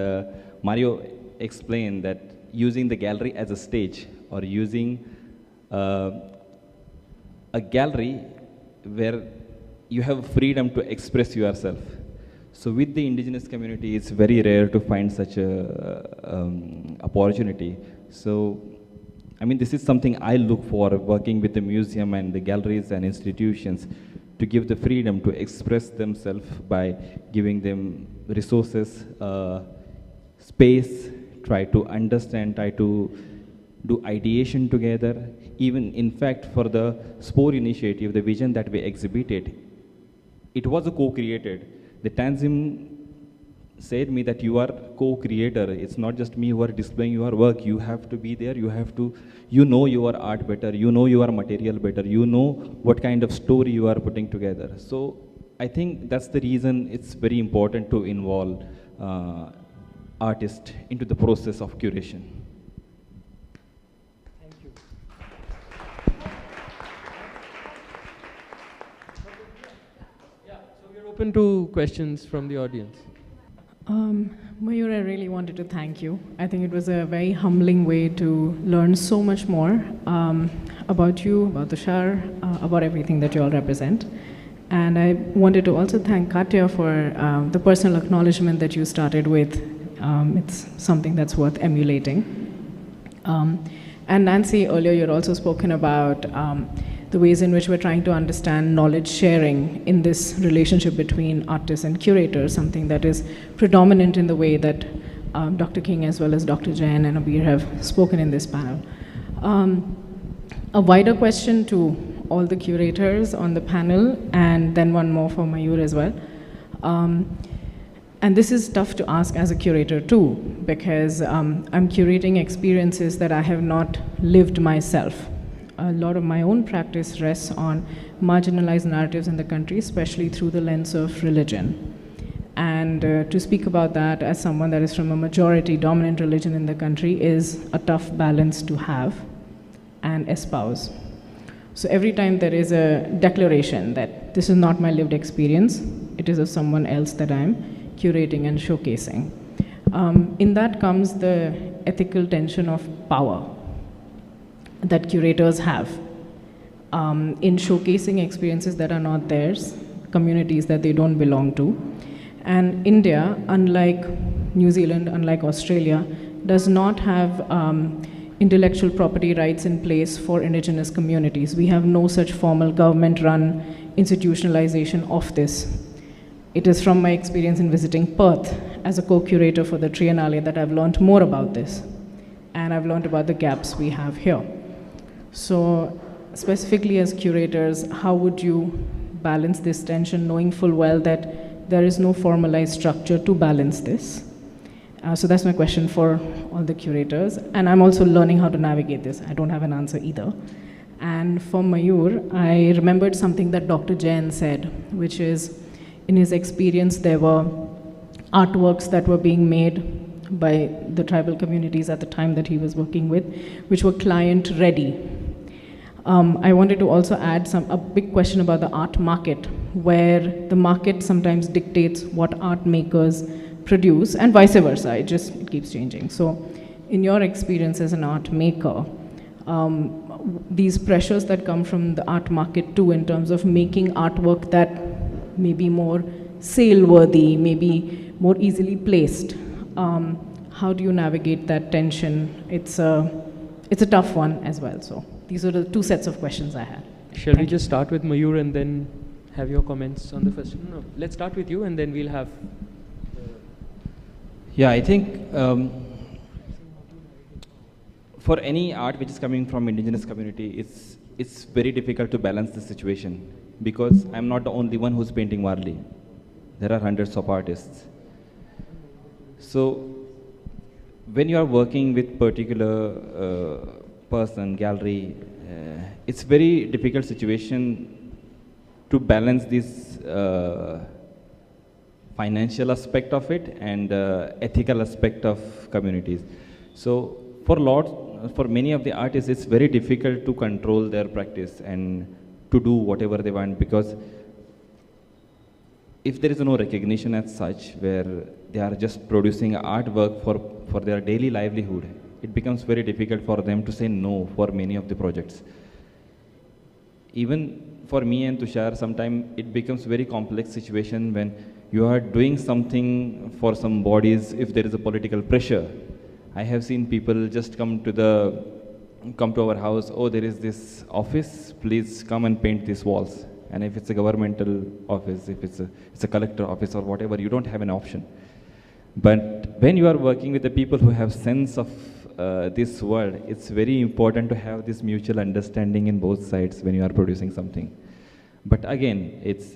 Mario explained that using the gallery as a stage, or using a gallery where you have freedom to express yourself. So with the indigenous community, it's very rare to find such a opportunity. So, I mean, this is something I look for, working with the museum and the galleries and institutions, to give the freedom to express themselves by giving them resources, space, try to understand, try to do ideation together. Even, in fact, for the Spore initiative, the vision that we exhibited, it was a co-created. The Tanzim said me that you are co-creator. It's not just me who are displaying your work. You have to be there. You have to, you know your art better. You know your material better. You know what kind of story you are putting together. So I think that's the reason it's very important to involve artists into the process of curation. Thank you. Yeah, so we're open to questions from the audience. Mayur, I really wanted to thank you. I think it was a very humbling way to learn so much more about you, about the Shar, about everything that you all represent. And I wanted to also thank Katya for the personal acknowledgement that you started with. It's something that's worth emulating. And Nancy, earlier you had also spoken about the ways in which we're trying to understand knowledge sharing in this relationship between artists and curators, something that is predominant in the way that Dr. King as well as Dr. Jain and Abeer have spoken in this panel. A wider question to all the curators on the panel, and then one more for Mayur as well. And this is tough to ask as a curator too, because I'm curating experiences that I have not lived myself. A lot of my own practice rests on marginalized narratives in the country, especially through the lens of religion. And to speak about that as someone that is from a majority dominant religion in the country is a tough balance to have and espouse. So every time there is a declaration that this is not my lived experience, it is of someone else that I'm curating and showcasing. In that comes the ethical tension of power that curators have in showcasing experiences that are not theirs, communities that they don't belong to. And India, unlike New Zealand, unlike Australia, does not have intellectual property rights in place for indigenous communities. We have no such formal government-run institutionalization of this. It is from my experience in visiting Perth as a co-curator for the Triennale that I've learned more about this. And I've learned about the gaps we have here. So specifically as curators, how would you balance this tension, knowing full well that there is no formalized structure to balance this? So that's my question for all the curators. And I'm also learning how to navigate this. I don't have an answer either. And for Mayur, I remembered something that Dr. Jain said, which is, in his experience, there were artworks that were being made by the tribal communities at the time that he was working with, which were client ready. I wanted to also add a big question about the art market, where the market sometimes dictates what art makers produce, and vice versa. It keeps changing. So in your experience as an art maker, these pressures that come from the art market too, in terms of making artwork that may be more sale-worthy, maybe more easily placed, how do you navigate that tension? It's a tough one as well. So these are the two sets of questions I had. Shall we just start with Mayur and then have your comments on the first one? No, let's start with you and then we'll have... Yeah, I think for any art which is coming from indigenous community, it's very difficult to balance the situation, because I'm not the only one who's painting Warli. There are hundreds of artists. So when you are working with particular person, gallery, it's very difficult situation to balance this financial aspect of it and ethical aspect of communities. So for many of the artists, it's very difficult to control their practice and to do whatever they want, because if there is no recognition as such, where they are just producing artwork for their daily livelihood, it becomes very difficult for them to say no for many of the projects. Even for me and Tushar, sometimes it becomes very complex situation when you are doing something for some bodies if there is a political pressure. I have seen people just come to our house, oh, there is this office, please come and paint these walls. And if it's a governmental office, if it's a collector office or whatever, you don't have an option. But when you are working with the people who have sense of this world, it's very important to have this mutual understanding in both sides when you are producing something. But again, it's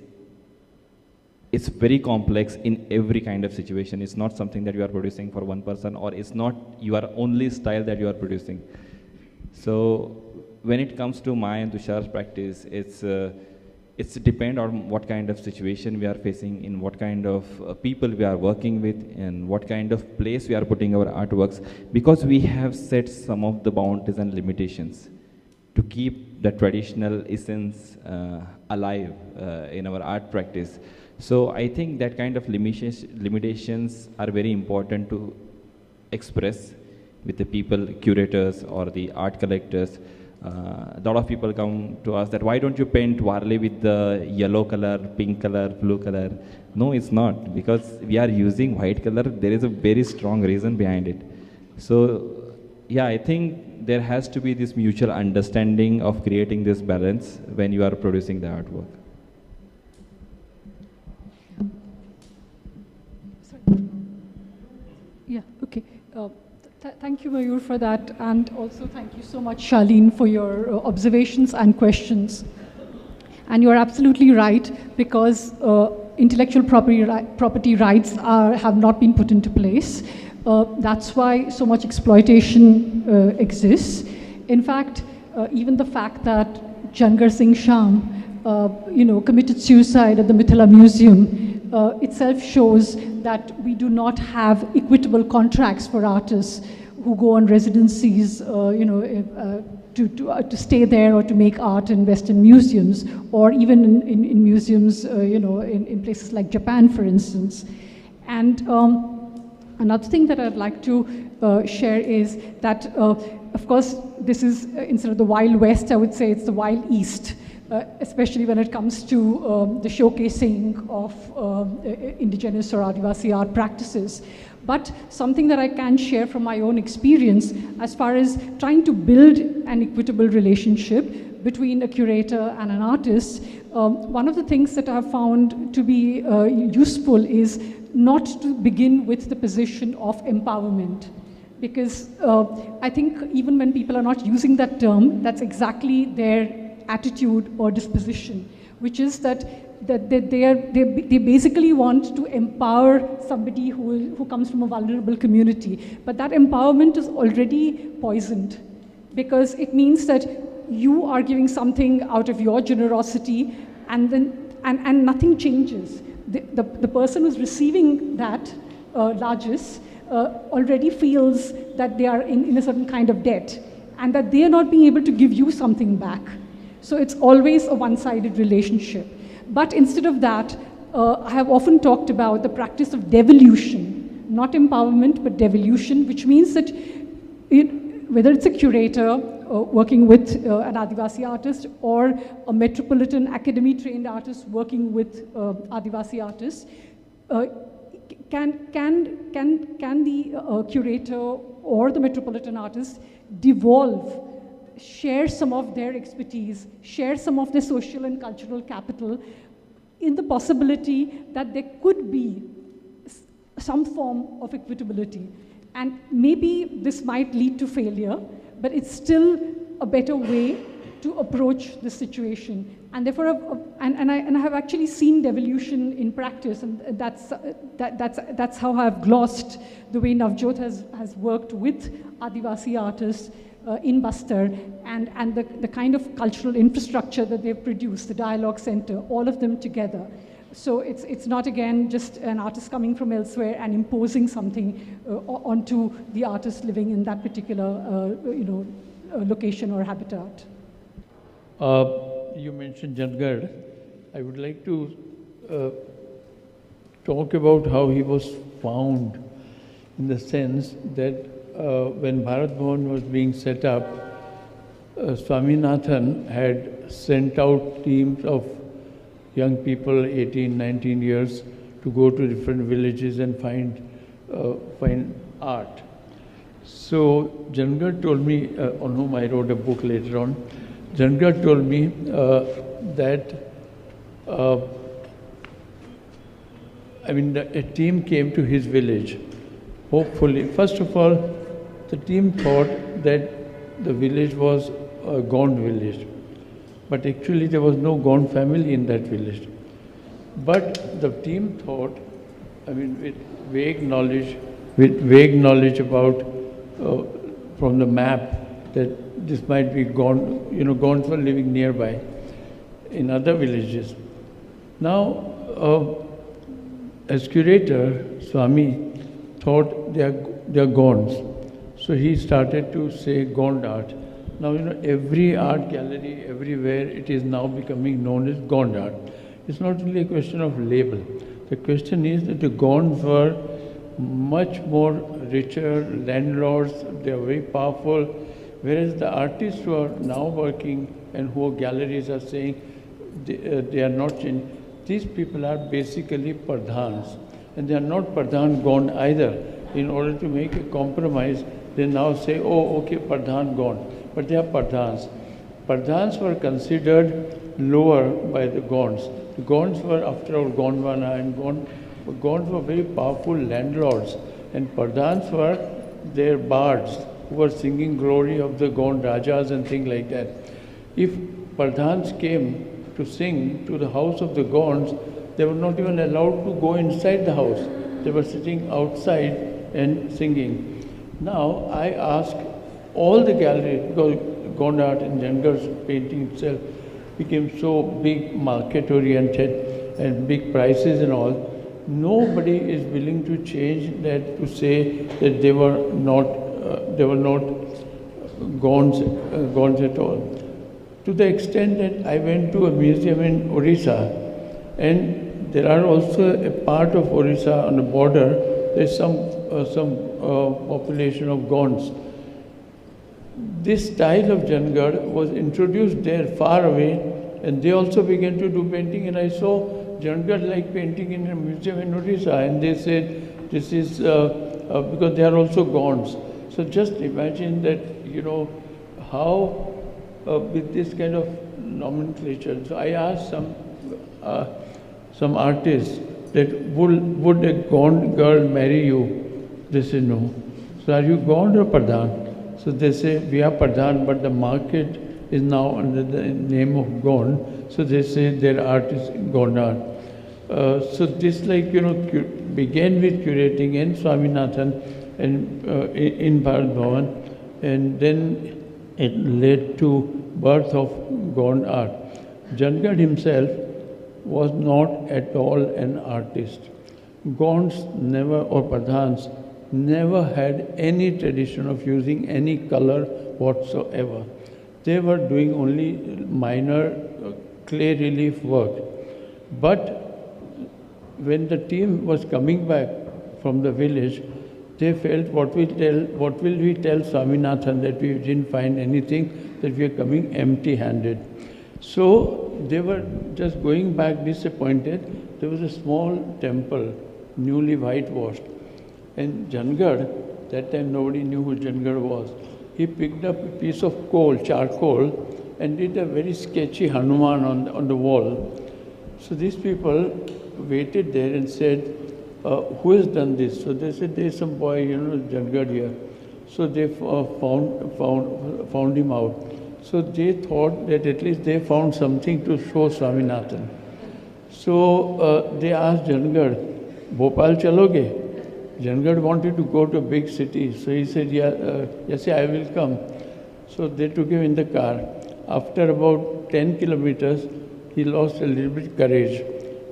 very complex in every kind of situation. It's not something that you are producing for one person, or it's not your only style that you are producing. So when it comes to my and Tushar's practice, it's depend on what kind of situation we are facing, in what kind of people we are working with, and what kind of place we are putting our artworks, because we have set some of the boundaries and limitations to keep the traditional essence alive in our art practice. So I think that kind of limitations are very important to express with the people, curators or the art collectors. A lot of people come to us that, why don't you paint Warli with the yellow color, pink color, blue color? No, it's not, because we are using white color. There is a very strong reason behind it. So yeah, I think there has to be this mutual understanding of creating this balance when you are producing the artwork. Yeah, okay. Thank you, Mayur, for that, and also thank you so much, Charlene, for your observations and questions. And you're absolutely right, because intellectual property rights have not been put into place. That's why so much exploitation exists. In fact, even the fact that Jangar Singh Sham, committed suicide at the Mithila Museum itself shows that we do not have equitable contracts for artists who go on residencies, to stay there or to make art in Western museums, or even in museums, in places like Japan, for instance. And another thing that I'd like to share is that, of course, this is, instead of the Wild West, I would say it's the Wild East. Especially when it comes to the showcasing of indigenous or Adivasi art practices. But something that I can share from my own experience as far as trying to build an equitable relationship between a curator and an artist, one of the things that I've found to be useful is not to begin with the position of empowerment. Because I think even when people are not using that term, that's exactly their attitude or disposition, which is that they basically want to empower somebody who comes from a vulnerable community. But that empowerment is already poisoned, because it means that you are giving something out of your generosity, and nothing changes. The person who's receiving that largesse already feels that they are in a certain kind of debt, and that they are not being able to give you something back. So it's always a one-sided relationship. But instead of that, I have often talked about the practice of devolution, not empowerment, but devolution, which means that whether it's a curator working with an Adivasi artist, or a metropolitan academy-trained artist working with Adivasi artists, can the curator or the metropolitan artist devolve, share some of their expertise, share some of their social and cultural capital, in the possibility that there could be some form of equitability. And maybe this might lead to failure, but it's still a better way to approach the situation. And therefore, I have actually seen devolution in practice, and that's how I've glossed the way Navjot has worked with Adivasi artists in Bastar, and the kind of cultural infrastructure that they've produced, the dialogue center, all of them together. So it's not, again, just an artist coming from elsewhere and imposing something onto the artist living in that particular location or habitat. You mentioned Jangad. I would like to talk about how he was found, in the sense that when Bharat Bhavan was being set up, Swaminathan had sent out teams of young people, 18, 19 years, to go to different villages and find art. So Jangad told me, on whom I wrote a book later on, Jangad told me that a team came to his village. Hopefully, first of all, the team thought that the village was a Gond village. But actually there was no Gond family in that village. But the team thought, with vague knowledge about, from the map, that this might be Gond, Gonds were living nearby in other villages. Now, as curator, Swami thought they are Gonds. So he started to say Gond art. Now, every art gallery, everywhere, it is now becoming known as Gond art. It's not only a question of label. The question is that the Gonds were much more richer landlords, they are very powerful, whereas the artists who are now working and who galleries are saying they are not changing, these people are basically Pradhans. And they are not Pradhan Gond either. In order to make a compromise, they now say, oh, okay, Pradhan Gond. But they are Pradhans. Pradhans were considered lower by the Gonds. The Gonds were, after all, Gondwana, and Gonds were very powerful landlords. And Pradhans were their bards who were singing glory of the Gond Rajas and things like that. If Pradhans came to sing to the house of the Gonds, they were not even allowed to go inside the house. They were sitting outside and singing. Now, I asked all the galleries, because Gond art and Jangar's painting itself became so big, market-oriented, and big prices and all, nobody is willing to change that, to say that they were not Gonds at all. To the extent that I went to a museum in Orissa, and there are also a part of Orissa on the border, there's some population of Gonds. This style of Jangad was introduced there far away, and they also began to do painting, and I saw Jangad like painting in a museum in Orissa, and they said this is because they are also Gonds. So just imagine that, how with this kind of nomenclature. So I asked some artists that would a Gond girl marry you? They said no. So are you Gond or Pradhan? So they say we are Pradhan, but the market is now under the name of Gond. So they say their art is Gond art. So this began with curating in Swaminathan and in Bharat Bhavan, and then it led to birth of Gond art. Jangad himself was not at all an artist. Gonds never, or Pradhans, never had any tradition of using any color whatsoever. They were doing only minor clay relief work. But when the team was coming back from the village, they felt, what will we tell Swaminathan that we didn't find anything, that we are coming empty-handed. So they were just going back disappointed. There was a small temple, newly whitewashed. And Jangad, that time nobody knew who Jangad was. He picked up a piece of coal, charcoal, and did a very sketchy Hanuman on the wall. So these people waited there and said, who has done this? So they said, there's some boy, Jangad here. So they found him out. So they thought that at least they found something to show Swaminathan. So they asked Jangad, Bhopal chaloge? Jangad wanted to go to a big city. So he said, yes, I will come. So they took him in the car. After about 10 kilometers, he lost a little bit courage.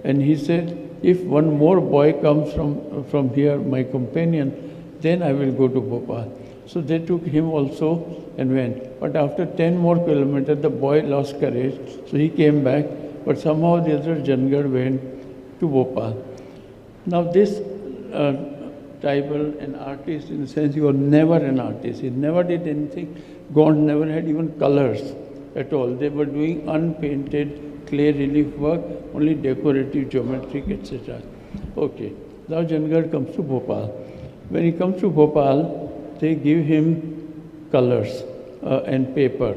And he said, if one more boy comes from here, my companion, then I will go to Bhopal. So they took him also and went. But after 10 more kilometers, the boy lost courage, so he came back. But somehow the other Jangar went to Bhopal. Now this tribal, an artist in the sense he was never an artist. He never did anything. God never had even colors at all. They were doing unpainted clay relief work, only decorative, geometric, etc. Okay, now Jangar comes to Bhopal. When he comes to Bhopal, they give him colors and paper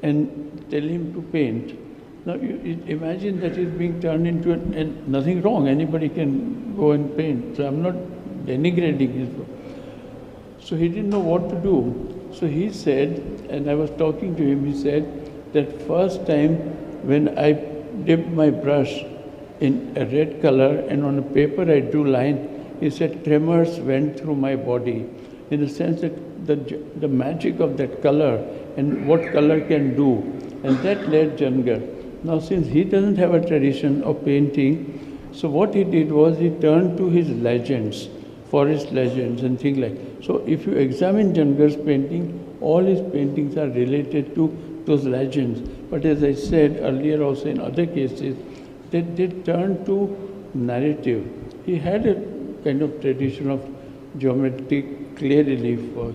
and tell him to paint. Now you imagine that is being turned into and nothing wrong. Anybody can go and paint. So I'm not denigrating his work. So he didn't know what to do. So he said, and I was talking to him, he said that first time when I dipped my brush in a red color and on a paper I drew line, he said tremors went through my body in the sense that the magic of that color and what color can do. And that led Jangar. Now since he doesn't have a tradition of painting, so what he did was he turned to his legends, forest legends and things like. So if you examine Jangar's painting, all his paintings are related to those legends. But as I said earlier also in other cases, they turned to narrative. He had a kind of tradition of geometric clay relief work.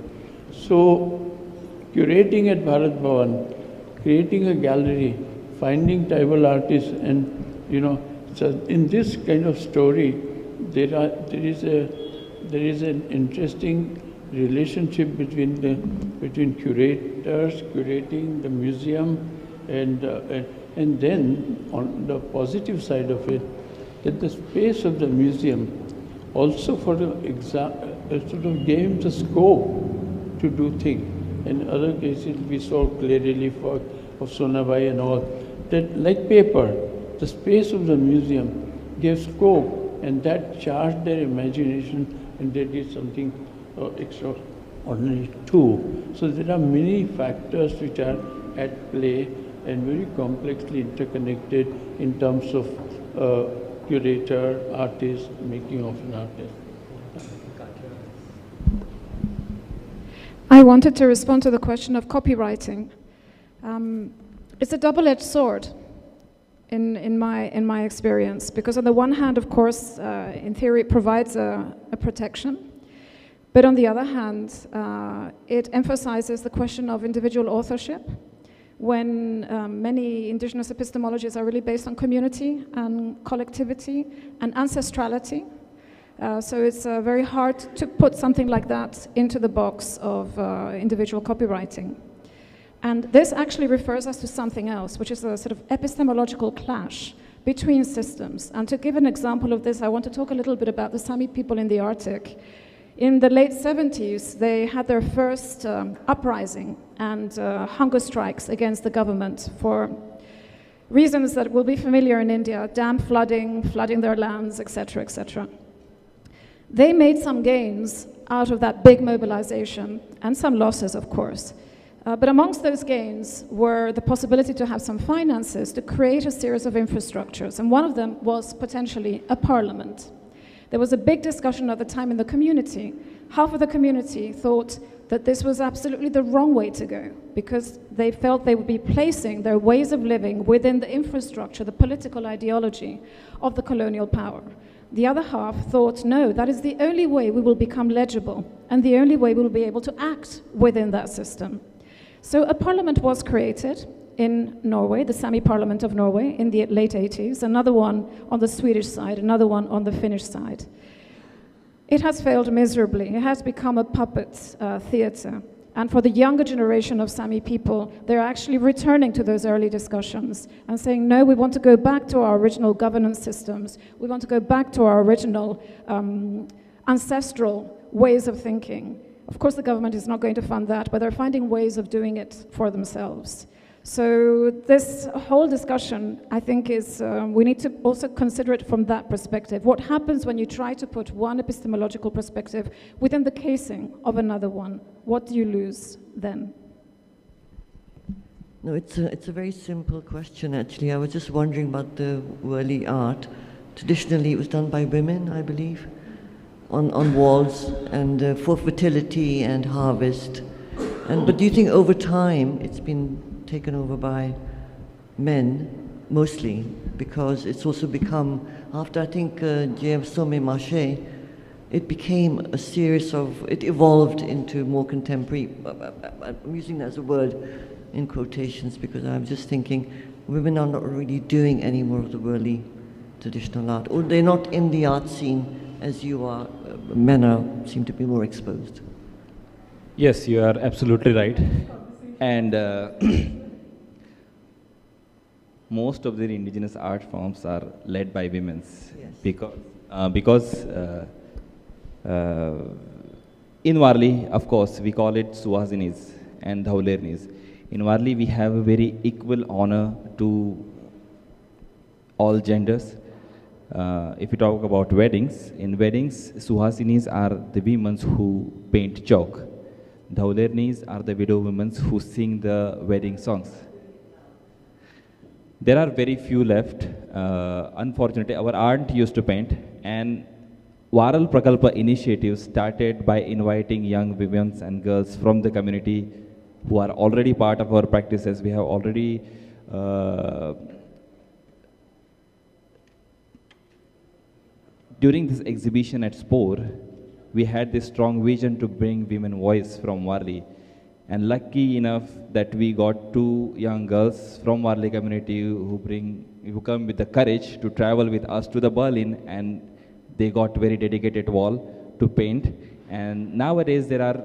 So curating at Bharat Bhavan, creating a gallery, finding tribal artists and, so in this kind of story, there is an interesting relationship between curators, curating the museum, and then on the positive side of it, that the space of the museum also for the sort of gave him the scope to do things. In other cases, we saw clay relief work of Sonabai and all. That, like paper, the space of the museum gave scope, and that charged their imagination, and they did something extraordinary too. So there are many factors which are at play and very complexly interconnected in terms of curator, artist, making of an artist. I wanted to respond to the question of copywriting. It's a double-edged sword in my experience, because on the one hand, of course, in theory, it provides a protection, but on the other hand, it emphasizes the question of individual authorship, when many indigenous epistemologies are really based on community and collectivity and ancestrality. So it's very hard to put something like that into the box of individual copywriting. And this actually refers us to something else, which is a sort of epistemological clash between systems. And to give an example of this, I want to talk a little bit about the Sami people in the Arctic. In the late 70s, they had their first uprising and hunger strikes against the government for reasons that will be familiar in India: dam flooding their lands, etc., etc. They made some gains out of that big mobilization, and some losses, of course. But amongst those gains were the possibility to have some finances to create a series of infrastructures, and one of them was potentially a parliament. There was a big discussion at the time in the community. Half of the community thought that this was absolutely the wrong way to go, because they felt they would be placing their ways of living within the infrastructure, the political ideology of the colonial power. The other half thought, no, that is the only way we will become legible, and the only way we will be able to act within that system. So a parliament was created in Norway, the Sami Parliament of Norway, in the late 80s, another one on the Swedish side, another one on the Finnish side. It has failed miserably. It has become a puppet theater. And for the younger generation of Sami people, they're actually returning to those early discussions and saying, no, we want to go back to our original governance systems. We want to go back to our original ancestral ways of thinking. Of course, the government is not going to fund that, but they're finding ways of doing it for themselves. So this whole discussion, I think, is we need to also consider it from that perspective. What happens when you try to put one epistemological perspective within the casing of another one? What do you lose then? No, it's a very simple question, actually. I was just wondering about the early art. Traditionally, it was done by women, I believe, on walls and for fertility and harvest. But do you think over time it's been taken over by men, mostly, because it's also become, after I think J.M. Somme Marché, it became a series of, it evolved into more contemporary, I'm using that as a word in quotations because I'm just thinking women are not really doing any more of the worldly traditional art, or they're not in the art scene as you are. Men seem to be more exposed. Yes, you are absolutely right. And most of the indigenous art forms are led by women. Yes. Because in Warli, of course, we call it Suhasinis and Dhaulernis. In Warli, we have a very equal honor to all genders. If we talk about weddings, in weddings, Suhasinis are the women who paint chalk. Dhaulernis are the widow women who sing the wedding songs. There are very few left. Unfortunately, our aunt used to paint, and Varal Prakalpa initiative started by inviting young women and girls from the community who are already part of our practices. We have already during this exhibition at Spore, we had this strong vision to bring women voice from Warli. And lucky enough that we got 2 young girls from Warli community who come with the courage to travel with us to the Berlin, and they got very dedicated wall to paint. And nowadays there are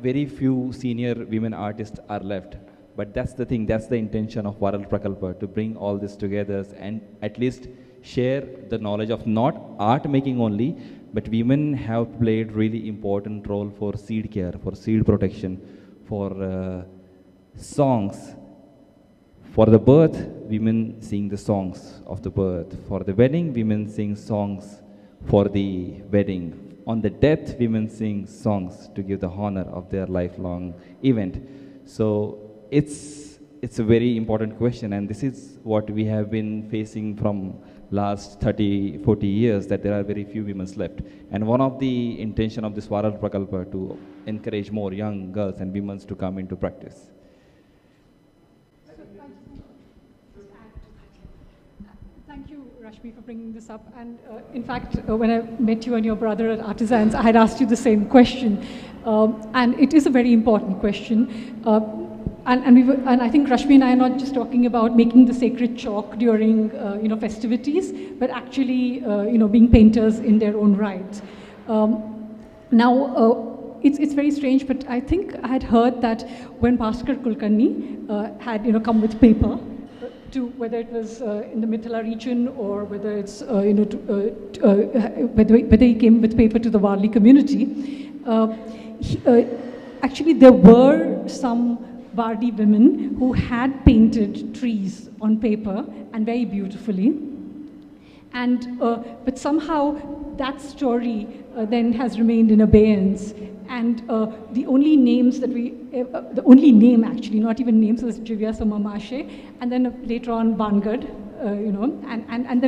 very few senior women artists are left. But that's the thing, that's the intention of Varal Prakalpa, to bring all this together and at least share the knowledge of not art making only, but women have played really important role for seed care, for seed protection, for songs. For the birth, women sing the songs of the birth. For the wedding, women sing songs for the wedding. On the death, women sing songs to give the honor of their lifelong event. So it's a very important question, and this is what we have been facing from last 30, 40 years, that there are very few women left. And one of the intention of this Varal Prakalpa to encourage more young girls and women to come into practice. Thank you, Rashmi, for bringing this up. And in fact, when I met you and your brother at Artisans, I had asked you the same question. And it is a very important question. And I think Rashmi and I are not just talking about making the sacred chalk during festivities, but actually being painters in their own right. Now it's very strange, but I think I had heard that when Bhaskar Kulkarni had come with paper to whether it was in the Mithila region or whether it's whether he came with paper to the Warli community, actually there were some Vardi women who had painted trees on paper and very beautifully. And but somehow that story then has remained in abeyance. And the only names that the only name actually, not even names, was Jivya Somamashe, and then later on Bangad, and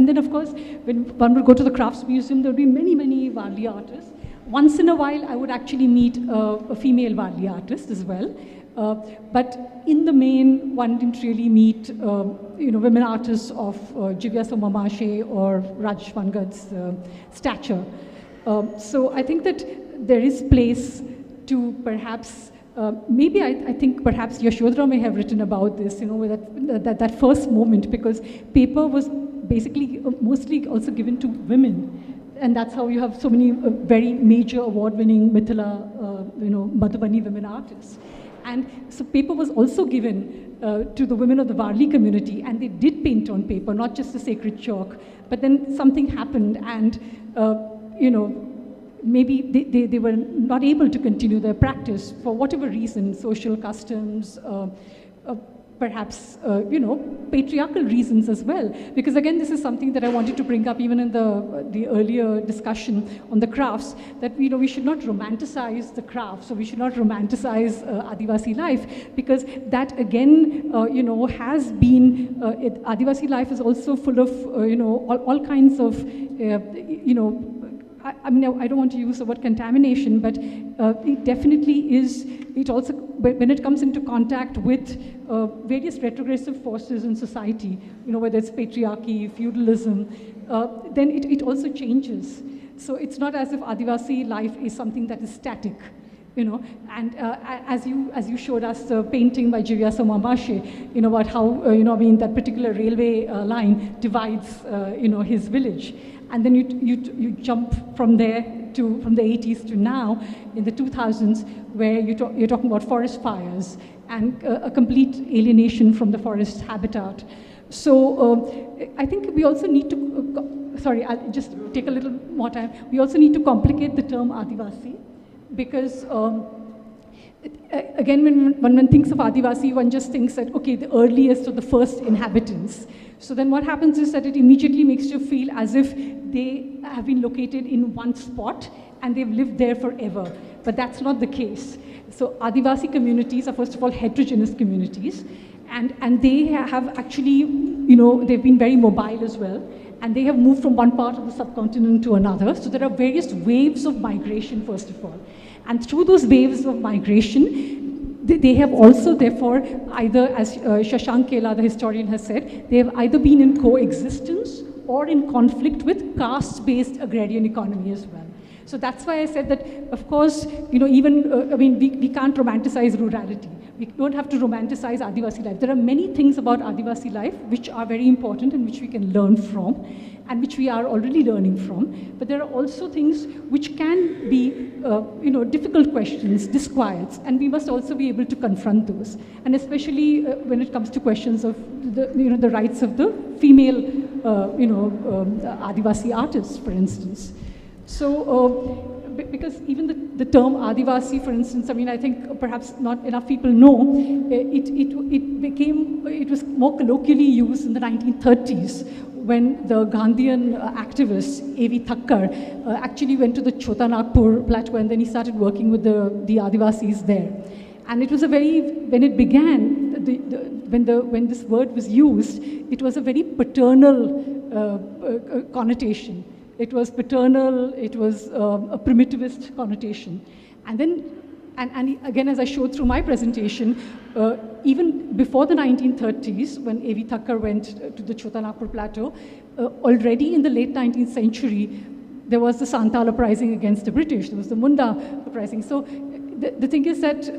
then of course when one would go to the Crafts Museum, there would be many Varli artists. Once in a while, I would actually meet a female Varli artist as well. But in the main, one didn't really meet, women artists of Jivya Somamashe or Rajesh Vangad's stature. So I think that there is place to perhaps, maybe I think perhaps Yashodhara may have written about this, that first moment, because paper was basically mostly also given to women. And that's how you have so many very major award-winning Mithila, Madhubani women artists. And so paper was also given to the women of the Warli community, and they did paint on paper, not just the sacred chalk. But then something happened, and maybe they were not able to continue their practice for whatever reason, social customs, perhaps, patriarchal reasons as well. Because again, this is something that I wanted to bring up even in the earlier discussion on the crafts, that we should not romanticize the crafts, or we should not romanticize Adivasi life, because that again, has been, Adivasi life is also full of, all kinds of, I mean, I don't want to use the word contamination, but it definitely is, it also, when it comes into contact with various retrogressive forces in society, whether it's patriarchy, feudalism, then it also changes. So it's not as if Adivasi life is something that is static. And as you showed us the painting by Jirya Somambashe, about how, that particular railway line divides, his village. And then you jump from there from the 80s to now, in the 2000s, where you're talking about forest fires and a complete alienation from the forest habitat. So I think we also need to, sorry, I'll just take a little more time. We also need to complicate the term Adivasi, because again, when one thinks of Adivasi, one just thinks that, okay, the earliest or the first inhabitants. So then what happens is that it immediately makes you feel as if they have been located in one spot and they've lived there forever. But that's not the case. So Adivasi communities are, first of all, heterogeneous communities. And they have actually, they've been very mobile as well. And they have moved from one part of the subcontinent to another. So there are various waves of migration, first of all. And through those waves of migration, they have also, therefore, either, as Shashank Kela, the historian, has said, they have either been in coexistence or in conflict with caste-based agrarian economy as well. So that's why I said that, of course, even, we can't romanticize rurality. We don't have to romanticize Adivasi life. There are many things about Adivasi life which are very important and which we can learn from, and which we are already learning from. But there are also things which can be, difficult questions, disquiets, and we must also be able to confront those. And especially when it comes to questions of the rights of the female, Adivasi artists, for instance. So, because even the term Adivasi, for instance, I think perhaps not enough people know, it was more colloquially used in the 1930s, when the Gandhian activist, A.V. Thakkar, actually went to the Chota Nagpur plateau, and then he started working with the Adivasis there. And it was when it began, when this word was used, it was a very paternal connotation. It was paternal, it was a primitivist connotation. And then, and again, as I showed through my presentation, even before the 1930s, when A.V. Thakkar went to the Chota Nagpur plateau, already in the late 19th century, there was the Santal uprising against the British, there was the Munda uprising. So the thing is that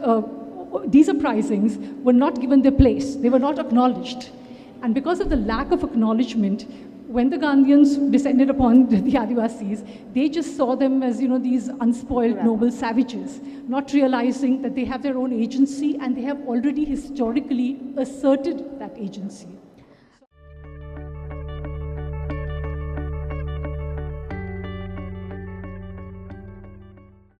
these uprisings were not given their place, they were not acknowledged. And because of the lack of acknowledgement, when the Gandhians descended upon the Adivasis, they just saw them as, these unspoiled noble savages, not realizing that they have their own agency and they have already historically asserted that agency.